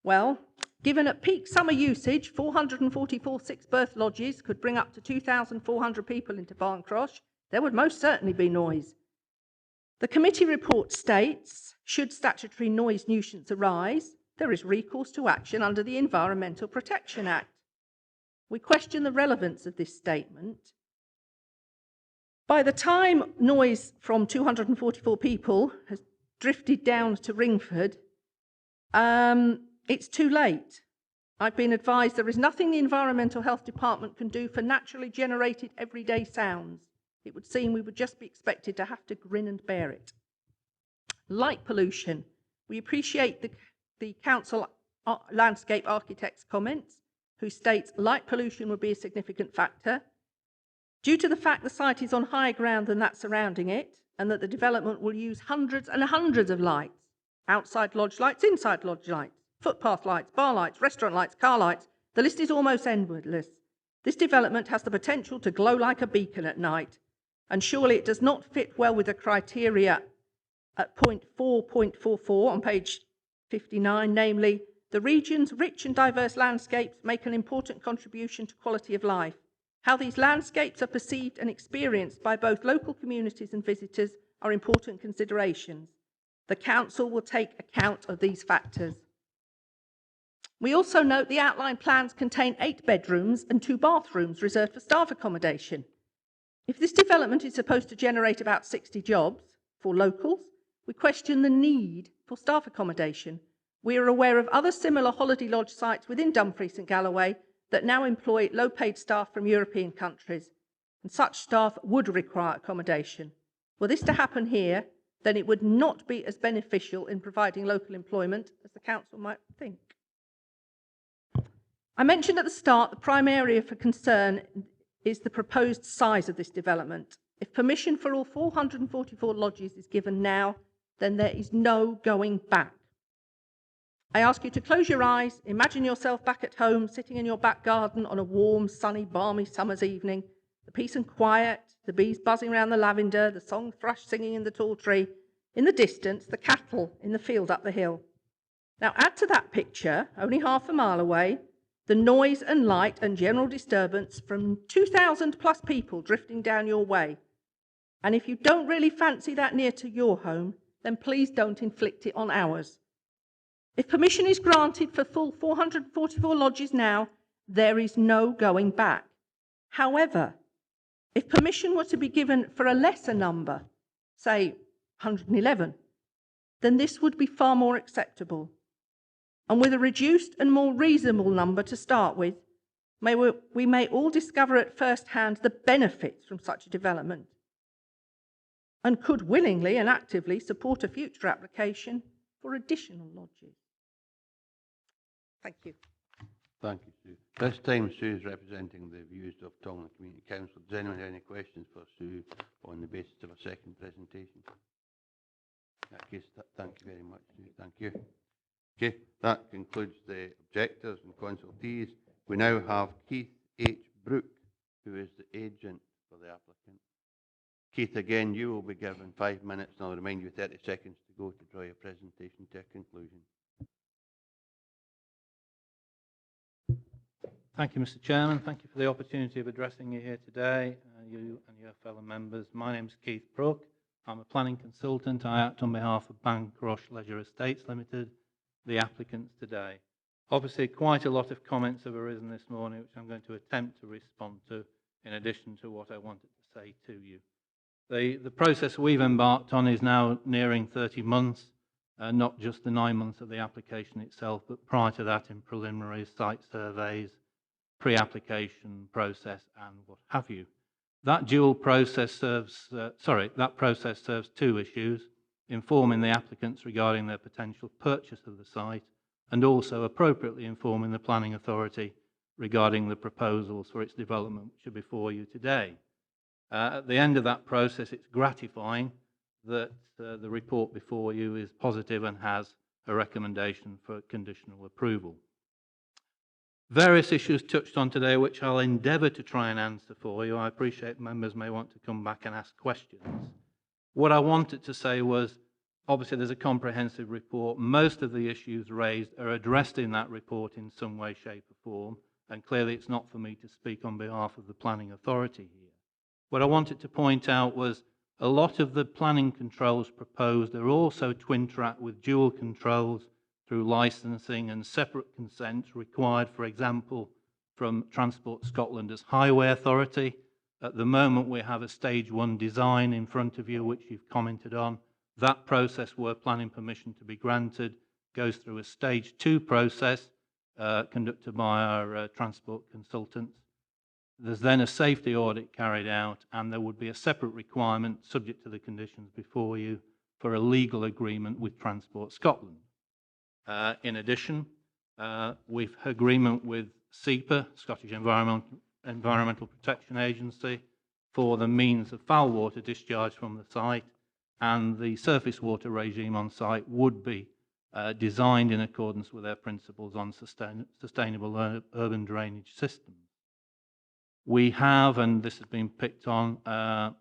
Well, given at peak summer usage, 444 six-berth lodges could bring up to 2,400 people into Barncrosh. There would most certainly be noise. The committee report states, should statutory noise nuisance arise, there is recourse to action under the Environmental Protection Act. We question the relevance of this statement. By the time noise from 244 people has drifted down to Ringford, it's too late. I've been advised there is nothing the Environmental Health Department can do for naturally generated everyday sounds. It would seem we would just be expected to have to grin and bear it. Light pollution. We appreciate the council landscape architect's comments, who states light pollution would be a significant factor. Due to the fact the site is on higher ground than that surrounding it, and that the development will use hundreds and hundreds of lights, outside lodge lights, inside lodge lights, footpath lights, bar lights, restaurant lights, car lights, the list is almost endless. This development has the potential to glow like a beacon at night, and surely it does not fit well with the criteria at point 4.44 on page 59, namely, the region's rich and diverse landscapes make an important contribution to quality of life. How these landscapes are perceived and experienced by both local communities and visitors are important considerations. The council will take account of these factors. We also note the outline plans contain 8 bedrooms and 2 bathrooms reserved for staff accommodation. If this development is supposed to generate about 60 jobs for locals, we question the need for staff accommodation We are aware of other similar holiday lodge sites within Dumfries and Galloway that now employ low-paid staff from European countries, and such staff would require accommodation. Were this to happen here, then it would not be as beneficial in providing local employment as the council might think. I mentioned at the start the prime area for concern is the proposed size of this development. If permission for all 444 lodges is given now, then there is no going back. I ask you to close your eyes, imagine yourself back at home, sitting in your back garden on a warm, sunny, balmy summer's evening, the peace and quiet, the bees buzzing around the lavender, the song thrush singing in the tall tree, in the distance, the cattle in the field up the hill. Now add to that picture, only half a mile away, the noise and light and general disturbance from 2,000 plus people drifting down your way. And if you don't really fancy that near to your home, then please don't inflict it on ours. If permission is granted for full 444 lodges now, there is no going back. However, if permission were to be given for a lesser number, say 111, then this would be far more acceptable. And with a reduced and more reasonable number to start with, we may all discover at first hand the benefits from such a development and could willingly and actively support a future application for additional lodges. Thank you. Thank you, Sue. This time, Sue is representing the views of Townhead Community Council. Does anyone have any questions for Sue on the basis of a second presentation? In that case, thank you very much, Sue. Thank you. Okay, that concludes the objectors and consultees. We now have Keith H. Brooke, who is the agent for the applicant. Keith, again, you will be given 5 minutes, and I'll remind you 30 seconds to go to draw your presentation to a conclusion. Thank you, Mr. Chairman. Thank you for the opportunity of addressing you here today, you and your fellow members. My name is Keith Brooke. I'm a planning consultant. I act on behalf of Barncrosh Leisure Estates Limited, the applicants today. Obviously, quite a lot of comments have arisen this morning, which I'm going to attempt to respond to, in addition to what I wanted to say to you. The process we've embarked on is now nearing 30 months, not just the 9 months of the application itself, but prior to that in preliminary site surveys, pre-application process, and what have you. That dual process serves, that process serves two issues: informing the applicants regarding their potential purchase of the site, and also appropriately informing the planning authority regarding the proposals for its development, which are before you today. At the end of that process, it's gratifying that the report before you is positive and has a recommendation for conditional approval. Various issues touched on today, which I'll endeavour to try and answer for you. I appreciate members may want to come back and ask questions. What I wanted to say was, obviously there's a comprehensive report. Most of the issues raised are addressed in that report in some way, shape or form, and clearly it's not for me to speak on behalf of the planning authority here. What I wanted to point out was a lot of the planning controls proposed are also twin track with dual controls through licensing and separate consents required, for example, from Transport Scotland as Highway Authority. At the moment, we have a stage 1 design in front of you, which you've commented on. That process, where planning permission to be granted, goes through a stage 2 process conducted by our transport consultants. There's then a safety audit carried out, and there would be a separate requirement, subject to the conditions before you, for a legal agreement with Transport Scotland. In addition, we've agreement with SEPA, Scottish Environmental Protection Agency, for the means of foul water discharge from the site, and the surface water regime on site would be designed in accordance with their principles on sustainable urban drainage systems. We have, and this has been picked up,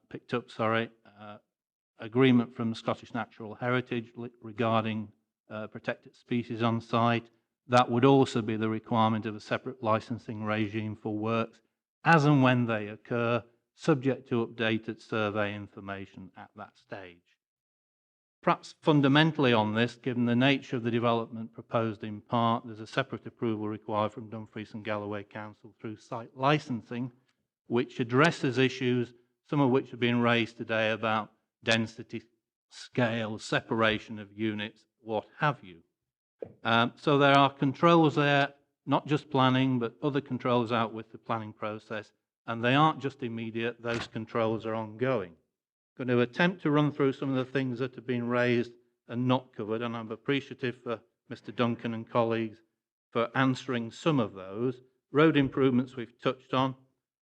agreement from Scottish Natural Heritage regarding protected species on site. That would also be the requirement of a separate licensing regime for works as and when they occur, subject to updated survey information at that stage. Perhaps fundamentally on this, given the nature of the development proposed in part, there's a separate approval required from Dumfries and Galloway Council through site licensing, which addresses issues, some of which have been raised today, about density, scale, separation of units, what have you. So there are controls there, not just planning, but other controls out with the planning process, and they aren't just immediate, those controls are ongoing. I'm going to attempt to run through some of the things that have been raised and not covered, and I'm appreciative for Mr. Duncan and colleagues for answering some of those. Road improvements we've touched on.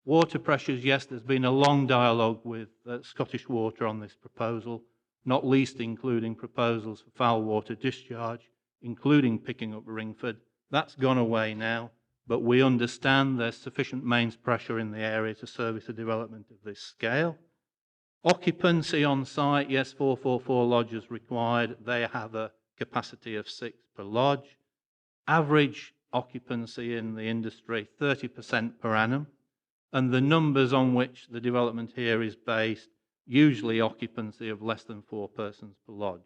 Water pressures, yes, there's been a long dialogue with Scottish Water on this proposal, not least including proposals for foul water discharge, including picking up Ringford. That's gone away now, but we understand there's sufficient mains pressure in the area to service a development of this scale. Occupancy on site, yes, 444 lodges required. They have a capacity of 6 per lodge. Average occupancy in the industry, 30% per annum. And the numbers on which the development here is based, usually occupancy of less than 4 persons per lodge.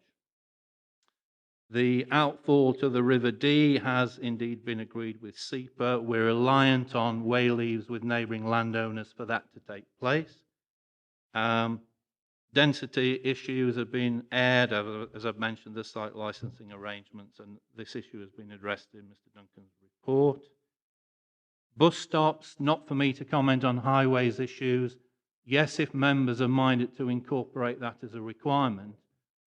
The outfall to the River Dee has indeed been agreed with SEPA. We're reliant on way leaves with neighbouring landowners for that to take place. Density issues have been aired, as I've mentioned, the site licensing arrangements, and this issue has been addressed in Mr. Duncan's report. Bus stops, not for me to comment on highways issues. Yes, if members are minded to incorporate that as a requirement,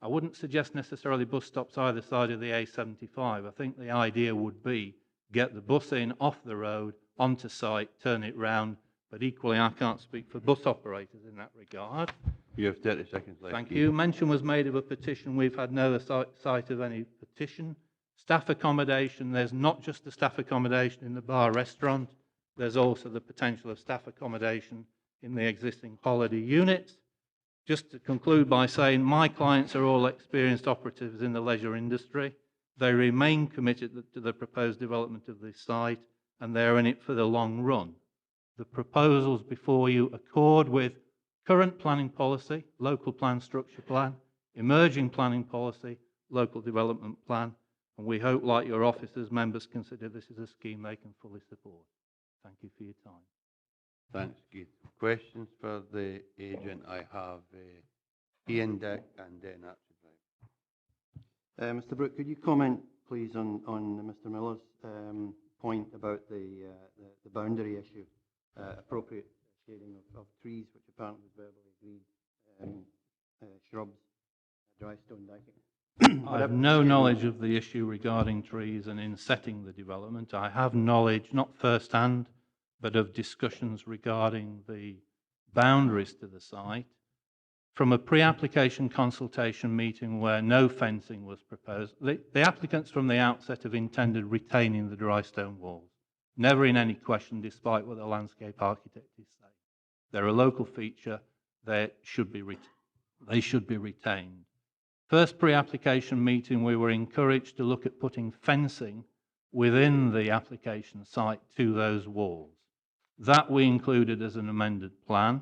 I wouldn't suggest necessarily bus stops either side of the A75. I think the idea would be get the bus in, off the road, onto site, turn it round, but equally I can't speak for bus operators in that regard. You have 30 seconds left. Thank you. Mention was made of a petition. We've had no sight of any petition. Staff accommodation, there's not just the staff accommodation in the bar restaurant, there's also the potential of staff accommodation in the existing holiday units. Just to conclude by saying my clients are all experienced operatives in the leisure industry. They remain committed to the proposed development of this site, and they're in it for the long run. The proposals before you accord with current planning policy, local plan structure plan, emerging planning policy, local development plan, and we hope, like your officers, members consider this is a scheme they can fully support. Thank you for your time. Thanks, Keith. Questions for the agent? I have Ian, Dick, and then Mr. Brooke, could you comment, please, on Mr. Miller's point about the boundary issue, appropriate shading of trees, which apparently was verbally agreed, shrubs, dry stone decking? I have no knowledge of the issue regarding trees, and in setting the development, I have knowledge, not first-hand, but of discussions regarding the boundaries to the site. From a pre-application consultation meeting where no fencing was proposed, the applicants from the outset have intended retaining the dry stone walls, never in any question, despite what the landscape architect is saying. They're a local feature, they should be retained. First pre-application meeting, we were encouraged to look at putting fencing within the application site to those walls. That we included as an amended plan.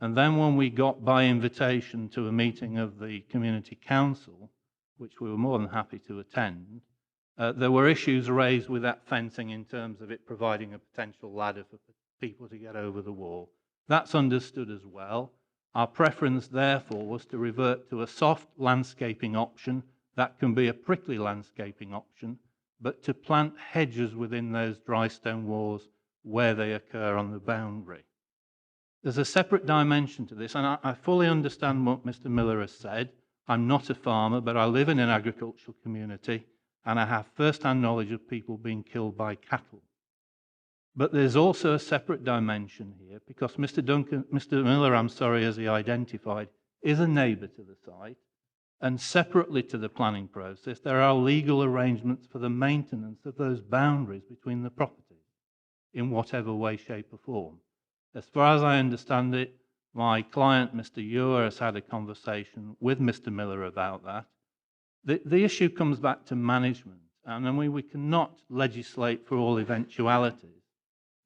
And then when we got by invitation to a meeting of the Community Council, which we were more than happy to attend, there were issues raised with that fencing in terms of it providing a potential ladder for people to get over the wall. That's understood as well. Our preference, therefore, was to revert to a soft landscaping option that can be a prickly landscaping option, but to plant hedges within those dry stone walls where they occur on the boundary. There's a separate dimension to this, and I fully understand what Mr. Miller has said. I'm not a farmer, but I live in an agricultural community, and I have first-hand knowledge of people being killed by cattle. But there's also a separate dimension here, because Mr. Miller, as he identified, is a neighbour to the site, and separately to the planning process, there are legal arrangements for the maintenance of those boundaries between the properties, in whatever way, shape or form. As far as I understand it, my client, Mr. Ewer, has had a conversation with Mr. Miller about that. The issue comes back to management, and we cannot legislate for all eventualities.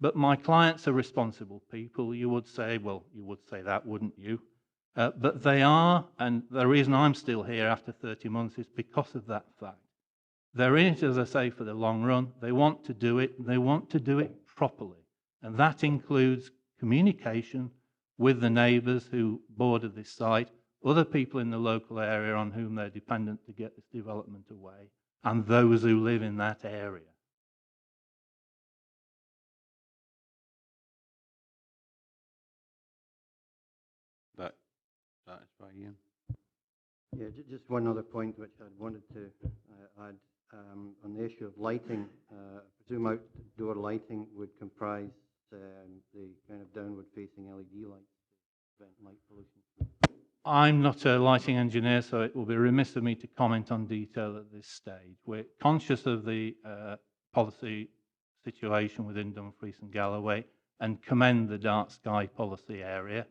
But my clients are responsible people. You would say, well, you would say that, wouldn't you? But they are, and the reason I'm still here after 30 months is because of that fact. They're in it, as I say, for the long run. They want to do it, and they want to do it properly. And that includes communication with the neighbours who border this site, other people in the local area on whom they're dependent to get this development away, and those who live in that area. That satisfy you? Yeah, just one other point which I wanted to add on the issue of lighting. I presume outdoor lighting would comprise the kind of downward-facing LED lights to prevent light pollution. I'm not a lighting engineer, so it will be remiss of me to comment on detail at this stage. We're conscious of the policy situation within Dumfries and Galloway and commend the dark sky policy area.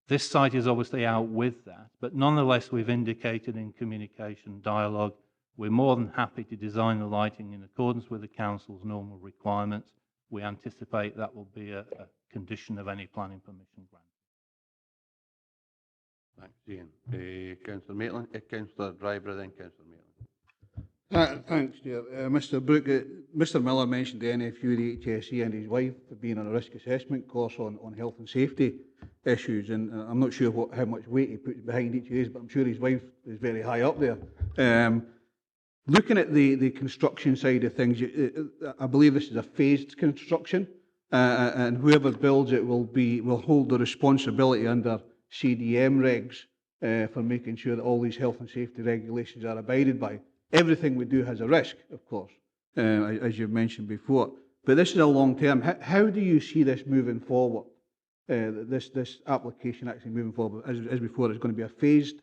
This site is obviously out with that, but nonetheless we've indicated in communication dialogue we're more than happy to design the lighting in accordance with the council's normal requirements. We anticipate that will be a condition of any planning permission grant. Thanks, Ian. Councillor Maitland, Councillor Driver, then Councillor Maitland. Thanks, Chair. Mr. Brook, Mr. Miller mentioned the NFU, the HSE, and his wife have been on a risk assessment course on health and safety issues, and I'm not sure how much weight he puts behind each of these, but I'm sure his wife is very high up there. Looking at the construction side of things, I believe this is a phased construction, and whoever builds it will hold the responsibility under CDM regs for making sure that all these health and safety regulations are abided by. Everything we do has a risk, of course, as you've mentioned before. But this is a long term. How do you see this moving forward? This application actually moving forward, as before, it's going to be a phased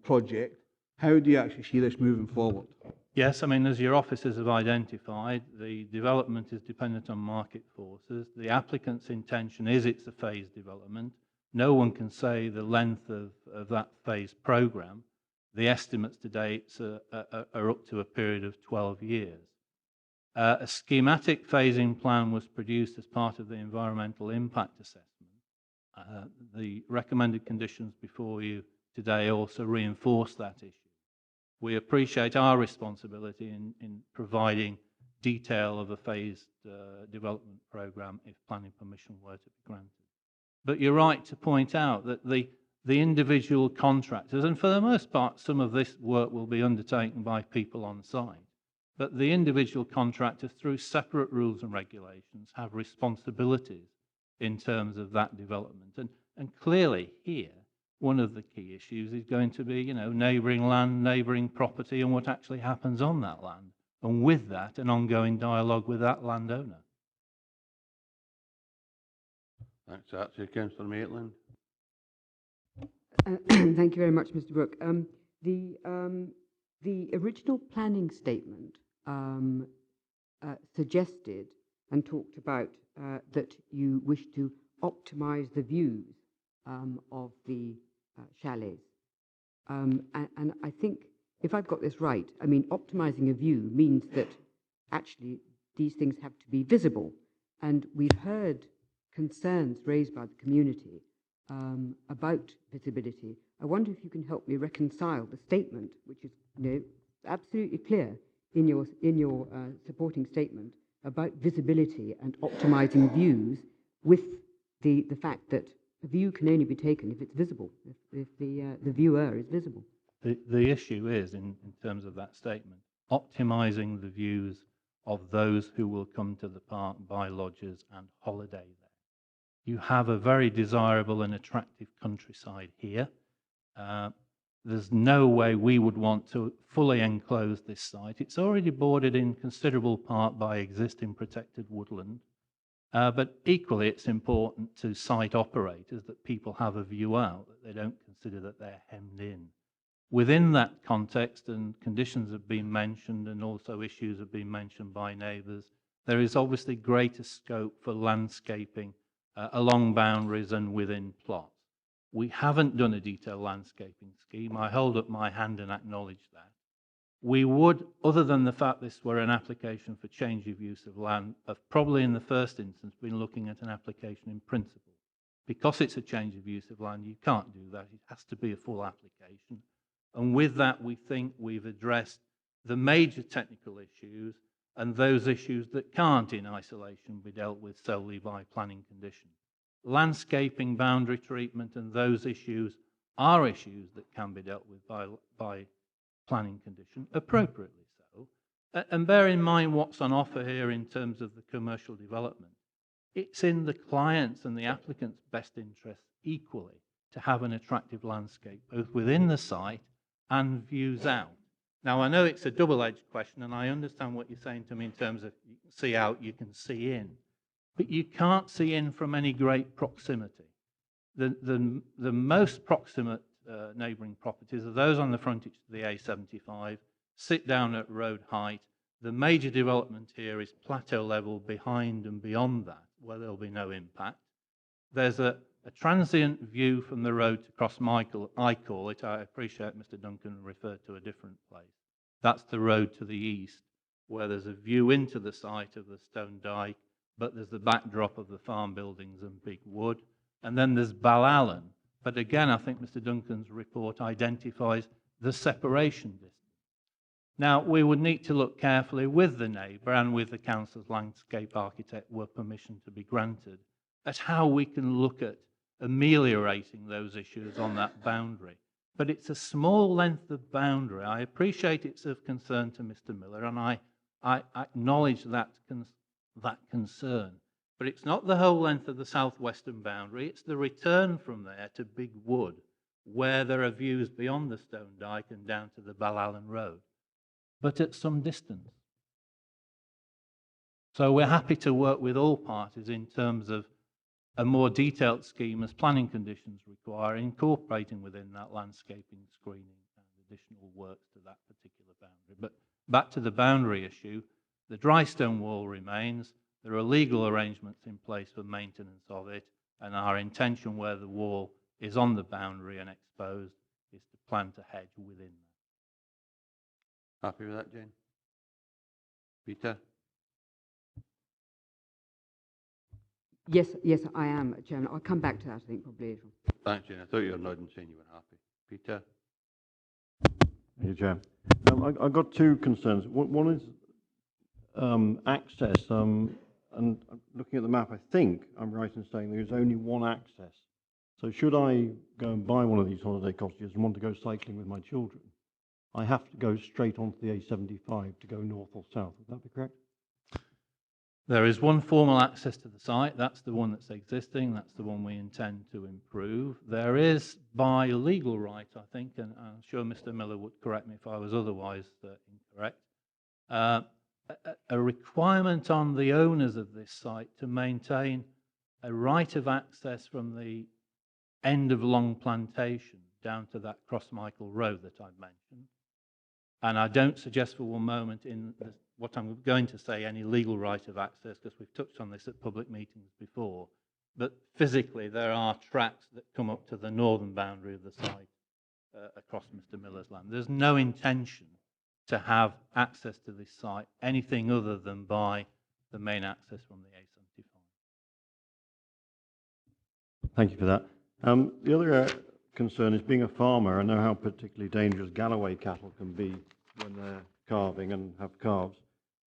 project. How do you actually see this moving forward? Yes, I mean, as your officers have identified, the development is dependent on market forces. The applicant's intention is it's a phased development. No one can say the length of that phased programme. The estimates to date are up to a period of 12 years. A schematic phasing plan was produced as part of the environmental impact assessment. The recommended conditions before you today also reinforce that issue. We appreciate our responsibility in providing detail of a phased development programme if planning permission were to be granted. But you're right to point out that the individual contractors, and for the most part some of this work will be undertaken by people on site, but the individual contractors, through separate rules and regulations, have responsibilities in terms of that development. And clearly here, one of the key issues is going to be, neighbouring land, neighbouring property, and what actually happens on that land. And with that, an ongoing dialogue with that landowner. Thanks, that's Councillor Maitland. Thank you very much, Mr. Brooke. The original planning statement suggested and talked about that you wish to optimise the views of the chalets. And I think, if I've got this right, I mean, optimising a view means that actually these things have to be visible. And we've heard concerns raised by the community about visibility. I wonder if you can help me reconcile the statement, which is absolutely clear in your supporting statement about visibility and optimising views, with the fact that a view can only be taken if it's visible, if the viewer is visible. The issue is, in terms of that statement, optimising the views of those who will come to the park, buy lodges and holiday there. You have a very desirable and attractive countryside here. There's no way we would want to fully enclose this site. It's already bordered in considerable part by existing protected woodland. But equally, it's important to site operators that people have a view out, that they don't consider that they're hemmed in. Within that context, and conditions have been mentioned and also issues have been mentioned by neighbours, there is obviously greater scope for landscaping along boundaries and within plots. We haven't done a detailed landscaping scheme. I hold up my hand and acknowledge that. We would, other than the fact this were an application for change of use of land, have probably in the first instance been looking at an application in principle. Because it's a change of use of land, you can't do that. It has to be a full application. And with that, we think we've addressed the major technical issues and those issues that can't in isolation be dealt with solely by planning condition. Landscaping, boundary treatment and those issues are issues that can be dealt with by planning condition, appropriately so. And bear in mind what's on offer here in terms of the commercial development. It's in the client's and the applicant's best interest equally to have an attractive landscape, both within the site and views out. Now, I know it's a double-edged question, and I understand what you're saying to me in terms of you can see out, you can see in. But you can't see in from any great proximity. The most proximate neighbouring properties are those on the frontage to the A75, sit down at road height. The major development here is plateau level behind and beyond that, where there'll be no impact. There's a transient view from the road to Cross Michael, I call it. I appreciate Mr. Duncan referred to a different place. That's the road to the east, where there's a view into the site of the stone dyke, but there's the backdrop of the farm buildings and big wood. And then there's Ballallen. But again, I think Mr. Duncan's report identifies the separation distance. Now, we would need to look carefully with the neighbour and with the council's landscape architect, were permission to be granted, at how we can look at ameliorating those issues on that boundary. But it's a small length of boundary. I appreciate it's of concern to Mr. Miller, and I acknowledge that concern. But it's not the whole length of the southwestern boundary. It's the return from there to Big Wood, where there are views beyond the stone dyke and down to the Ballallen Road, but at some distance. So we're happy to work with all parties in terms of a more detailed scheme as planning conditions require, incorporating within that landscaping, screening and additional works to that particular boundary. But back to the boundary issue, the dry stone wall remains. There are legal arrangements in place for maintenance of it, and our intention where the wall is on the boundary and exposed is to plant a hedge within that. Happy with that, Jane? Peter? Yes, I am, Chairman. I'll come back to that, I think, probably later on. Thanks, Jane. I thought you were nodding saying you were happy. Peter? Thank you, Chair. I've got two concerns. One is access. And looking at the map, I think I'm right in saying there's only one access. So should I go and buy one of these holiday cottages and want to go cycling with my children, I have to go straight onto the A75 to go north or south. Would that be correct? There is one formal access to the site. That's the one that's existing. That's the one we intend to improve. There is, by legal right, I think, and I'm sure Mr. Miller would correct me if I was otherwise incorrect, a requirement on the owners of this site to maintain a right of access from the end of Long Plantation down to that Cross Michael Road that I've mentioned. And I don't suggest for one moment in what I'm going to say any legal right of access, because we've touched on this at public meetings before. But physically, there are tracks that come up to the northern boundary of the site across Mr. Miller's land. There's no intention to have access to this site anything other than by the main access from the A75. Thank you for that. The other concern is, being a farmer, I know how particularly dangerous Galloway cattle can be when they're calving and have calves.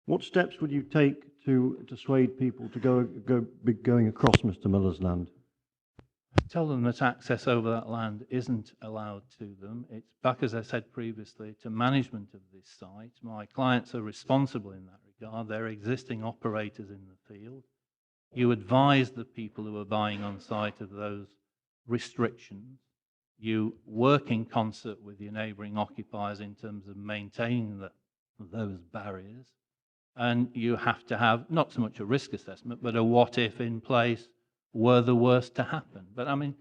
What steps would you take to dissuade people to be going across Mr. Miller's land? Tell them that access over that land isn't allowed to them. It's back, as I said previously, to management of this site. My clients are responsible in that regard. They're existing operators in the field. You advise the people who are buying on site of those restrictions. You work in concert with your neighbouring occupiers in terms of maintaining those barriers. And you have to have not so much a risk assessment, but a what if in place were the worst to happen. But I mean,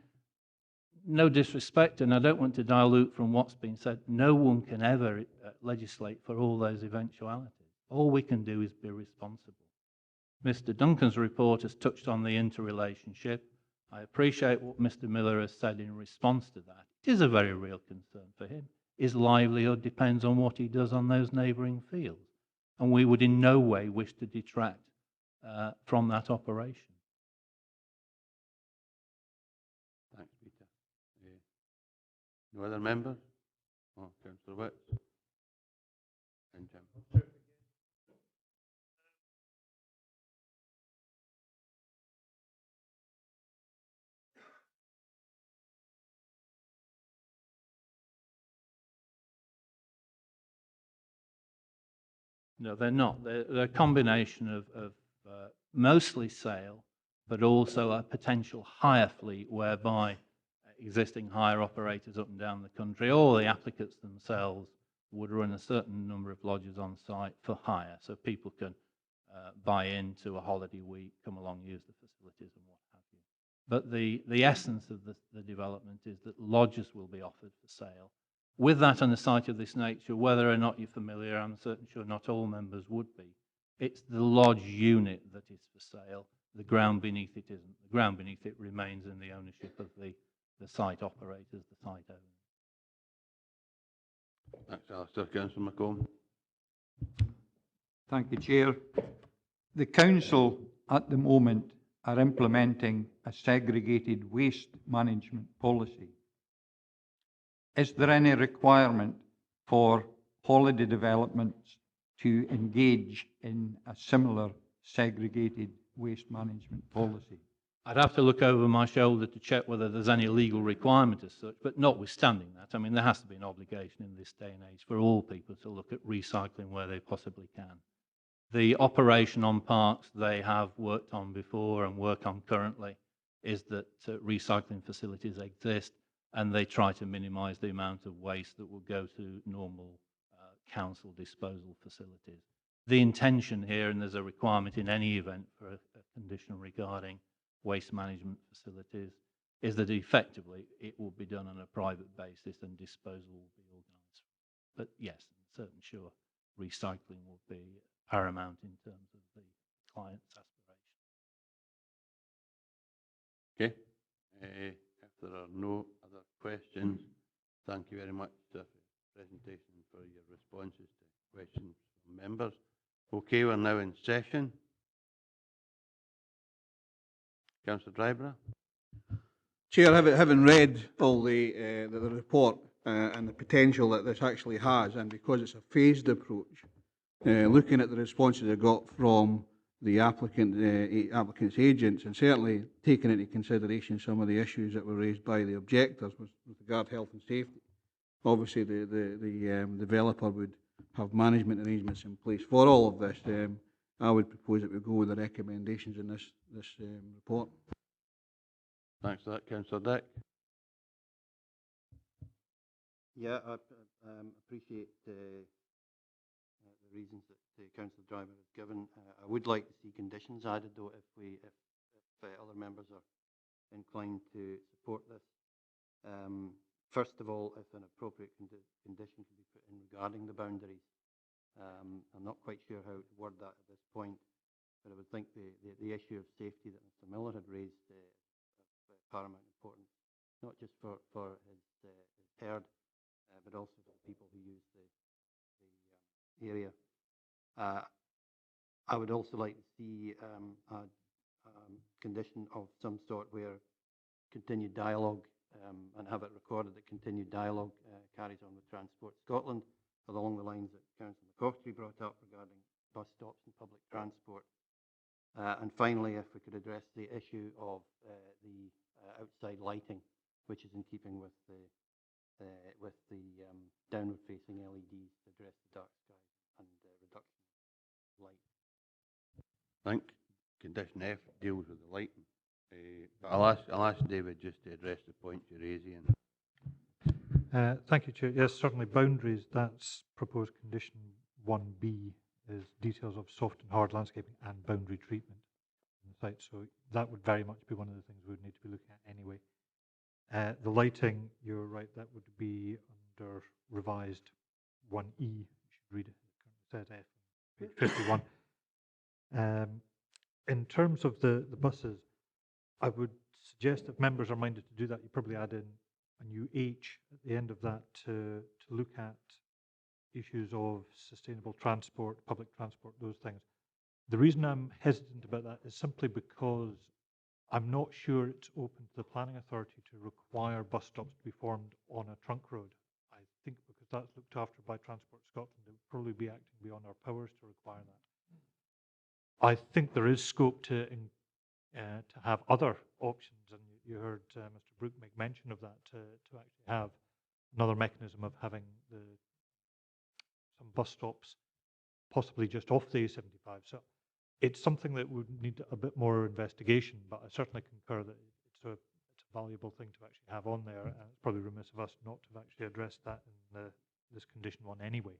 no disrespect, and I don't want to dilute from what's been said, no one can ever legislate for all those eventualities. All we can do is be responsible. Mr. Duncan's report has touched on the interrelationship. I appreciate what Mr. Miller has said in response to that. It is a very real concern for him. His livelihood depends on what he does on those neighbouring fields, and we would in no way wish to detract from that operation. Thanks, Peter. No other members? Oh, Councillor Witt. And Jim. No, they're not. They're a combination of mostly sale, but also a potential hire fleet whereby existing hire operators up and down the country, or the applicants themselves, would run a certain number of lodges on site for hire, so people can buy into a holiday week, come along, use the facilities and what have you. But the essence of the development is that lodges will be offered for sale. With that on a site of this nature, whether or not you're familiar, I'm certain sure not all members would be, it's the lodge unit that is for sale. The ground beneath it isn't. The ground beneath it remains in the ownership of the site operators, the site owners. Thanks, Alistair. Councillor McComb. Thank you, Chair. The council at the moment are implementing a segregated waste management policy. Is there any requirement for holiday developments to engage in a similar segregated waste management policy? I'd have to look over my shoulder to check whether there's any legal requirement as such, but notwithstanding that, I mean, there has to be an obligation in this day and age for all people to look at recycling where they possibly can. The operation on parks they have worked on before and work on currently is that recycling facilities exist, and they try to minimise the amount of waste that will go to normal council disposal facilities. The intention here, and there's a requirement in any event for a condition regarding waste management facilities, is that effectively it will be done on a private basis and disposal will be organised. But yes, I'm certain sure recycling will be paramount in terms of the client's aspiration. Okay. If there are no other questions, thank you very much for the presentation and for your responses to questions from members. Okay, we're now in session. Councillor Dryborough. Chair, having read all the report and the potential that this actually has, and because it's a phased approach, looking at the responses I got from the applicant's agents, and certainly taking into consideration some of the issues that were raised by the objectors with regard to health and safety, obviously the developer would have management arrangements in place for all of this. I would propose that we go with the recommendations in this report. Thanks for that, Councillor Dick. Yeah, I appreciate the reasons that Councillor Driver has given. I would like to see conditions added, though, if other members are inclined to support this. First of all, if an appropriate condition can be put in regarding the boundaries. I'm not quite sure how to word that at this point, but I would think the issue of safety that Mr. Miller had raised is of paramount importance, not just for his herd, but also for the people who use the area. I would also like to see a condition of some sort where continued dialogue, and have it recorded that continued dialogue carries on with Transport Scotland along the lines that Councillor McCoughtry brought up regarding bus stops and public transport. And finally, if we could address the issue of the outside lighting, which is in keeping with the downward-facing LEDs to address the dark skies and reduction of light. I think condition F deals with the lighting. But I'll ask David just to address the points you're raising. Thank you, Chair. Yes, certainly boundaries, that's proposed condition 1B, is details of soft and hard landscaping and boundary treatment on the site. So that would very much be one of the things we would need to be looking at anyway. The lighting, you're right, that would be under revised 1E. You should read it. It says F, page 51. In terms of the buses, I would suggest if members are minded to do that, you probably add in a new H at the end of that to look at issues of sustainable transport, public transport, those things. The reason I'm hesitant about that is simply because I'm not sure it's open to the planning authority to require bus stops to be formed on a trunk road. I think because that's looked after by Transport Scotland, it would probably be acting beyond our powers to require that. I think there is scope to have other options, and you heard Mr. Brooke make mention of that, to actually have another mechanism of having some bus stops possibly just off the A75. So it's something that would need a bit more investigation, but I certainly concur that it's a valuable thing to actually have on there, and it's probably remiss of us not to have actually addressed that in this condition one anyway.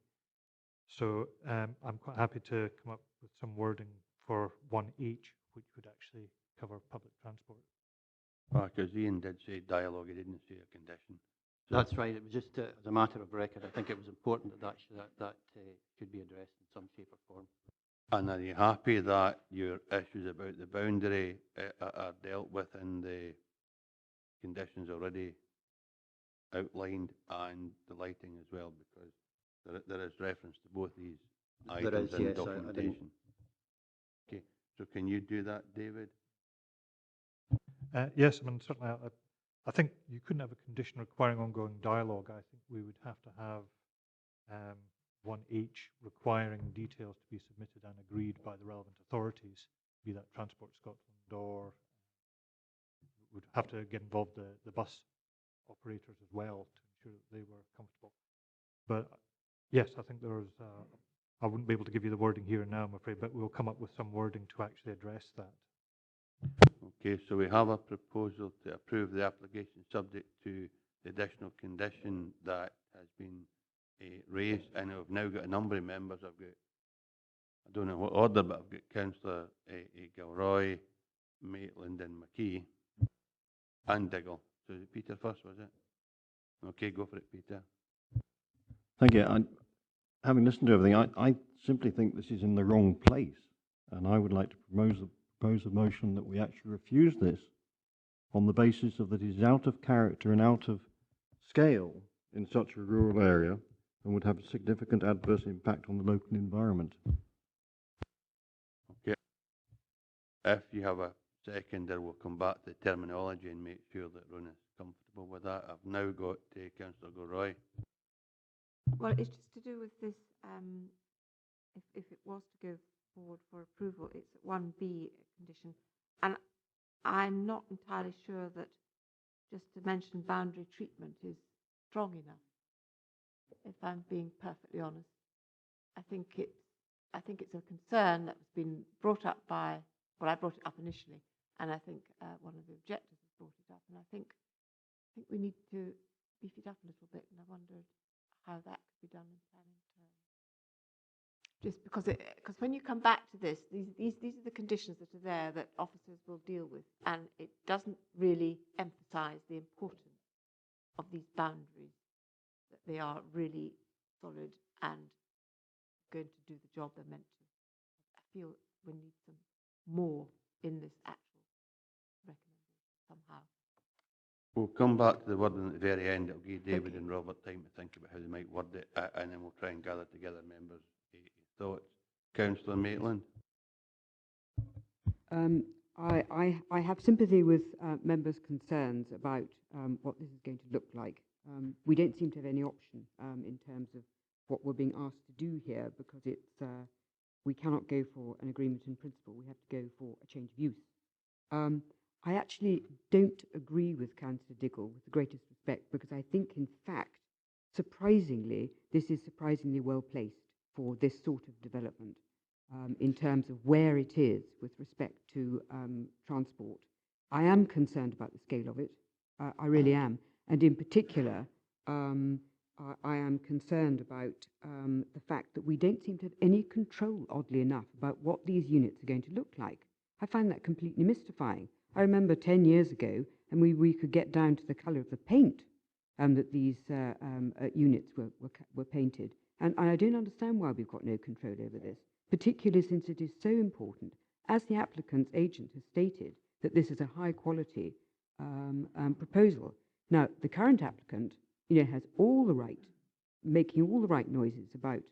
So I'm quite happy to come up with some wording for 1H, which would actually cover public transport. Because Ian did say dialogue, he didn't say a condition. So That's right. It was just as a matter of record. I think it was important that that should be addressed in some shape or form. And are you happy that your issues about the boundary are dealt with in the conditions already outlined and the lighting as well? Because there is reference to both these items in the documentation. Okay, so can you do that, David? Yes, I mean, certainly I think you couldn't have a condition requiring ongoing dialogue. I think we would have to have 1H requiring details to be submitted and agreed by the relevant authorities, be that Transport Scotland, or would have to get involved the bus operators as well to ensure that they were comfortable. But yes, I think there is, I wouldn't be able to give you the wording here and now, I'm afraid, but we'll come up with some wording to actually address that. Okay, so we have a proposal to approve the application subject to the additional condition that has been raised, and I've now got a number of members. I've got, I don't know what order, but I've got Councillor Gilroy, Maitland and McKee, and Diggle. So Peter first, was it? Okay, go for it, Peter. Thank you. Having listened to everything, I simply think this is in the wrong place, and I would like to propose a motion that we actually refuse this on the basis of that it is out of character and out of scale in such a rural area and would have a significant adverse impact on the local environment. Okay. If you have a seconder, we'll come back to the terminology and make sure that Ron is comfortable with that. I've now got Councillor Gilroy. Well, it's just to do with this, if it was to go forward for approval, it's 1B condition. And I'm not entirely sure that just to mention boundary treatment is strong enough, if I'm being perfectly honest. I think it's a concern that has been brought up by, well, I brought it up initially, and I think one of the objectors has brought it up, and I think we need to beef it up a little bit, and I wondered how that could be done in planning terms. Just because when you come back to this, these are the conditions that are there that officers will deal with, and it doesn't really emphasise the importance of these boundaries, that they are really solid and going to do the job they're meant to. I feel we need some more in this actual recommendation somehow. We'll come back to the wording at the very end. It'll give David and Robert time to think about how they might word it, and then we'll try and gather together members' thoughts. Councillor Maitland. I have sympathy with members' concerns about what this is going to look like. We don't seem to have any option in terms of what we're being asked to do here, because it's we cannot go for an agreement in principle. We have to go for a change of use. I actually don't agree with Councillor Diggle, with the greatest respect, because I think, in fact, surprisingly, this is surprisingly well placed for this sort of development in terms of where it is with respect to transport. I am concerned about the scale of it. I really am. And in particular, I am concerned about the fact that we don't seem to have any control, oddly enough, about what these units are going to look like. I find that completely mystifying. I remember 10 years ago, and we could get down to the colour of the paint that these units were painted. And I don't understand why we've got no control over this, particularly since it is so important, as the applicant's agent has stated, that this is a high-quality proposal. Now, the current applicant, has all the right, making all the right noises about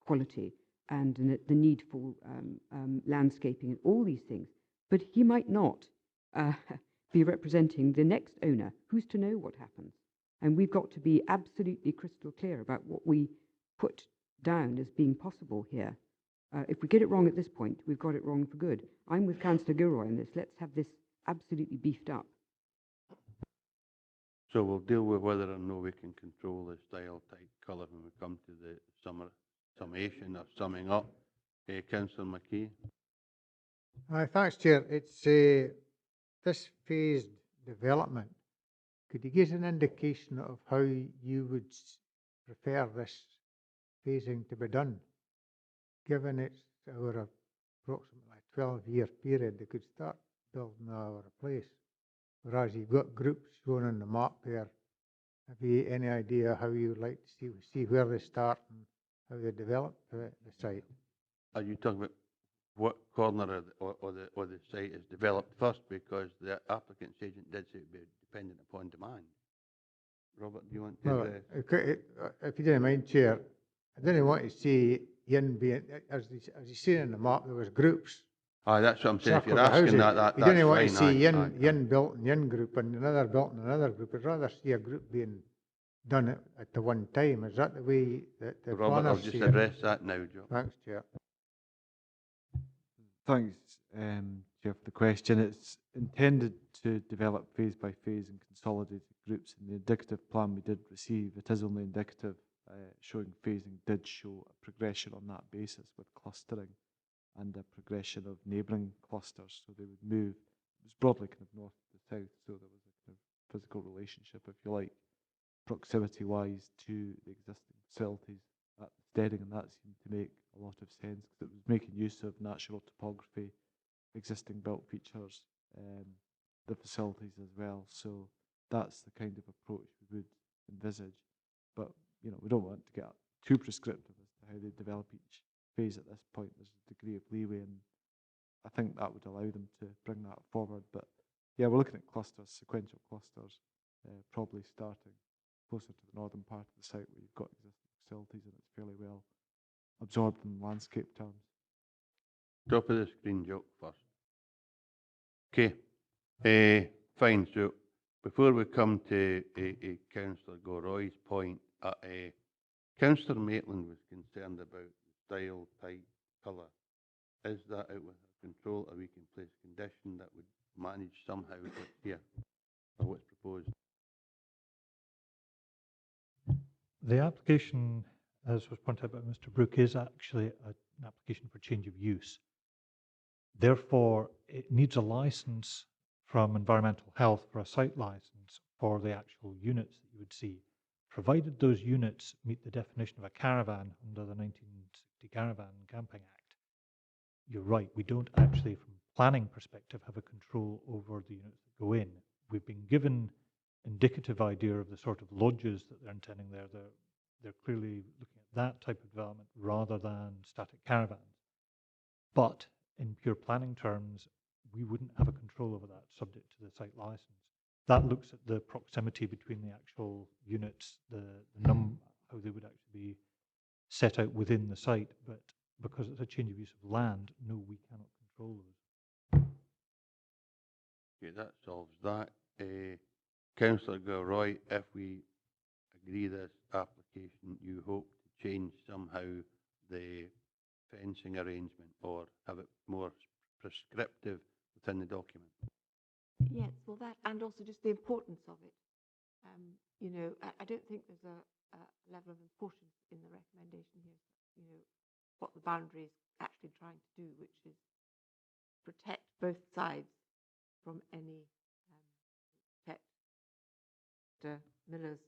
quality and the need for landscaping and all these things, but he might not be representing the next owner. Who's to know what happens? And we've got to be absolutely crystal clear about what we put down as being possible here. If we get it wrong at this point, we've got it wrong for good. I'm with Councillor Gilroy on this. Let's have this absolutely beefed up. So we'll deal with whether or not we can control the style, type, colour when we come to the summation or summing up. Councillor McKay. Thanks, Chair. It's this phased development. Could you give an indication of how you would prefer this phasing to be done? Given it's over approximately 12-year period, they could start building over a place. Whereas you've got groups shown on the map there. Have you any idea how you would like to see where they start and how they develop the site? Are you talking about what corner of the site is developed first? Because the applicant's agent did say it would be dependent upon demand. Robert, do you want to? Well, if you didn't mind, Chair, I didn't want to see yin being, as you see in the map, there was groups. That's what I'm saying. If you're asking that's you didn't want to fine, see yin built in yin group and another built in another group. I'd rather see a group being done at the one time. Is that the way that the Robert, I'll planners just see address it? that now, Joe. Thanks, Chair. Thanks, Chair, for the question. It's intended to develop phase by phase in consolidated groups. In the indicative plan we did receive, it is only indicative, showing phasing did show a progression on that basis with clustering and a progression of neighbouring clusters. So they would move, it was broadly kind of north to south, so there was a kind of physical relationship, if you like, proximity-wise to the existing facilities at the steading, and that seemed to make a lot of sense because it was making use of natural topography, existing built features, the facilities as well. So that's the kind of approach we would envisage. But we don't want to get too prescriptive as to how they develop each phase at this point. There's a degree of leeway, and I think that would allow them to bring that forward. But yeah, we're looking at clusters, sequential clusters, probably starting closer to the northern part of the site where you've got existing facilities and it's fairly well absorbed in landscape terms. Top of the screen, Joe, first. Okay, fine. So before we come to Councillor Goroy's point, Councillor Maitland was concerned about the style, type, colour. Is that out with our control, or we can place condition that would manage somehow what's here, or what's proposed? The application, as was pointed out by Mr. Brooke, is actually an application for change of use. Therefore, it needs a licence from Environmental Health for a site licence for the actual units that you would see, provided those units meet the definition of a caravan under the 1960 Caravan and Camping Act. You're right, we don't actually, from a planning perspective, have a control over the units that go in. We've been given indicative idea of the sort of lodges that they're intending there. They're clearly looking at that type of development rather than static caravans. But in pure planning terms, we wouldn't have a control over that subject to the site license. That looks at the proximity between the actual units, how they would actually be set out within the site. But because it's a change of use of land, no, we cannot control those. Okay, that solves that. Councillor Gilroy, if we agree this application, you hope to change somehow the fencing arrangement or have it more prescriptive within the document? Yes, well that, and also just the importance of it. I don't think there's a level of importance in the recommendation here, what the boundary is actually trying to do, which is protect both sides from any, protect the miller's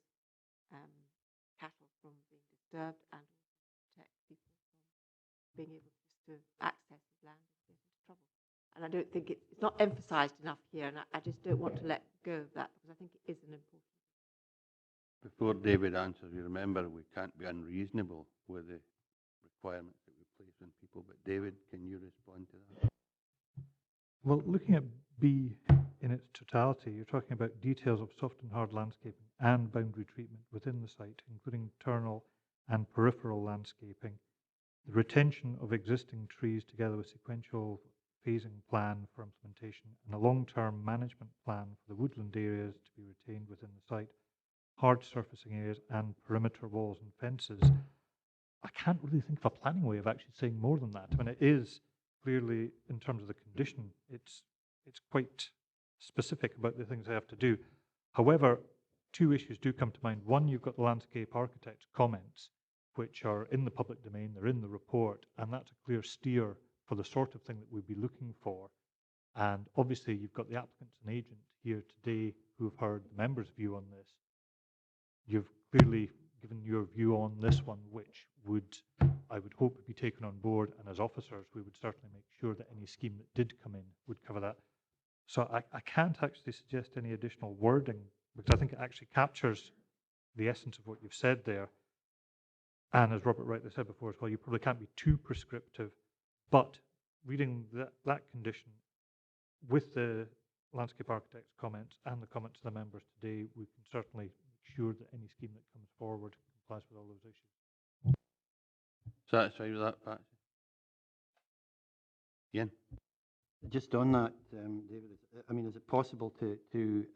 cattle from being disturbed, and also protect people from being able to access his land and get into trouble. And I don't think it's not emphasised enough here, and I just don't want to let go of that because I think it is an important. Before David answers, you remember we can't be unreasonable with the requirements that we place on people. But David, can you respond to that? Well, looking at B in its totality, you're talking about details of soft and hard landscaping and boundary treatment within the site, including internal and peripheral landscaping, the retention of existing trees together with sequential phasing plan for implementation, and a long-term management plan for the woodland areas to be retained within the site, hard surfacing areas and perimeter walls and fences. I can't really think of a planning way of actually saying more than that. I mean, it is clearly, in terms of the condition, it's quite specific about the things they have to do. However, two issues do come to mind. One, you've got the landscape architect's comments, which are in the public domain, they're in the report, and that's a clear steer for the sort of thing that we'd be looking for. And obviously, you've got the applicants and agent here today who have heard the members' view on this. You've clearly given your view on this one, which would, I would hope, be taken on board. And as officers, we would certainly make sure that any scheme that did come in would cover that. So I can't actually suggest any additional wording, because I think it actually captures the essence of what you've said there. And as Robert rightly said before as well, you probably can't be too prescriptive, but reading that condition with the landscape architect's comments and the comments of the members today, we can certainly make sure that any scheme that comes forward complies with all those issues. Satisfied with that, Patsy? Ian? Just on that, David, I mean, is it possible to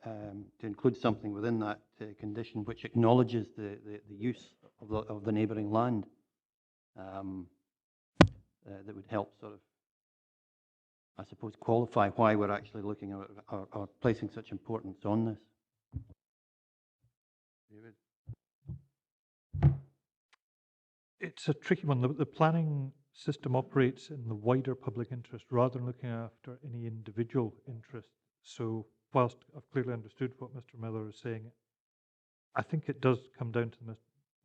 include something within that condition which acknowledges the use of the neighbouring land that would help sort of, I suppose, qualify why we're actually looking at or placing such importance on this? David? It's a tricky one. The planning system operates in the wider public interest rather than looking after any individual interest. So whilst I've clearly understood what Mr. Miller is saying, I think it does come down to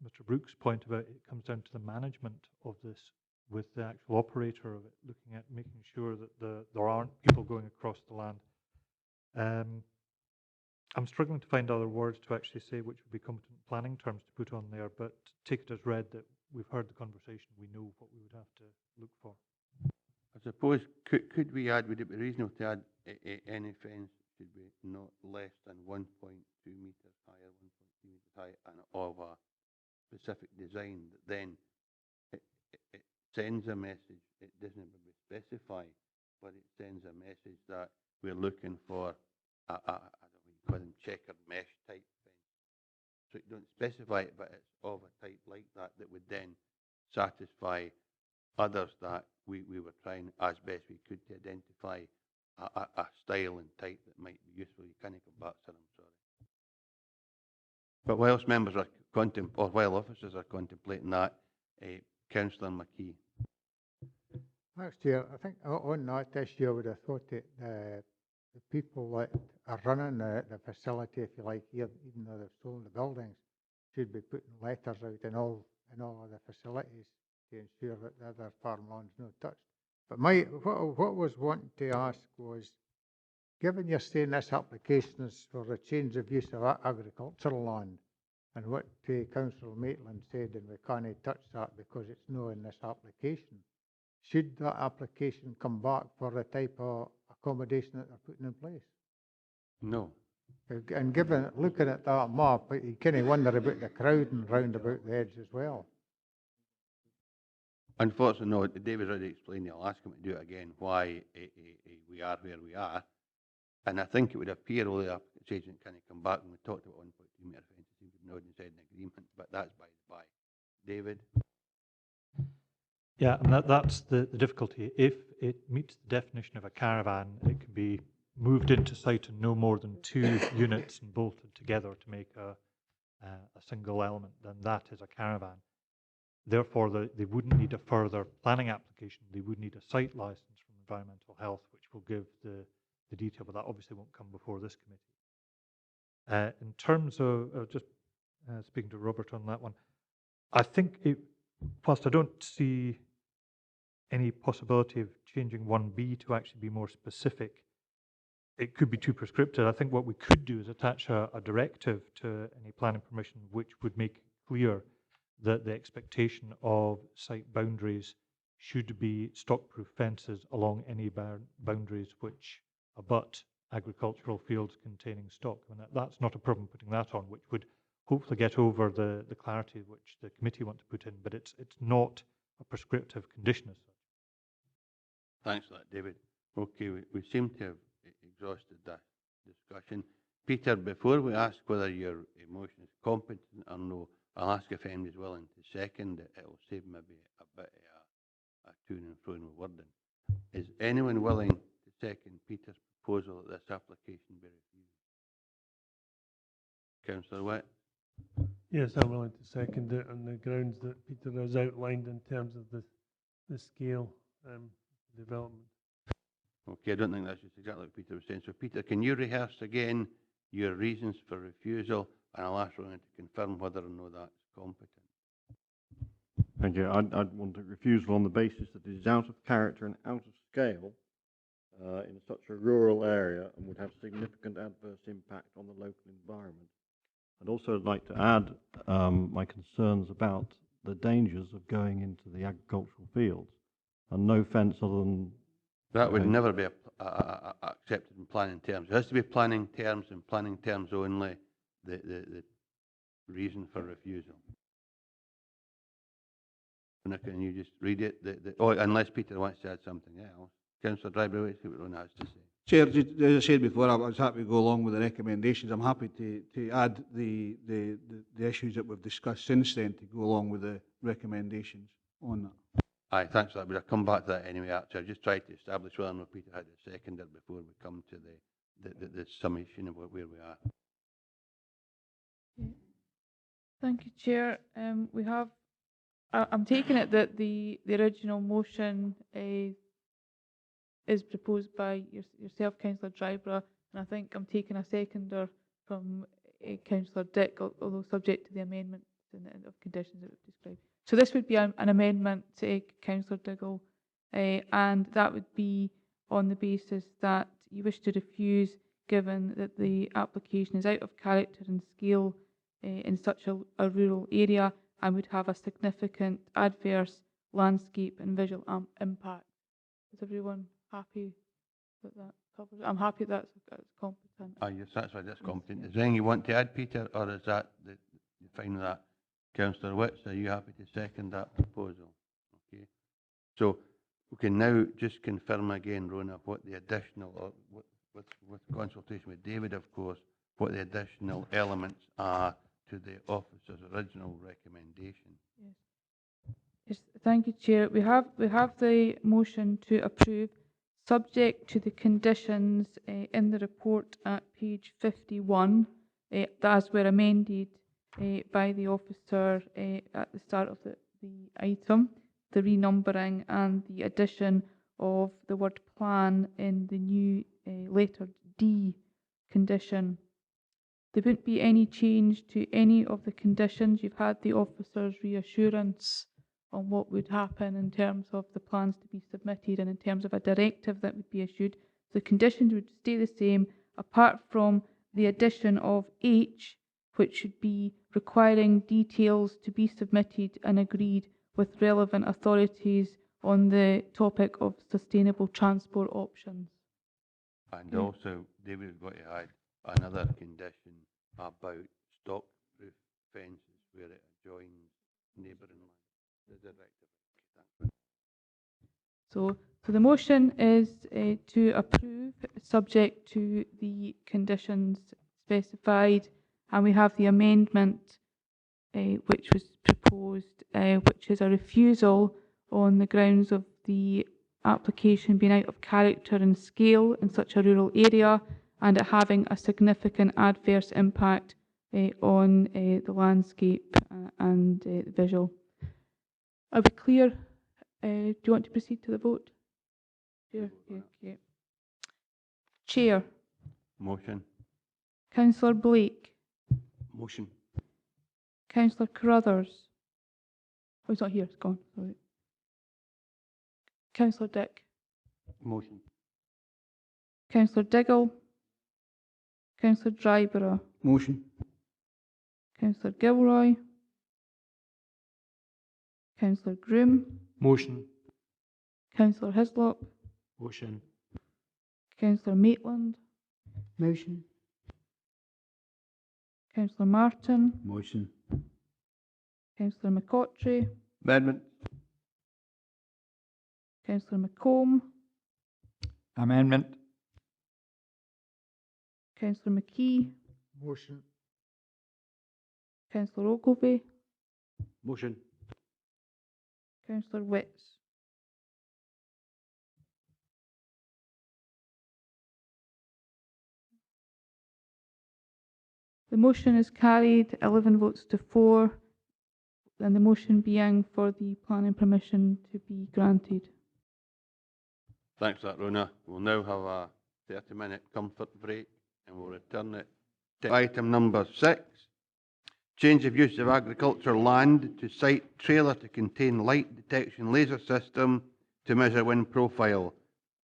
Mr. Brooks' point about it comes down to the management of this with the actual operator of it, looking at making sure that there aren't people going across the land. I'm struggling to find other words to actually say which would be competent planning terms to put on there, but take it as read that we've heard the conversation, we know what we would have to look for. I suppose, could we add, would it be reasonable to add any fence should be not less than 1.2 metres high or 1.3 metres high and of a specific design that then it sends a message, it doesn't specify, but it sends a message that we're looking for I don't know, you call them checkered mesh type fence. So you don't specify it, but it's of a type like that that would then satisfy others that we were trying as best we could to identify a style and type that might be useful. You can't come back, sir, I'm sorry. But whilst members are or while officers are contemplating that, Councillor McKee. Thanks, Chair. I think on that issue, I would have thought that the people that are running the facility, if you like, here, even though they've stolen the buildings, should be putting letters out in all of the facilities to ensure that the other farmland's not touched. But what I was wanting to ask was, given you're saying this application is for a change of use of agricultural land, and what Councillor Maitland said, and we can't touch that because it's not in this application, should that application come back for the type of accommodation that they're putting in place? No. And looking at that map, you kind of wonder about the crowding round about the edge as well. Unfortunately, no. David's already explained. I'll ask him to do it again, why we are where we are. And I think it would appear all the applicant's agent kind of come back and we talked about 1.2 metre fences. He would nod and said an agreement, but that's by the by. David? Yeah, and that's the difficulty. If it meets the definition of a caravan, it can be moved into site in no more than 2 units and bolted together to make a single element, then that is a caravan. Therefore, they wouldn't need a further planning application. They would need a site license from Environmental Health, which will give the detail, but that obviously won't come before this committee. In terms of just speaking to Robert on that one, I think whilst I don't see any possibility of changing 1B to actually be more specific, it could be too prescriptive. I think what we could do is attach a directive to any planning permission which would make clear that the expectation of site boundaries should be stock-proof fences along any boundaries which abut agricultural fields containing stock. And that's not a problem putting that on, which would hopefully get over the clarity which the committee want to put in, but it's not a prescriptive condition as such. Thanks for that, David. Okay, we seem to have exhausted that discussion. Peter, before we ask whether your motion is competent or no, I'll ask if anybody's willing to second it. It'll save maybe a bit of a to and fro with wording. Is anyone willing to second Peter's proposal that this application be reviewed? Councillor Witt? Yes, I'm willing to second it on the grounds that Peter has outlined in terms of the scale development. Okay, I don't think that's just exactly what Peter was saying. So Peter, can you rehearse again your reasons for refusal, and I'll ask Ronan to confirm whether or not that's competent. Thank you. I'd want a refusal on the basis that it is out of character and out of scale in such a rural area and would have significant adverse impact on the local environment. I'd also like to add my concerns about the dangers of going into the agricultural fields, and no fence other than... That would never be accepted in planning terms. It has to be planning terms and planning terms only, the reason for refusal. Can you just read it? Oh, unless Peter wants to add something else. Councillor Drybrow, let's see what Ron has to say. Chair, as I said before, I was happy to go along with the recommendations. I'm happy to add the issues that we've discussed since then to go along with the recommendations on that. Aye, thanks for that. We'll come back to that anyway. Actually, I just tried to establish whether or not Peter had a seconder before we come to the summation of where we are. Thank you, Chair. We have. I'm taking it that the original motion is proposed by yourself, Councillor Drybrough, and I think I'm taking a seconder from Councillor Dick, although subject to the amendments of conditions that we've described. So this would be an amendment to Councillor Diggle, and that would be on the basis that you wish to refuse, given that the application is out of character and scale in such a rural area and would have a significant adverse landscape and visual impact. Is everyone happy that that covers it? I'm happy that's competent. Are you satisfied that's competent? Is there anything you want to add, Peter, or is that you find that? Councillor Witts, are you happy to second that proposal? Okay. So we can now just confirm again, Rona, what the additional, or with consultation with David, of course, what the additional elements are to the officer's original recommendation. Yes, thank you, Chair. We have the motion to approve, subject to the conditions in the report at page 51, as were amended by the officer at the start of the item, the renumbering and the addition of the word plan in the new letter D condition. There wouldn't be any change to any of the conditions. You've had the officer's reassurance on what would happen in terms of the plans to be submitted and in terms of a directive that would be issued. The conditions would stay the same, apart from the addition of H, which should be requiring details to be submitted and agreed with relevant authorities on the topic of sustainable transport options. And also, David has got to add another condition about stock-proof fences where it adjoins neighbouring land. The directive. So the motion is to approve, subject to the conditions specified, and we have the amendment which was proposed, which is a refusal on the grounds of the application being out of character and scale in such a rural area and it having a significant adverse impact on the landscape and the visual. Are we clear? Do you want to proceed to the vote? Chair? Okay. Chair. Motion. Councillor Blake. Motion. Councillor Carruthers. Oh, he's not here, it's gone. Sorry. Councillor Dick. Motion. Councillor Diggle. Councillor Drybrough. Motion. Councillor Gilroy. Councillor Groom. Motion. Councillor Hislop. Motion. Councillor Maitland. Motion. Councillor Martin. Motion. Councillor McCottrey. Amendment. Councillor McComb. Amendment. Councillor McKee. Motion. Councillor Ogilvie. Motion. Councillor Witts. The motion is carried, 11 votes to 4, and the motion being for the planning permission to be granted. Thanks for that, Rona. We'll now have a 30-minute comfort break and we'll return it to item number 6. Change of use of agricultural land to site trailer to contain light detection laser system to measure wind profile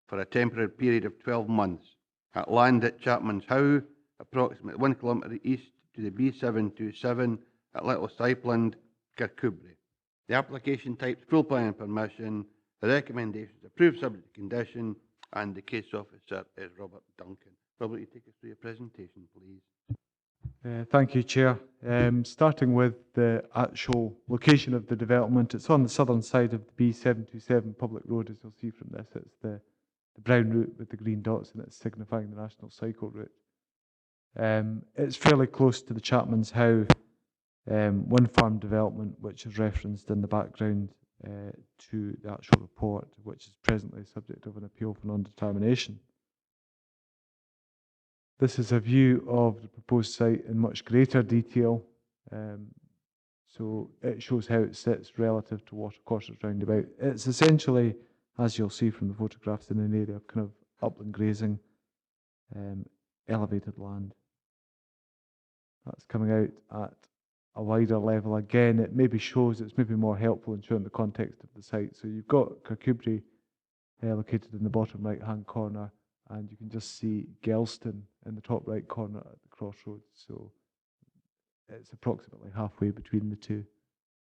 for a temporary period of 12 months at land at Chapman's Howe, approximately 1 kilometre east to the B727 at Little Sypland, Kirkcudbright. The application type's full planning permission. The recommendations approved subject to condition, and the case officer is Robert Duncan. Robert, you take us through your presentation, please. Thank you, Chair. Starting with the actual location of the development, it's on the southern side of the B727 public road, as you'll see from this. It's the brown route with the green dots and it's signifying the national cycle route. It's fairly close to the Chapman's Howe wind farm development, which is referenced in the background to the actual report, which is presently subject of an appeal for non-determination. This is a view of the proposed site in much greater detail. So it shows how it sits relative to Watercourses roundabout. It's essentially, as you'll see from the photographs, in an area of kind of upland grazing, elevated land. That's coming out at a wider level. Again, it maybe shows, it's maybe more helpful in showing the context of the site. So you've got Kirkcudbright located in the bottom right-hand corner, and you can just see Gelston in the top right corner at the crossroads. So it's approximately halfway between the two,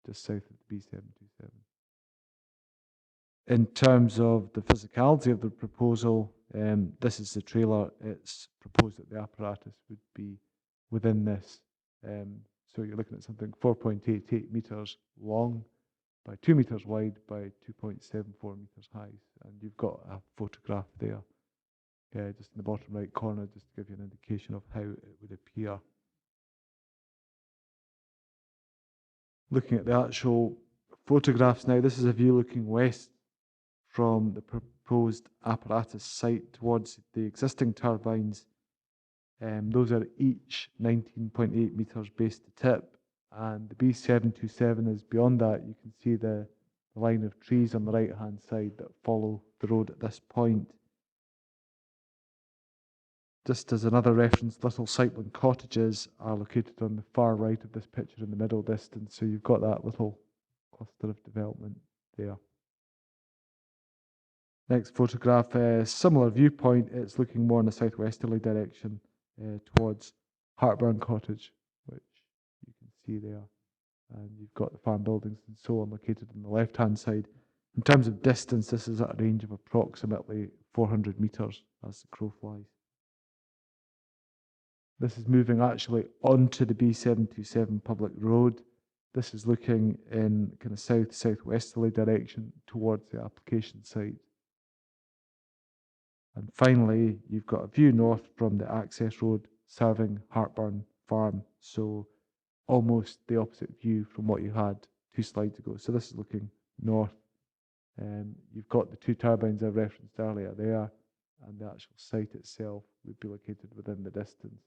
just south of the B727. In terms of the physicality of the proposal, this is the trailer. It's proposed that the apparatus would be within this. So you're looking at something 4.88 metres long by 2 metres wide by 2.74 metres high. And you've got a photograph there, just in the bottom right corner, just to give you an indication of how it would appear. Looking at the actual photographs now, this is a view looking west from the proposed apparatus site towards the existing turbines. Those are each 19.8 metres base to tip, and the B727 is beyond that. You can see the line of trees on the right hand side that follow the road at this point. Just as another reference, Little Sypland Cottages are located on the far right of this picture in the middle distance, so you've got that little cluster of development there. Next photograph, similar viewpoint. It's looking more in a southwesterly direction towards Hartburn Cottage, which you can see there. And you've got the farm buildings and so on located on the left-hand side. In terms of distance, this is at a range of approximately 400 metres as the crow flies. This is moving actually onto the B727 public road. This is looking in kind of south-southwesterly direction towards the application site. And finally, you've got a view north from the access road serving Hartburn Farm. So almost the opposite view from what you had 2 slides ago. So this is looking north. You've got the 2 turbines I referenced earlier there, and the actual site itself would be located within the distance.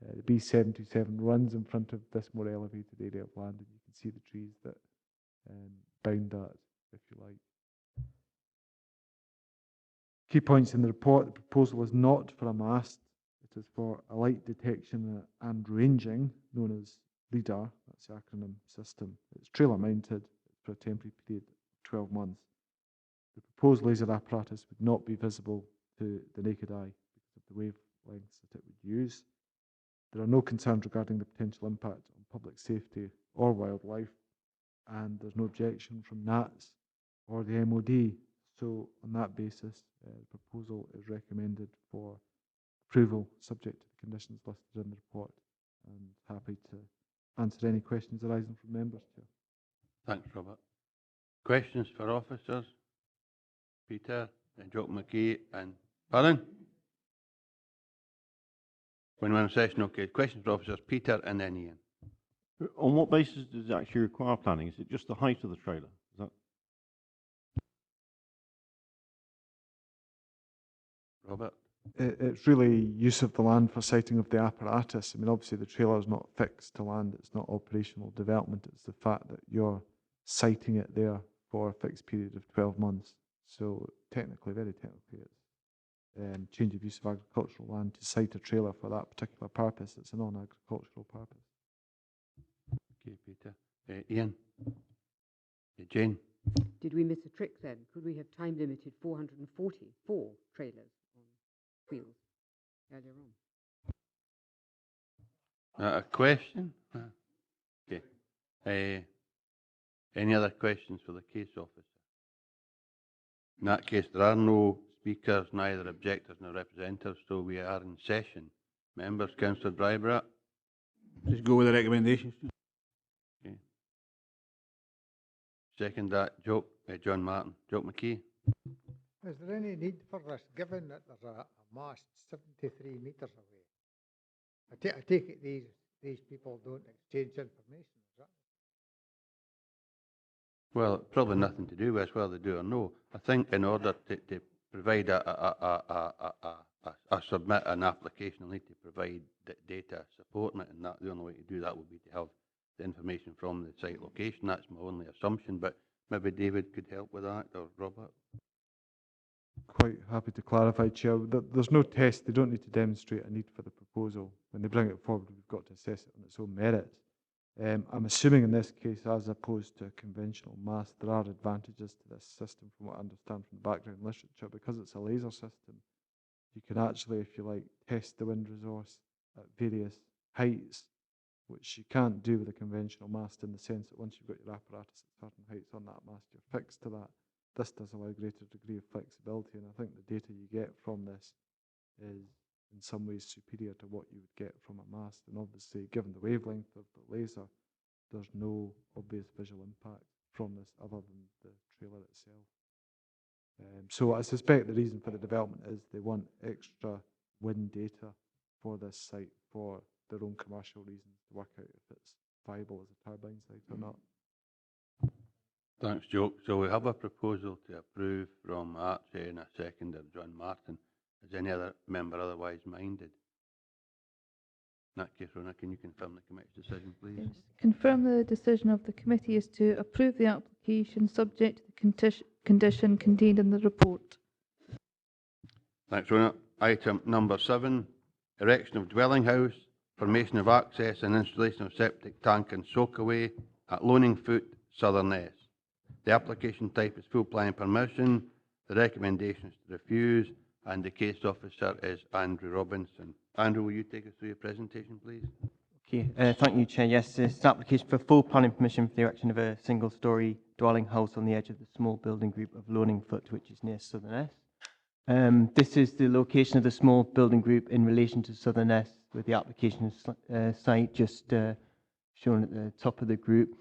The B727 runs in front of this more elevated area of land, and you can see the trees that bound that, if you like. Key points in the report: the proposal is not for a mast. It is for a light detection and ranging, known as LIDAR, that's the acronym system. It's trailer mounted for a temporary period of 12 months. The proposed laser apparatus would not be visible to the naked eye because of the wavelengths that it would use. There are no concerns regarding the potential impact on public safety or wildlife, and there's no objection from NATS or the MOD. So on that basis, the proposal is recommended for approval subject to the conditions listed in the report. And happy to answer any questions arising from members, Chair. Thanks, Robert. Questions for officers? Peter, then Jock McKay and Barend. When we're in session, okay. Questions for officers, Peter and then Ian. On what basis does it actually require planning? Is it just the height of the trailer? Is that... Robert? it's really use of the land for siting of the apparatus. I mean, obviously the trailer is not fixed to land, it's not operational development, it's the fact that you're siting it there for a fixed period of 12 months. So technically, very technically, it's change of use of agricultural land to site a trailer for that particular purpose. It's a non-agricultural purpose. Okay, Peter. Ian? Jane? Did we miss a trick then? Could we have time limited 444 trailers on wheels earlier on? A question? Okay. Any other questions for the case officer? In that case, there are no speakers, neither objectors nor representatives, so we are in session. Members, Councillor Brybrat? Just go with the recommendations. Okay. Second that, John Martin. Joke McKee? Is there any need for this, given that there's a mast 73 metres away? I take it these people don't exchange information, is that? Well, probably nothing to do with whether they do or no. I think in order to provide submit an application, they'll need to provide data supporting it, and that the only way to do that would be to have the information from the site location. That's my only assumption, but maybe David could help with that, or Robert. Quite happy to clarify, Chair. There's no test. They don't need to demonstrate a need for the proposal. When they bring it forward, we've got to assess it on its own merits. I'm assuming in this case, as opposed to a conventional mast, there are advantages to this system from what I understand from the background literature. Because it's a laser system, you can actually, if you like, test the wind resource at various heights, which you can't do with a conventional mast, in the sense that once you've got your apparatus at certain heights on that mast, you're fixed to that. This does allow a greater degree of flexibility, and I think the data you get from this is in some ways superior to what you would get from a mast. And obviously, given the wavelength of the laser, there's no obvious visual impact from this other than the trailer itself. So I suspect the reason for the development is they want extra wind data for this site for their own commercial reasons, to work out if it's viable as a turbine site or not. Thanks, Joe. So we have a proposal to approve from Archie and a seconder, John Martin. Is any other member otherwise minded? In that case, Rona, can you confirm the committee's decision, please? Yes. Confirm the decision of the committee is to approve the application subject to the condition contained in the report. Thanks, Rona. Item number 7, erection of dwelling house, formation of access and installation of septic tank and soakaway at Loaningfoot, Southerness. The application type is full planning permission. The recommendation is to refuse, and the case officer is Andrew Robinson. Andrew, will you take us through your presentation, please? Okay, thank you, Chair. Yes, this is an application for full planning permission for the erection of a single-storey dwelling house on the edge of the small building group of Loaningfoot, which is near Southerness. This is the location of the small building group in relation to Southerness, with the application site just shown at the top of the group.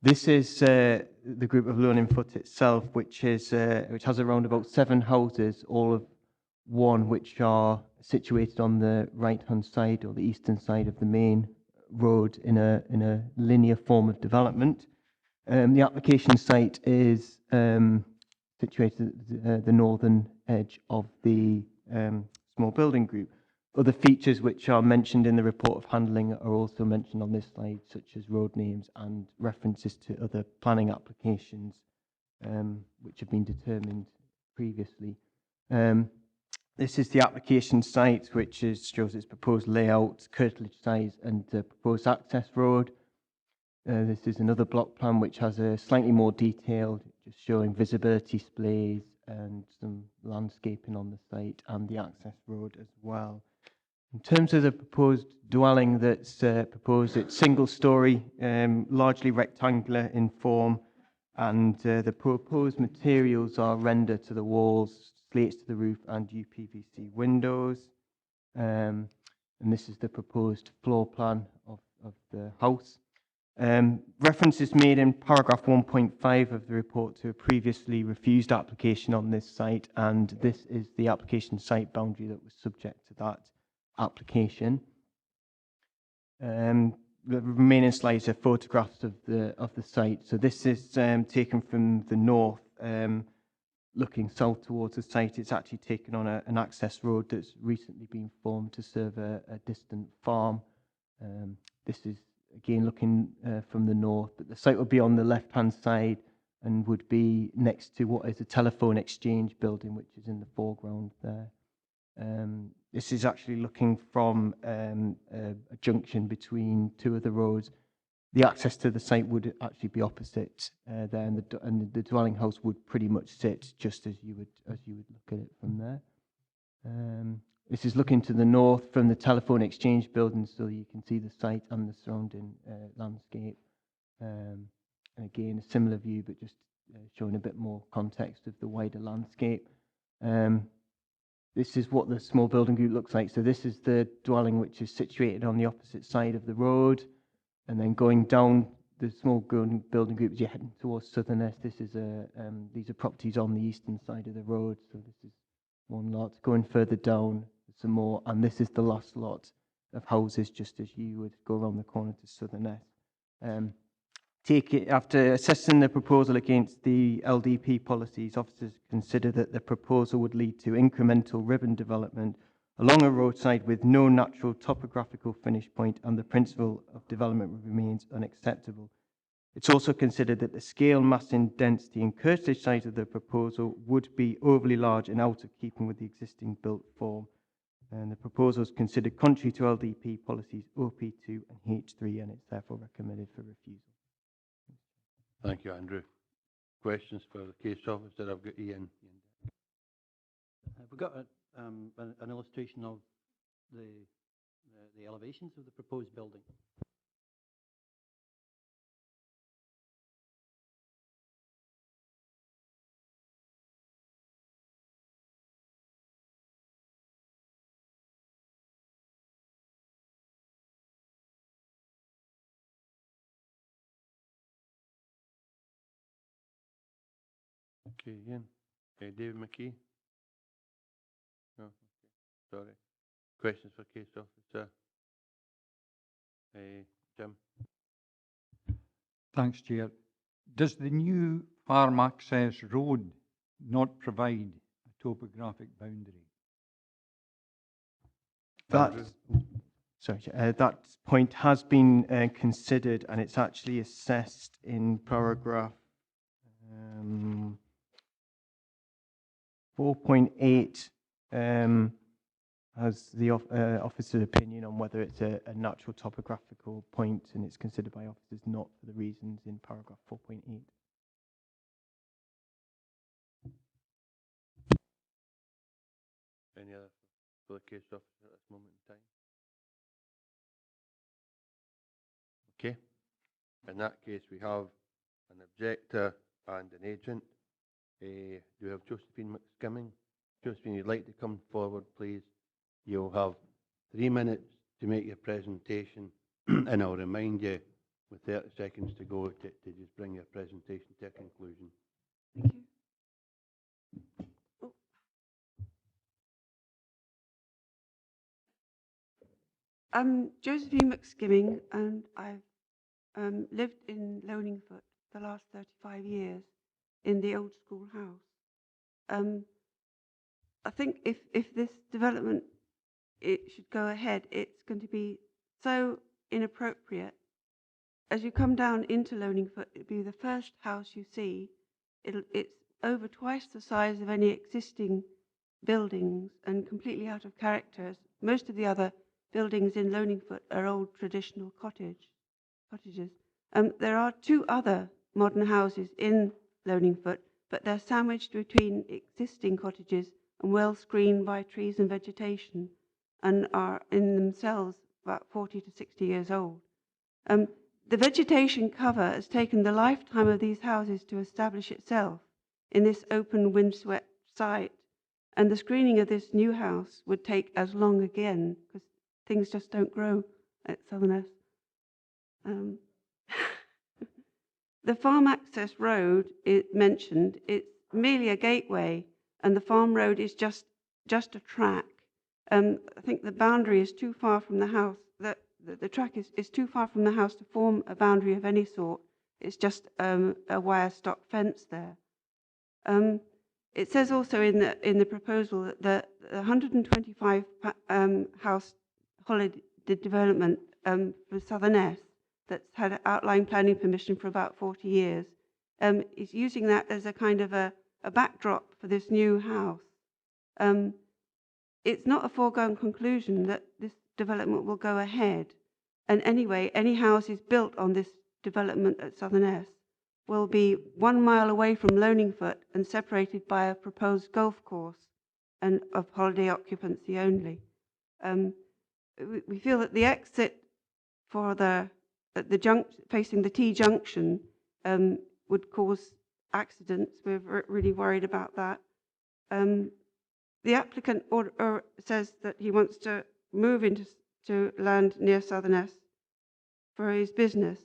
This is the group of Loaningfoot itself, which has around about 7 houses, all of one which are situated on the right-hand side or the eastern side of the main road in a linear form of development. The application site is situated at the northern edge of the small building group. Other features which are mentioned in the report of handling are also mentioned on this slide, such as road names and references to other planning applications which have been determined previously. This is the application site, which shows its proposed layout, curtilage size, and proposed access road. This is another block plan which has a slightly more detailed, just showing visibility displays and some landscaping on the site, and the access road as well. In terms of the proposed dwelling that's proposed, it's single-storey, largely rectangular in form, and the proposed materials are render to the walls, slates to the roof, and UPVC windows. And this is the proposed floor plan of the house. Reference is made in paragraph 1.5 of the report to a previously refused application on this site, and this is the application site boundary that was subject to that application. The remaining slides are photographs of the site. So this is taken from the north, looking south towards the site, it's actually taken on an access road that's recently been formed to serve a distant farm. This is again looking from the north, but the site would be on the left-hand side and would be next to what is a telephone exchange building, which is in the foreground there. This is actually looking from a junction between two of the roads. The access to the site would actually be opposite there, and the dwelling house would pretty much sit just as you would look at it from there. This is looking to the north from the telephone exchange building, so you can see the site and the surrounding landscape. And again, a similar view, but just showing a bit more context of the wider landscape. This is what the small building group looks like. So this is the dwelling which is situated on the opposite side of the road. And then going down the small building group as you're heading towards Southerness, this is these are properties on the eastern side of the road. So this is one lot. Going further down, some more. And this is the last lot of houses just as you would go around the corner to Southerness. After assessing the proposal against the LDP policies, officers consider that the proposal would lead to incremental ribbon development along a roadside with no natural topographical finish point, and the principle of development remains unacceptable. It's also considered that the scale, mass and density and cursage size of the proposal would be overly large and out of keeping with the existing built form. And the proposal is considered contrary to LDP policies OP2 and H3, and it's therefore recommended for refusal. Thank you, Andrew. Questions for the case officer? I've got Ian. We've got an illustration of the elevations of the proposed building. Okay, Ian. David McKee? No, okay, sorry. Questions for case officer? Jim? Thanks, Chair. Does the new farm access road not provide a topographic boundary? That point has been considered, and it's actually assessed in paragraph 4.8 has the officer's opinion on whether it's a natural topographical point, and it's considered by officers not for the reasons in paragraph 4.8. Any other for the case officer at this moment in time? Okay. In that case, we have an objector and an agent. Do we have Josephine McSkimming? Josephine, you'd like to come forward, please. You'll have 3 minutes to make your presentation, and I'll remind you with 30 seconds to go to just bring your presentation to a conclusion. Thank you. I'm Josephine McSkimming, and I've lived in Loaningfoot the last 35 years in the old school house. I think if this development should go ahead, it's going to be so inappropriate. As you come down into Loaningfoot, it'll be the first house you see. It's over twice the size of any existing buildings and completely out of character. Most of the other buildings in Loaningfoot are old traditional cottages. There are 2 other modern houses in Loaningfoot, but they're sandwiched between existing cottages and well screened by trees and vegetation, and are in themselves about 40 to 60 years old. The vegetation cover has taken the lifetime of these houses to establish itself in this open, windswept site, and the screening of this new house would take as long again, because things just don't grow at Southerness. The farm access road mentioned, it's merely a gateway, and the farm road is just a track. I think the boundary is too far from the house. The track is too far from the house to form a boundary of any sort. It's just a wire stock fence there. it says also in the proposal that the 125 house holiday development for Southerness that's had outline planning permission for about 40 years is using that as a kind of a backdrop for this new house. It's not a foregone conclusion that this development will go ahead. And anyway, any houses built on this development at Southerness will be 1 mile away from Loaningfoot and separated by a proposed golf course and of holiday occupancy only. We feel that the exit for facing the T junction would cause accidents. We're really worried about that. The applicant says that he wants to move into land near Southerness for his business,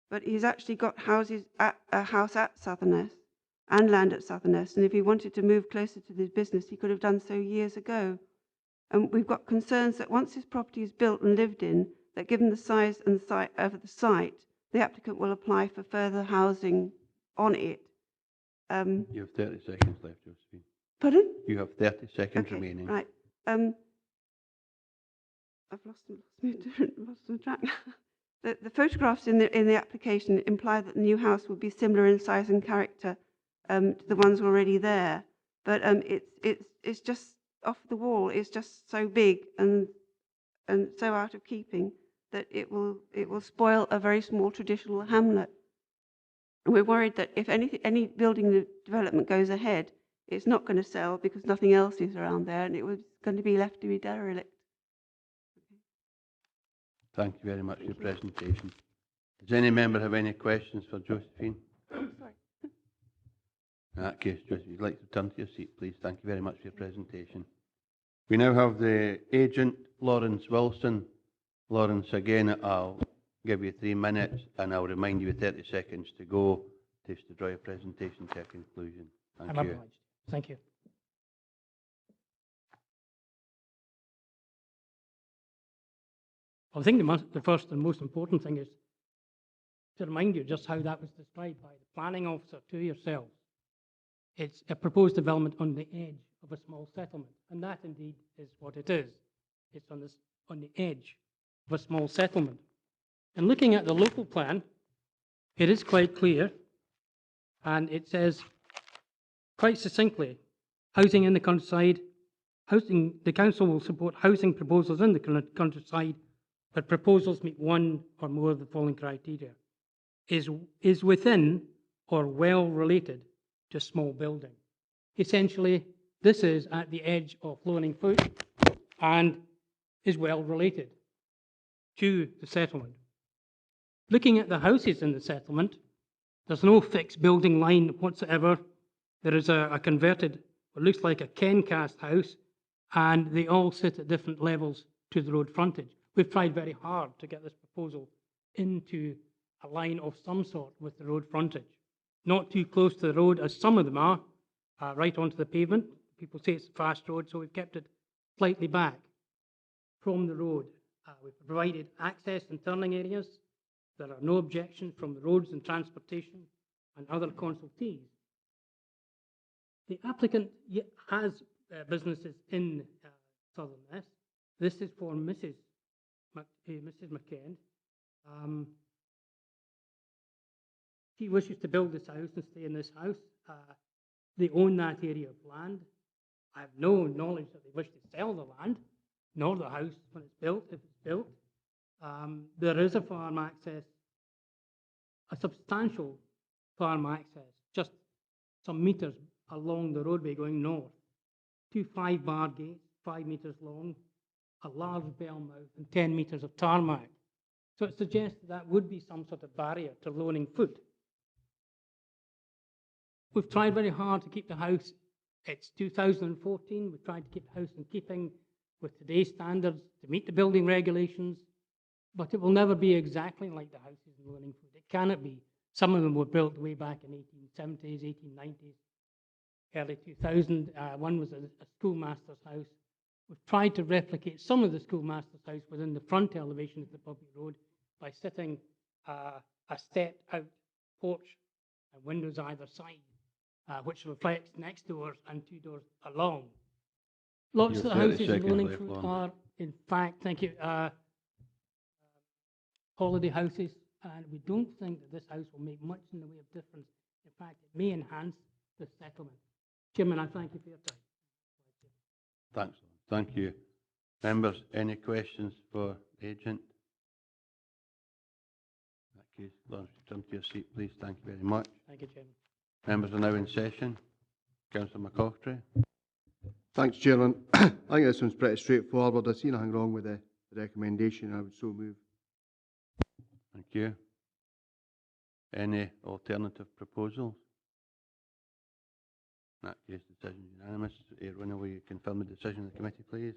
but he's actually got a house at Southerness and land at Southerness, and if he wanted to move closer to his business, he could have done so years ago. And we've got concerns that once his property is built and lived in, that given the size and site of the site, the applicant will apply for further housing on it. You have 30 seconds left, Josephine. Pardon? You have 30 seconds remaining. Right. I've lost my track. The photographs in the application imply that the new house will be similar in size and character to the ones already there, but it's just off the wall. It's just so big and so out of keeping that it will spoil a very small traditional hamlet. And we're worried that if any building development goes ahead, it's not going to sell because nothing else is around there, and it was going to be left to be derelict. Thank you very much for your presentation. Does any member have any questions for Josephine? Oh, sorry. In that case, Josephine, you'd like to turn to your seat, please. Thank you very much for your presentation. We now have the agent, Lawrence Wilson. Lawrence, again, I'll give you 3 minutes, and I'll remind you with 30 seconds to go just to draw your presentation to a conclusion. Thank you. Obliged. Thank you. I think the first and most important thing is to remind you just how that was described by the planning officer to yourselves. It's a proposed development on the edge of a small settlement, and that indeed is what it is. It's on the edge of a small settlement. And looking at the local plan, it is quite clear, and it says quite succinctly, housing in the countryside, the council will support housing proposals in the countryside, but proposals meet one or more of the following criteria: is within or well related to small building. Essentially, this is at the edge of Loaningfoot and is well related to the settlement. Looking at the houses in the settlement, there's no fixed building line whatsoever. There is a converted, what looks like a Ken cast house, and they all sit at different levels to the road frontage. We've tried very hard to get this proposal into a line of some sort with the road frontage. Not too close to the road, as some of them are, right onto the pavement. People say it's a fast road, so we've kept it slightly back from the road. We've provided access and turning areas. There are no objections from the roads and transportation and other consultees. The applicant has businesses in Southerness. This is for Mrs. McKen. She wishes to build this house and stay in this house. They own that area of land. I have no knowledge that they wish to sell the land, nor the house when it's built, if it's built. There is a farm access, a substantial farm access, just some meters along the roadway going north. 2 5-bar gates, 5 meters long, a large bell mouth, and 10 meters of tarmac. So it suggests that would be some sort of barrier to Loaningfoot. We've tried very hard to keep the house. It's 2014. We've tried to keep the house in keeping with today's standards to meet the building regulations, but it will never be exactly like the houses in Loaningfoot. It cannot be. Some of them were built way back in 1870s, 1890s, early 2000. One was a schoolmaster's house. We've tried to replicate some of the schoolmaster's house within the front elevation of the public road by setting a stepped out porch and windows either side. which reflects next doors and 2 doors along. Lots Your of the 30 houses in seconds left, Loaningfoot Lauren. are, in fact, thank you, holiday houses, and we don't think that this house will make much in the way of difference. In fact, it may enhance the settlement. Chairman, I thank you for your time. Thanks. Thank you. Members, any questions for the agent? In that case, Lawrence, come to your seat, please. Thank you very much. Thank you, Chairman. Members are now in session. Councillor McCoughtry. Thanks, Chairman. I think this one's pretty straightforward. I see nothing wrong with the recommendation. I would so move. Thank you. Any alternative proposals? In that case, decision is unanimous. Rona, will you confirm the decision of the committee, please?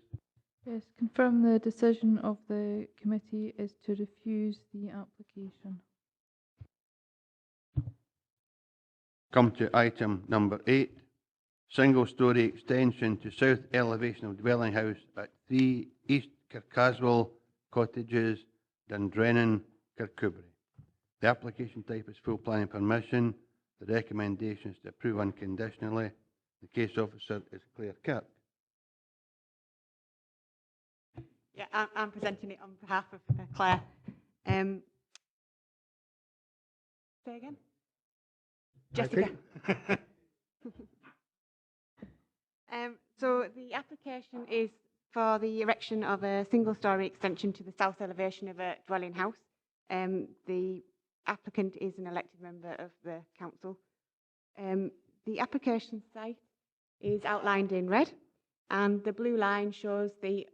Yes, confirm the decision of the committee is to refuse the application. Come to item number 8. Single-storey extension to south elevation of dwelling house at 3 East Kirkcarswell Cottages, Dundrennan, Kirkcudbright. The application type is full planning permission. The recommendation is to approve unconditionally. The case officer is Claire Kirk. Yeah, I'm presenting it on behalf of Claire. Say again? Jessica. So the application is for the erection of a single-storey extension to the south elevation of a dwelling house. The applicant is an elected member of the council. The application site is outlined in red, and the blue line shows the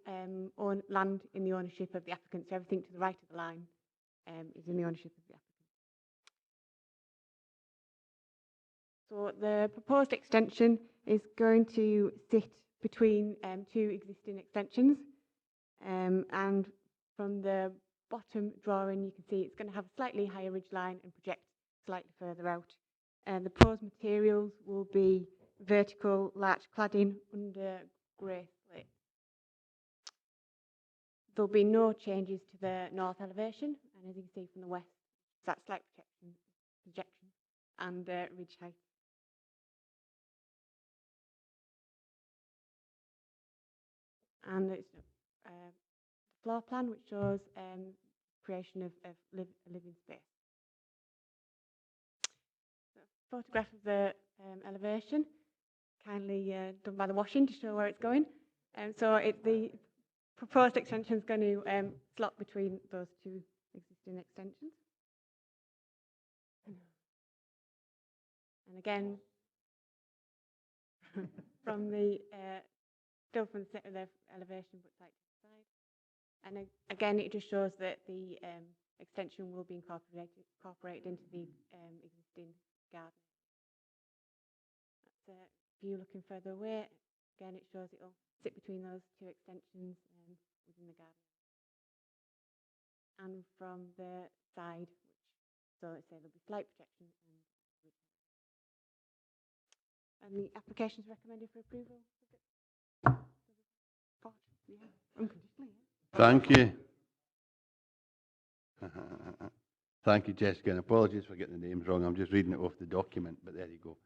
land in the ownership of the applicant. So everything to the right of the line is in the ownership of the applicant. So the proposed extension is going to sit between 2 existing extensions, and from the bottom drawing you can see it's going to have a slightly higher ridge line and project slightly further out. The proposed materials will be vertical larch cladding under grey slate. There'll be no changes to the north elevation, and as you can see from the west, that slight projection and ridge height. And it's a floor plan which shows creation of a living space. So a photograph of the elevation, kindly done by the washing to show where it's going. So the proposed extension is going to slot between those 2 existing extensions. And again, from the still from the elevation, but side to side. And again, it just shows that the extension will be incorporated into the existing garden. That's a view looking further away. Again, it shows it will sit between those 2 extensions within the garden. And from the side, so let's say there'll be slight projection. And the application is recommended for approval. Thank you. Thank you, Jessica, and apologies for getting the names wrong. I'm just reading it off the document, but there you go.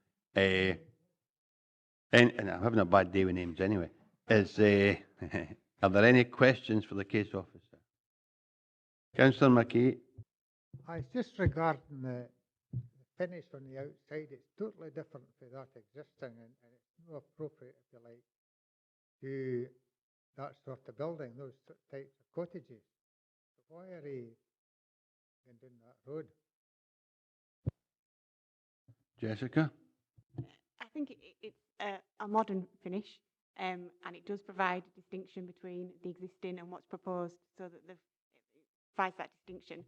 And I'm having a bad day with names anyway. Are there any questions for the case officer? Councillor McKee. It's just regarding the finish on the outside. It's totally different from that existing, and it's not appropriate, if you like, to that sort of building, those types of cottages. So why are they going down that road? Jessica? I think it's a modern finish, and it does provide a distinction between the existing and what's proposed, so that it provides that distinction.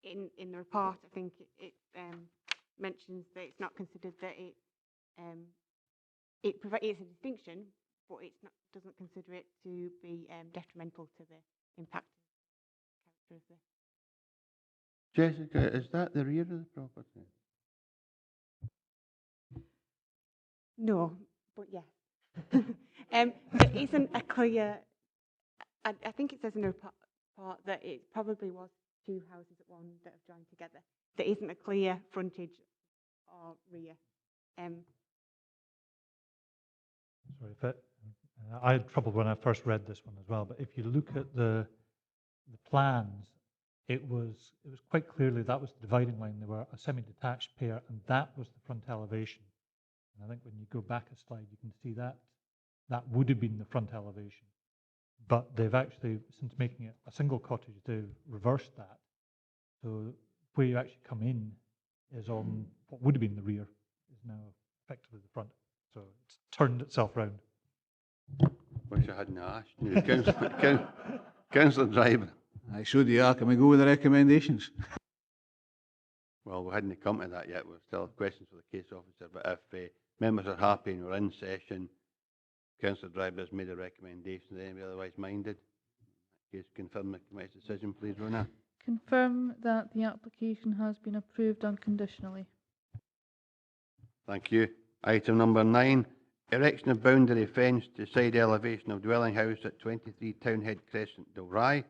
In the report, I think it mentions that it's not considered that it's a distinction, but it's not, doesn't consider it to be detrimental to the impact of the character of the. Jessica, is that the rear of the property? No, but yes. There isn't a clear. I think it says in the report that it probably was 2 houses at one that have joined together. There isn't a clear frontage or rear Sorry, if I had trouble when I first read this one as well, but if you look at the plans, it was quite clearly that was the dividing line. They were a semi-detached pair, and that was the front elevation. And I think when you go back a slide, you can see that would have been the front elevation. But they've actually, since making it a single cottage, they've reversed that. So where you actually come in is on what would have been the rear, is now effectively the front. So it's turned itself round. Wish I hadn't asked. Councillor Driver. I so do you. Can we go with the recommendations? Well, we hadn't come to that yet. We still have questions for the case officer. But if members are happy and we're in session, Councillor Driver has made a recommendation. Is anybody otherwise minded? In case, confirm the committee's decision, please, Rona. Confirm that the application has been approved unconditionally. Thank you. Item number 9, erection of boundary fence to side elevation of dwelling house at 23 Townhead Crescent, Dalry.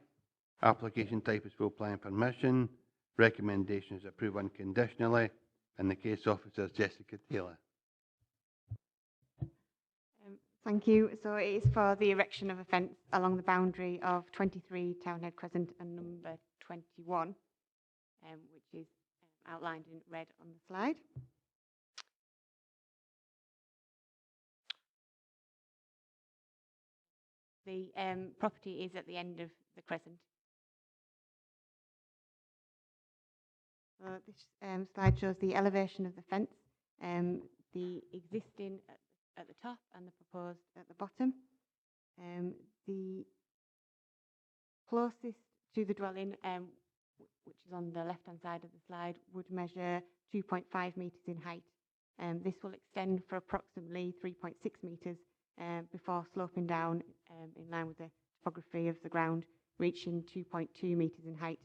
Application type is full planning permission. Recommendation is approved unconditionally. And the case officer is Jessica Taylor. Thank you. So it is for the erection of a fence along the boundary of 23 Townhead Crescent and number 21, which is outlined in red on the slide. The property is at the end of the crescent. This slide shows the elevation of the fence, the existing at the top and the proposed at the bottom. The closest to the dwelling, which is on the left-hand side of the slide, would measure 2.5 metres in height. This will extend for approximately 3.6 metres before sloping down in line with the topography of the ground, reaching 2.2 metres in height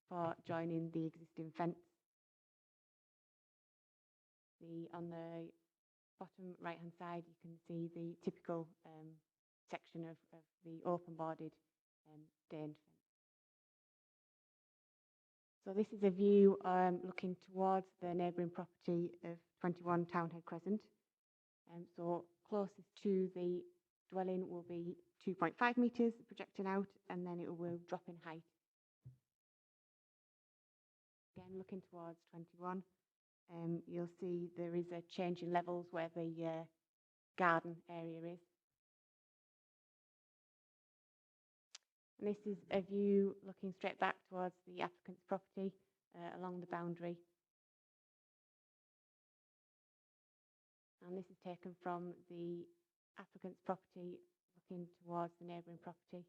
before joining the existing fence. On the bottom right-hand side, you can see the typical section of the open-boarded stained fence. So this is a view looking towards the neighbouring property of 21 Townhead Crescent. So closest to the dwelling will be 2.5 metres projecting out, and then it will drop in height. Again, looking towards 21. You'll see there is a change in levels where the garden area is. And this is a view looking straight back towards the applicant's property along the boundary. And this is taken from the applicant's property looking towards the neighbouring property.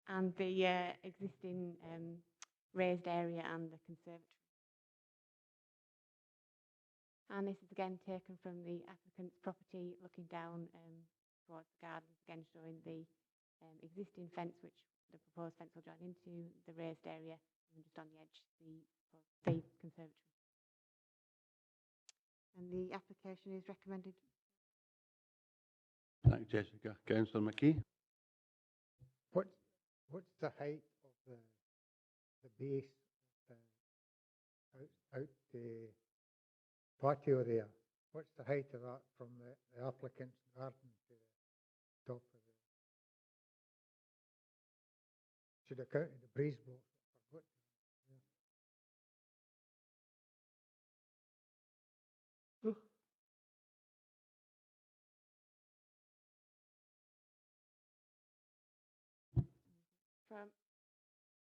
And the existing raised area and the conservatory. And this is again taken from the applicant's property looking down towards the gardens, again showing the existing fence, which the proposed fence will join into, the raised area, and just on the edge, the conservatory. And the application is recommended. Thanks, Jessica. Councillor McKee. What's the height of the base out the patio there? What's the height of that from the applicant's garden to the top of the? Should have counted the breeze block. From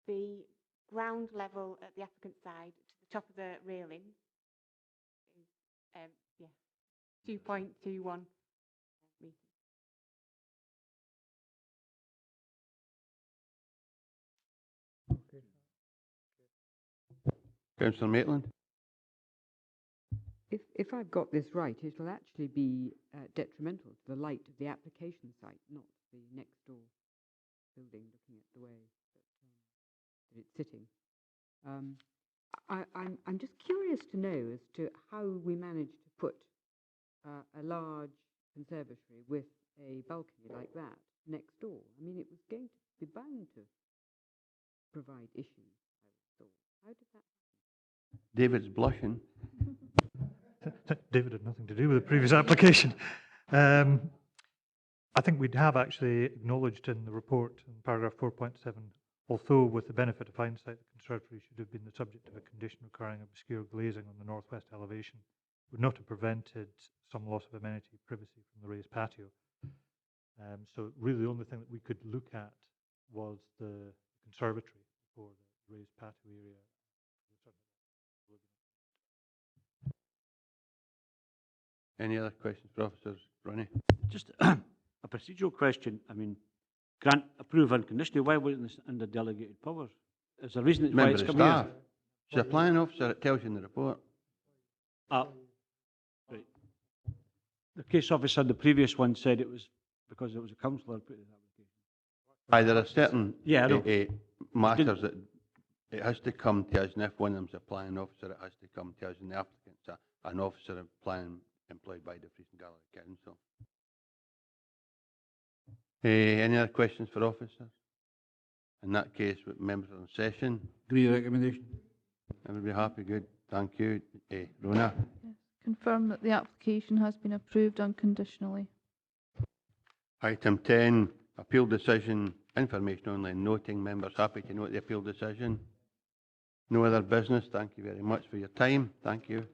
the ground level at the applicant's side to the top of the railing is 2.21 metres. Councillor Maitland. If I've got this right, it will actually be detrimental to the light of the application site, not the next door building, looking at the way that it's sitting. I'm just curious to know as to how we managed to put a large conservatory with a balcony like that next door. I mean, it was going to be bound to provide issues, I thought. How did that happen? David's blushing. David had nothing to do with the previous application. I think we have actually acknowledged in the report in paragraph 4.7, although with the benefit of hindsight, the conservatory should have been the subject of a condition requiring obscure glazing on the northwest elevation, would not have prevented some loss of amenity privacy from the raised patio. So really the only thing that we could look at was the conservatory for the raised patio area. Any other questions for officers? Ronnie? Just a procedural question. I mean, grant approve unconditionally. Why wasn't this under delegated powers? Is there a reason why Member it's of come staff. here? It's a planning officer, it tells you in the report. Right. The case officer, the previous one, said it was because it was a councillor put in the application. Aye, there are certain Yeah, I know. matters that it has to come to us, and if one of them's a planning officer, it has to come to us, and the applicant's an officer of planning employed by Dumfries and Galloway Council. Any other questions for officers? In that case, with members on session. Agree recommendation. Everybody happy? Good. Thank you. Rona? Yes. Confirm that the application has been approved unconditionally. Item 10, appeal decision, information only, noting members happy to note the appeal decision. No other business. Thank you very much for your time. Thank you.